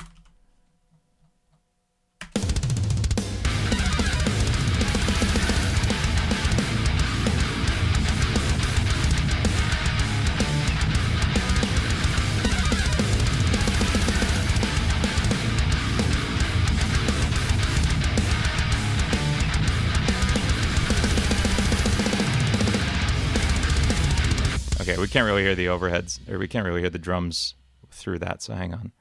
Okay, we can't really hear the overheads, or we can't really hear the drums through that, so hang on.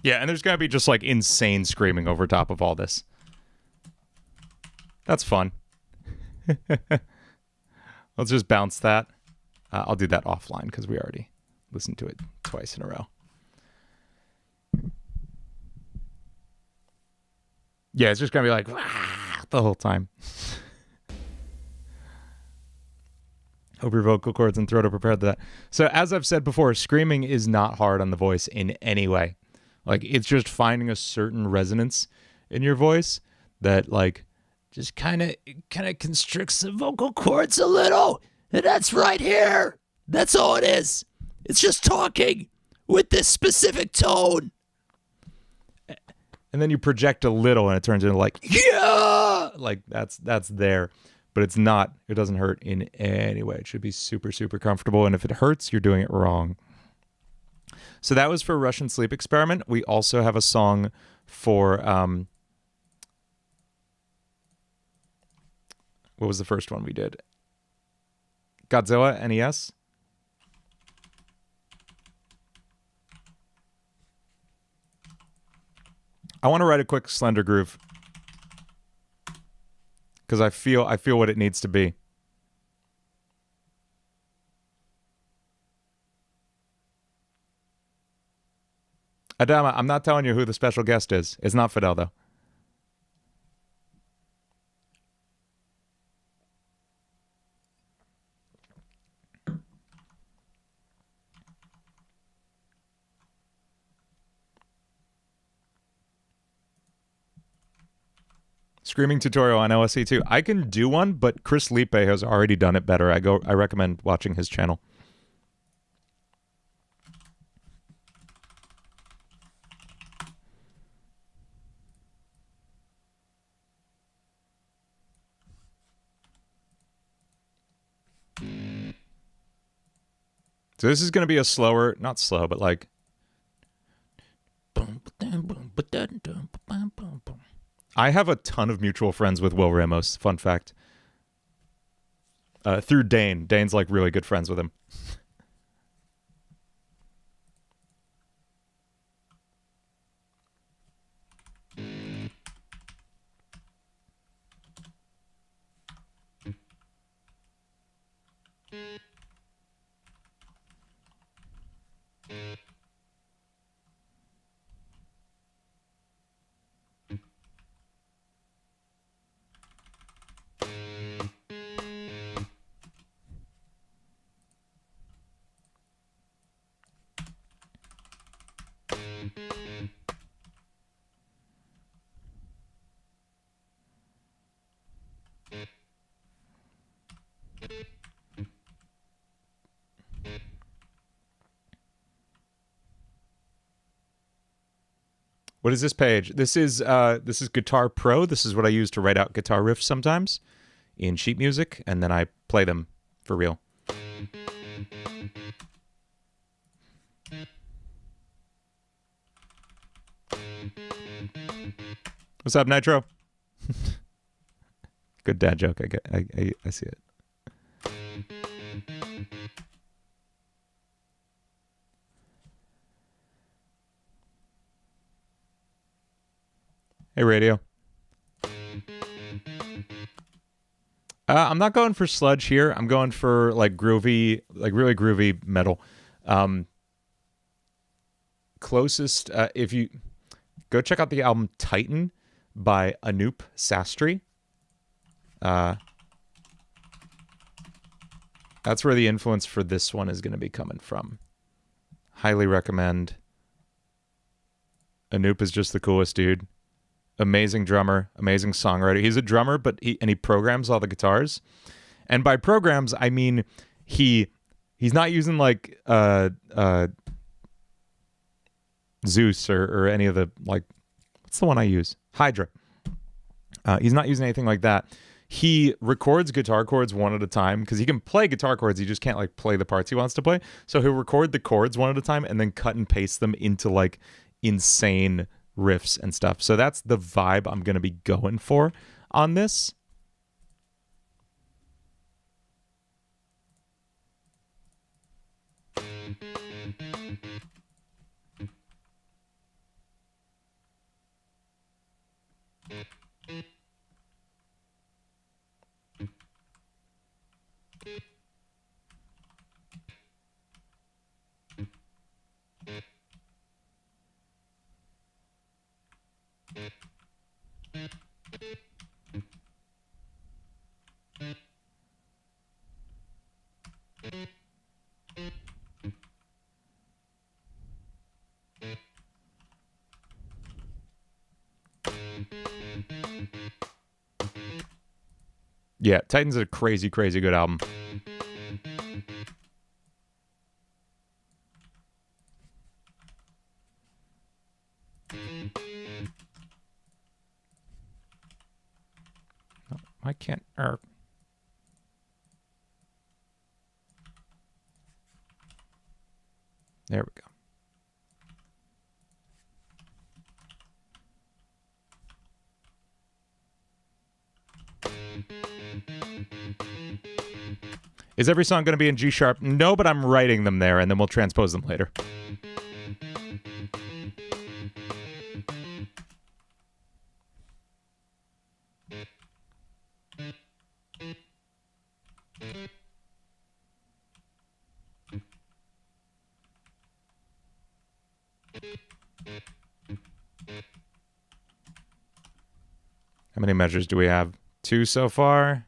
Yeah, and there's gonna be just like insane screaming over top of all this. That's fun. Let's just bounce that. I'll do that offline because we already listened to it twice in a row. Yeah, it's just gonna be like the whole time. Hope your vocal cords and throat are prepared to that. So as I've said before, screaming is not hard on the voice in any way. Like, it's just finding a certain resonance in your voice that, like, just kind of constricts the vocal cords a little. And that's right here. That's all it is. It's just talking with this specific tone. And then you project a little and it turns into like, yeah! Like, that's there. But it's not, it doesn't hurt in any way. It should be super, super comfortable. And if it hurts, you're doing it wrong. So that was for Russian Sleep Experiment. We also have a song for, what was the first one we did? Godzilla NES. I want to write a quick Slender Groove. Because I feel what it needs to be. Adama, I'm not telling you who the special guest is. It's not Fidel, though. Screaming tutorial on LSE2. I can do one, but Chris Lipe has already done it better. I recommend watching his channel. So this is going to be a slower, not slow, but like. I have a ton of mutual friends with Will Ramos. Fun fact. Through Dane. Dane's like really good friends with him. What is this page? This is Guitar Pro. This is what I use to write out guitar riffs sometimes in sheet music, and then I play them for real. What's up, Nitro? Good dad joke. I see it. Hey, radio. I'm not going for sludge here. I'm going for like groovy, like really groovy metal. Closest, if you go check out the album Titan by Anoop Sastry. That's where the influence for this one is going to be coming from. Highly recommend. Anoop is just the coolest dude. Amazing drummer, amazing songwriter. He's a drummer, but he programs all the guitars. And by programs, I mean he's not using like Zeus or any of the, like, what's the one I use? Hydra. He's not using anything like that. He records guitar chords one at a time because he can play guitar chords. He just can't like play the parts he wants to play. So he'll record the chords one at a time and then cut and paste them into like insane riffs and stuff. So that's the vibe I'm going to be going for on this. Yeah, Titan's a crazy, crazy good album. Oh, I can't. There we go. Is every song going to be in G sharp? No, but I'm writing them there, and then we'll transpose them later. How many measures do we have? 2 so far.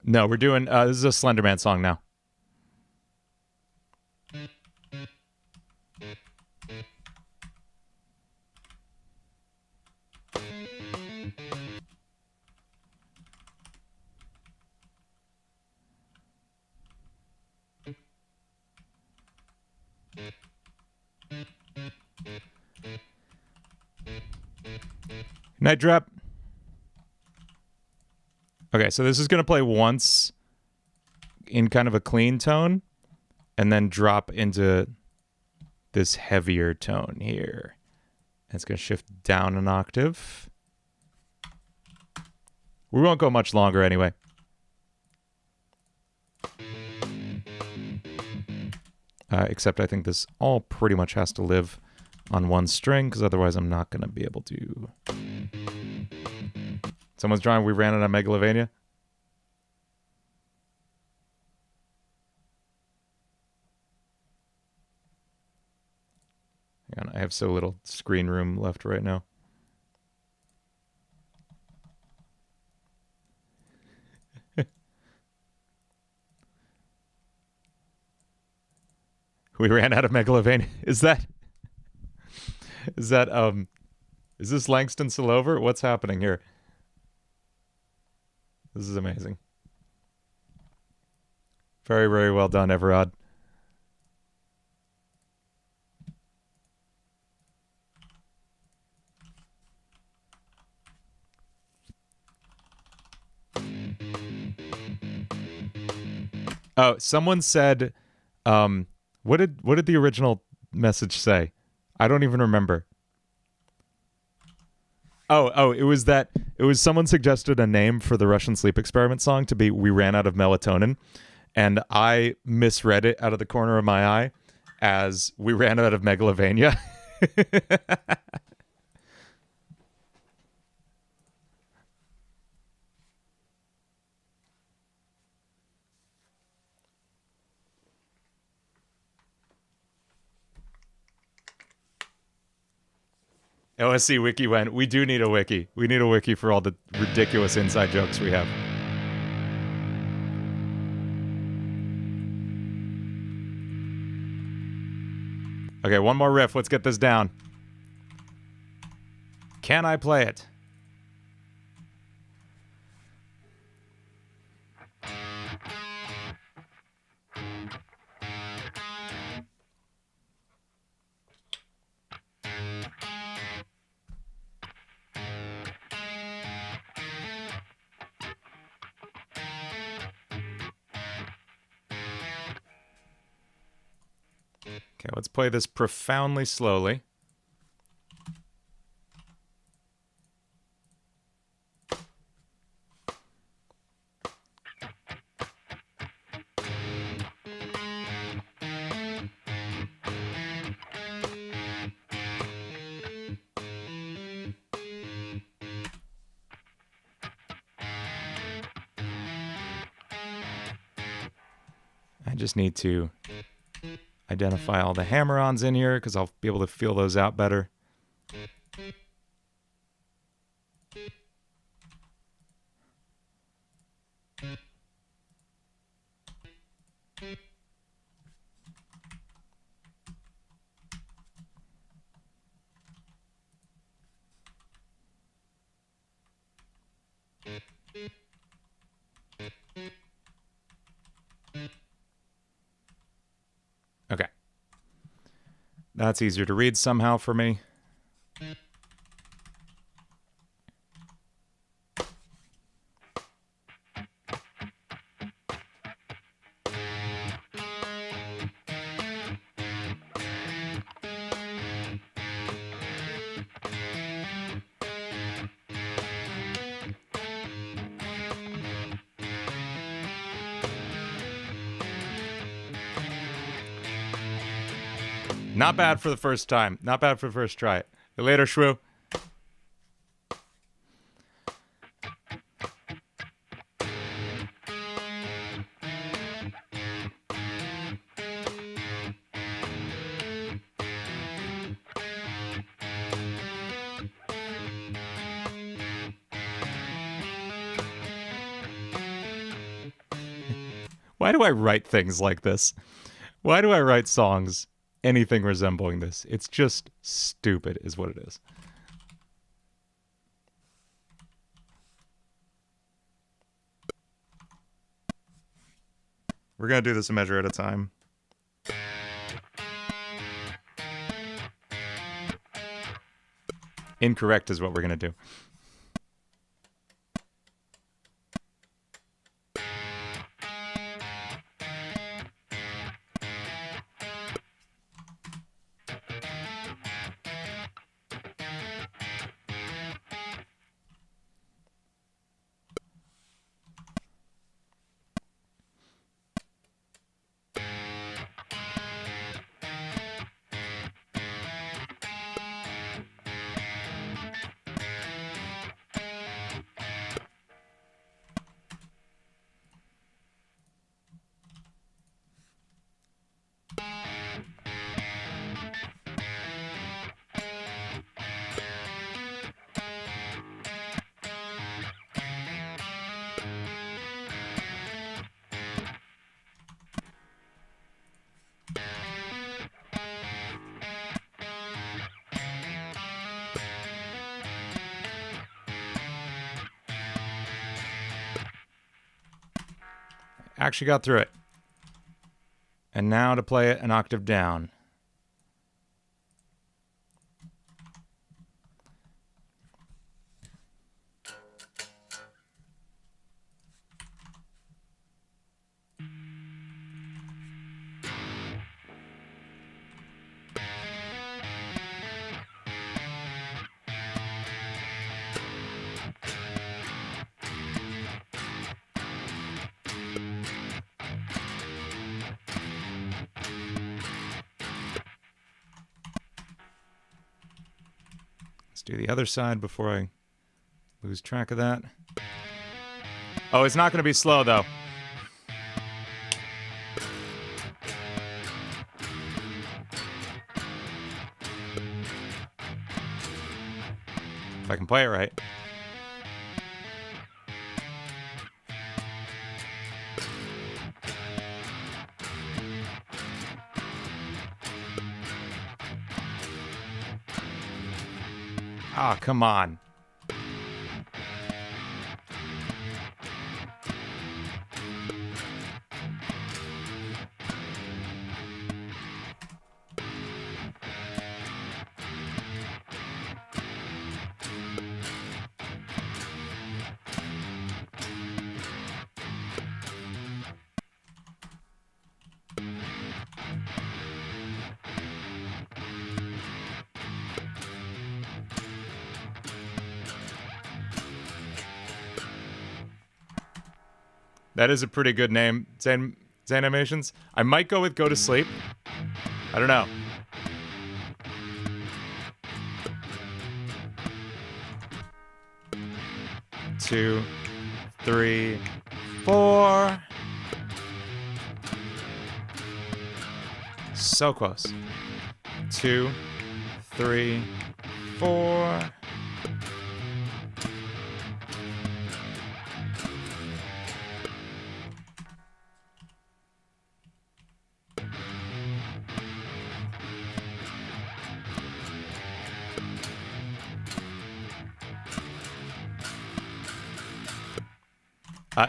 No, we're doing, this is a Slenderman song now. Night drop. Okay, so this is going to play once in kind of a clean tone and then drop into this heavier tone here. And it's going to shift down an octave. We won't go much longer anyway. Except I think this all pretty much has to live on one string, because otherwise I'm not going to be able to. Someone's drawing We Ran Out of Megalovania. Hang on, I have so little screen room left right now. We ran out of Megalovania. Is this Langston Sillover? What's happening here? This is amazing. Very, very well done, Everard. Oh, someone said, what did the original message say? I don't even remember. Oh, it was someone suggested a name for the Russian sleep experiment song to be We Ran Out of Melatonin, and I misread it out of the corner of my eye as We Ran Out of Megalovania. OSC Wiki went, we do need a wiki. We need a wiki for all the ridiculous inside jokes we have. Okay, one more riff. Let's get this down. Can I play it? Okay, let's play this profoundly slowly. I just need to identify all the hammer-ons in here because I'll be able to feel those out better. Okay. That's easier to read somehow for me. Not bad for the first time. Not bad for the first try. See you later, Shrew. Why do I write things like this? Why do I write songs anything resembling this? It's just stupid is what it is. We're going to do this a measure at a time. Incorrect is what we're going to do. Actually got through it. And now to play it an octave down. Do the other side before I lose track of that. Oh, it's not going to be slow, though. If I can play it right. Ah, come on. That is a pretty good name, Zane Animations. I might go with Go to Sleep. I don't know. Two, three, four. So close. Two, three, four.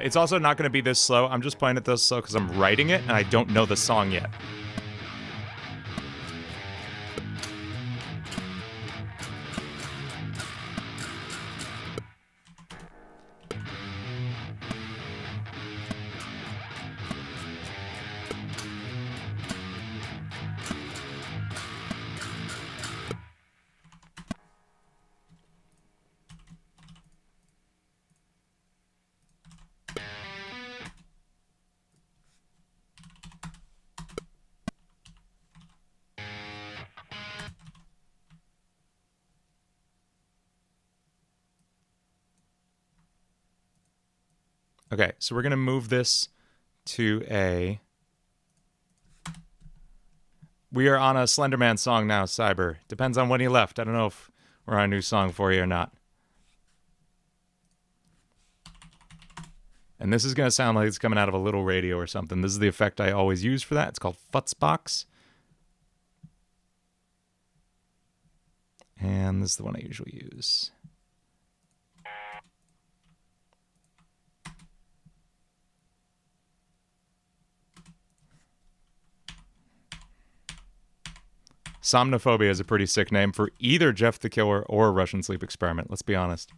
It's also not going to be this slow. I'm just playing it this slow because I'm writing it and I don't know the song yet. Okay, so we're going to move this to a... We are on a Slenderman song now, Cyber. Depends on when he left. I don't know if we're on a new song for you or not. And this is going to sound like it's coming out of a little radio or something. This is the effect I always use for that. It's called Futzbox. And this is the one I usually use. Somnophobia is a pretty sick name for either Jeff the Killer or Russian Sleep Experiment, let's be honest.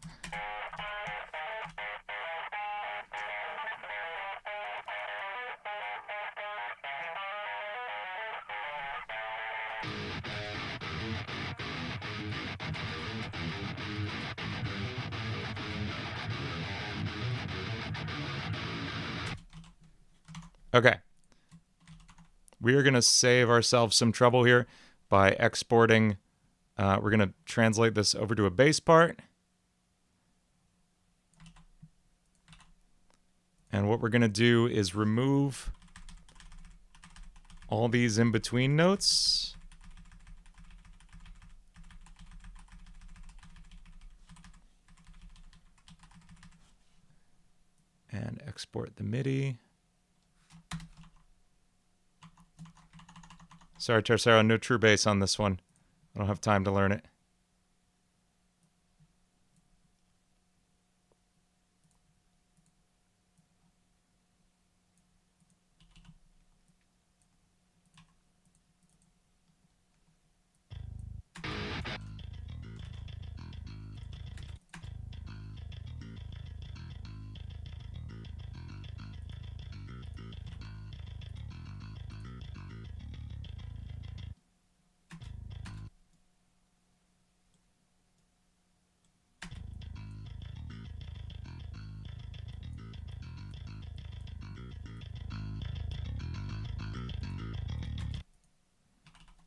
Okay. We are going to save ourselves some trouble here by exporting. We're going to translate this over to a bass part. And what we're going to do is remove all these in-between notes. And export the MIDI. Sorry, Tercero, no true bass on this one. I don't have time to learn it.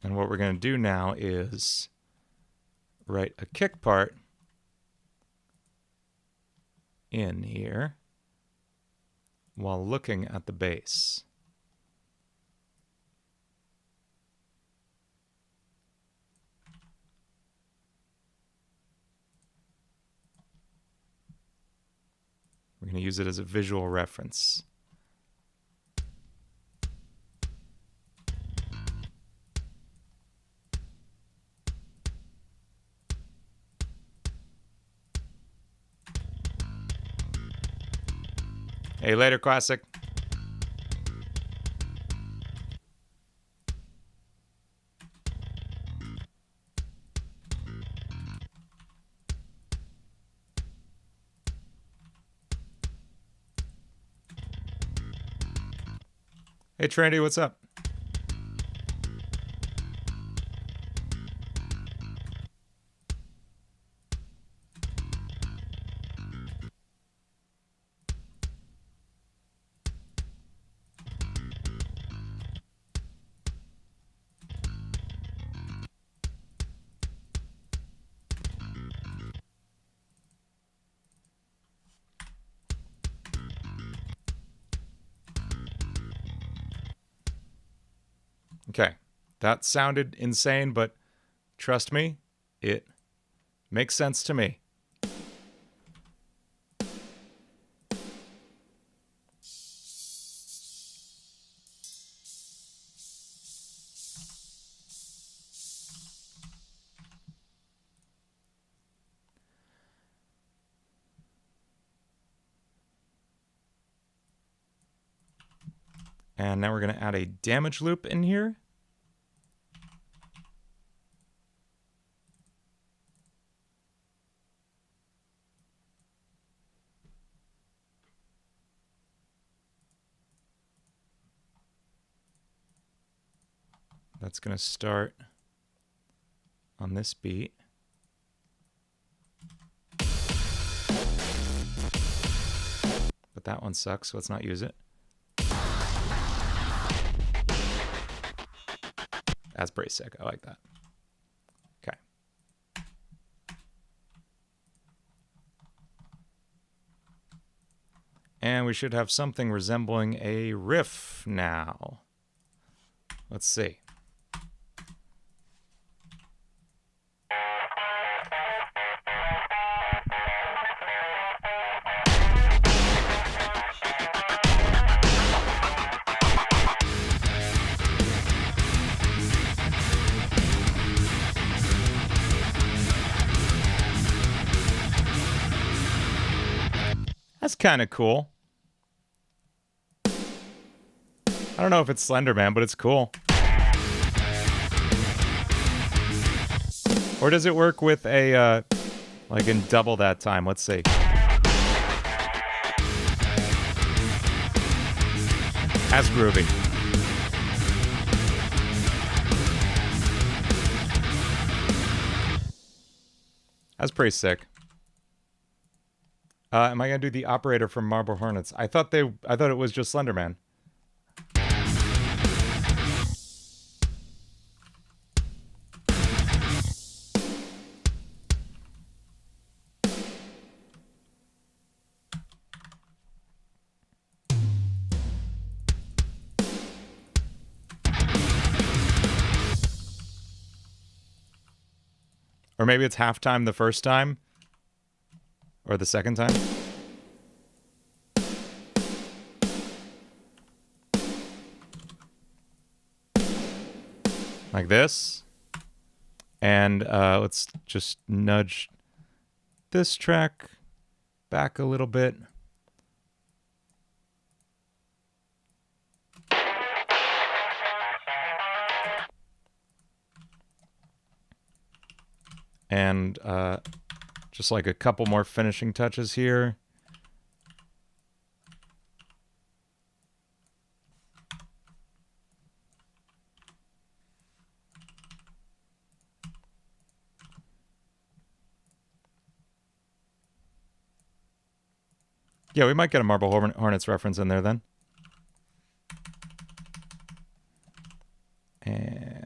And what we're going to do now is write a kick part in here while looking at the bass. We're going to use it as a visual reference. Hey, later, Classic. Hey, Trendy, what's up? Okay, that sounded insane, but trust me, it makes sense to me. And now we're going to add a damage loop in here. That's going to start on this beat. But that one sucks, so let's not use it. That's pretty sick. I like that. Okay. And we should have something resembling a riff now. Let's see. That's kind of cool. I don't know if it's Slenderman, but it's cool. Or does it work with a, like in double that time? Let's see. That's groovy. That's pretty sick. Am I gonna do the operator from Marble Hornets? I thought it was just Slenderman. Or maybe it's halftime the first time. Or the second time. Like this. And let's just nudge this track back a little bit. And just like a couple more finishing touches here. Yeah, we might get a Marble Hornets reference in there then. And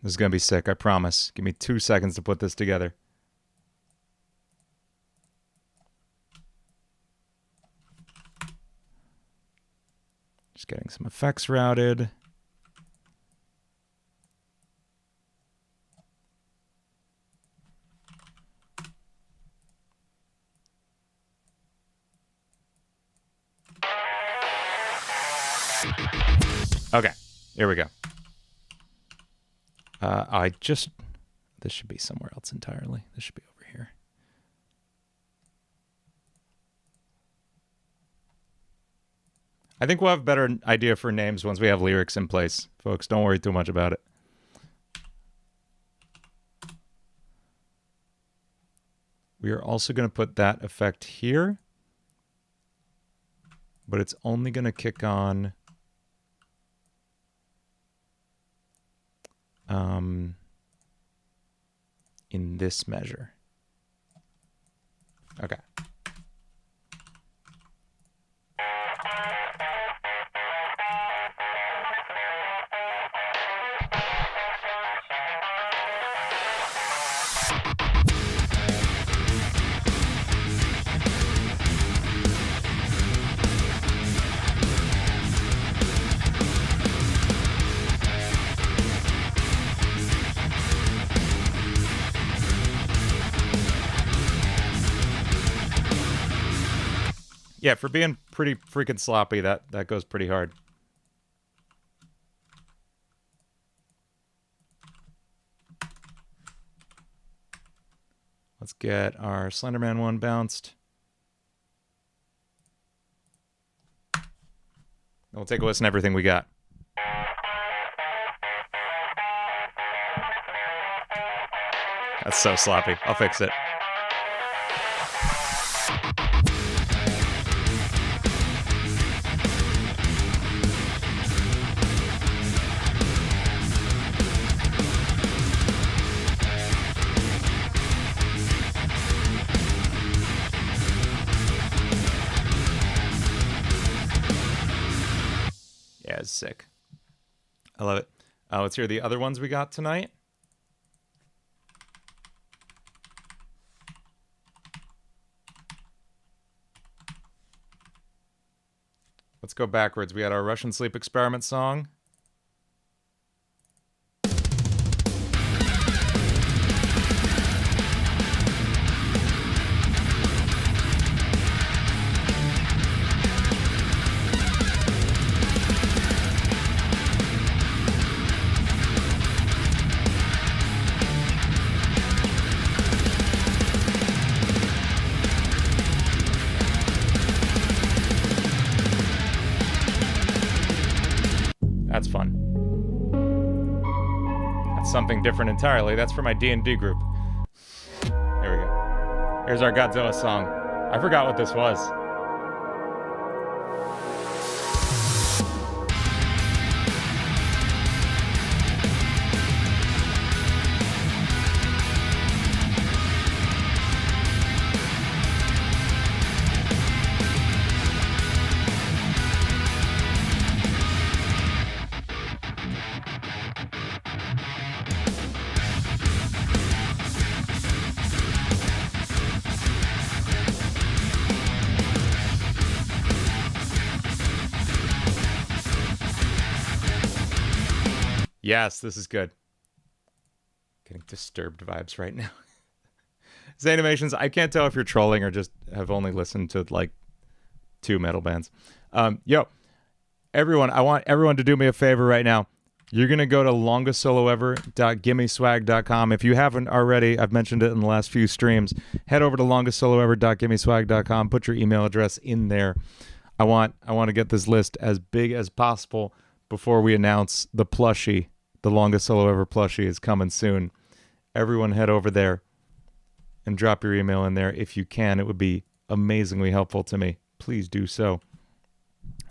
this is going to be sick, I promise. Give me 2 seconds to put this together. Just getting some effects routed. Okay, here we go. This should be somewhere else entirely. This should be over here. I think we'll have a better idea for names once we have lyrics in place. Folks, don't worry too much about it. We are also going to put that effect here, but it's only going to kick on in this measure. Okay. Yeah, for being pretty freaking sloppy, that goes pretty hard. Let's get our Slenderman one bounced. And we'll take a listen to everything we got. That's so sloppy. I'll fix it. Yeah, it's sick. I love it. Let's hear the other ones we got tonight. Let's go backwards. We had our Russian sleep experiment song. That's fun. That's something different entirely. That's for my D&D group. There we go. Here's our Godzilla song. I forgot what this was. Yes, this is good. Getting disturbed vibes right now. Zanimations, I can't tell if you're trolling or just have only listened to like 2 metal bands. Yo, everyone, I want everyone to do me a favor right now. You're going to go to longestsoloever.gimmeswag.com. If you haven't already, I've mentioned it in the last few streams. Head over to longestsoloever.gimmeswag.com. Put your email address in there. I want to get this list as big as possible before we announce the plushie. The Longest Solo Ever plushie is coming soon. Everyone head over there and drop your email in there if you can. It would be amazingly helpful to me. Please do so.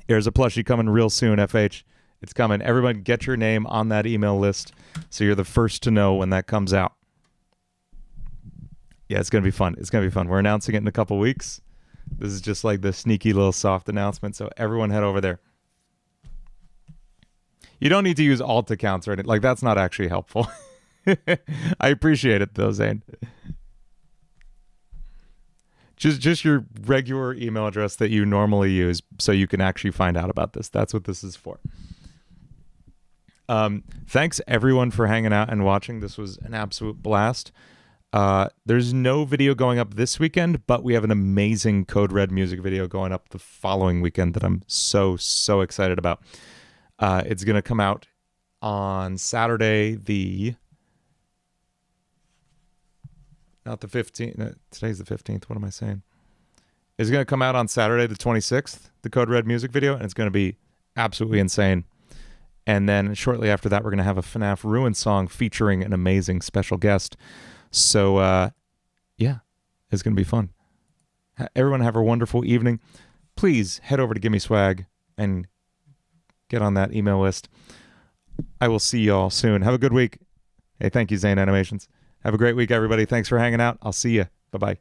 There's a plushie coming real soon, FH. It's coming. Everyone get your name on that email list so you're the first to know when that comes out. Yeah, it's going to be fun. It's going to be fun. We're announcing it in a couple weeks. This is just like the sneaky little soft announcement, so everyone head over there. You don't need to use alt accounts or anything. Like, that's not actually helpful. I appreciate it, though, Zane. Just your regular email address that you normally use so you can actually find out about this. That's what this is for. Thanks, everyone, for hanging out and watching. This was an absolute blast. There's no video going up this weekend, but we have an amazing Code Red music video going up the following weekend that I'm so excited about. It's going to come out on Saturday, not the 15th. Today's the 15th. What am I saying? It's going to come out on Saturday, the 26th, the Code Red music video, and it's going to be absolutely insane. And then shortly after that, we're going to have a FNAF Ruin song featuring an amazing special guest. So, yeah, it's going to be fun. Everyone have a wonderful evening. Please head over to Gimme Swag and get on that email list. I will see y'all soon. Have a good week. Hey, thank you, Zane Animations. Have a great week, everybody. Thanks for hanging out. I'll see you. Bye-bye.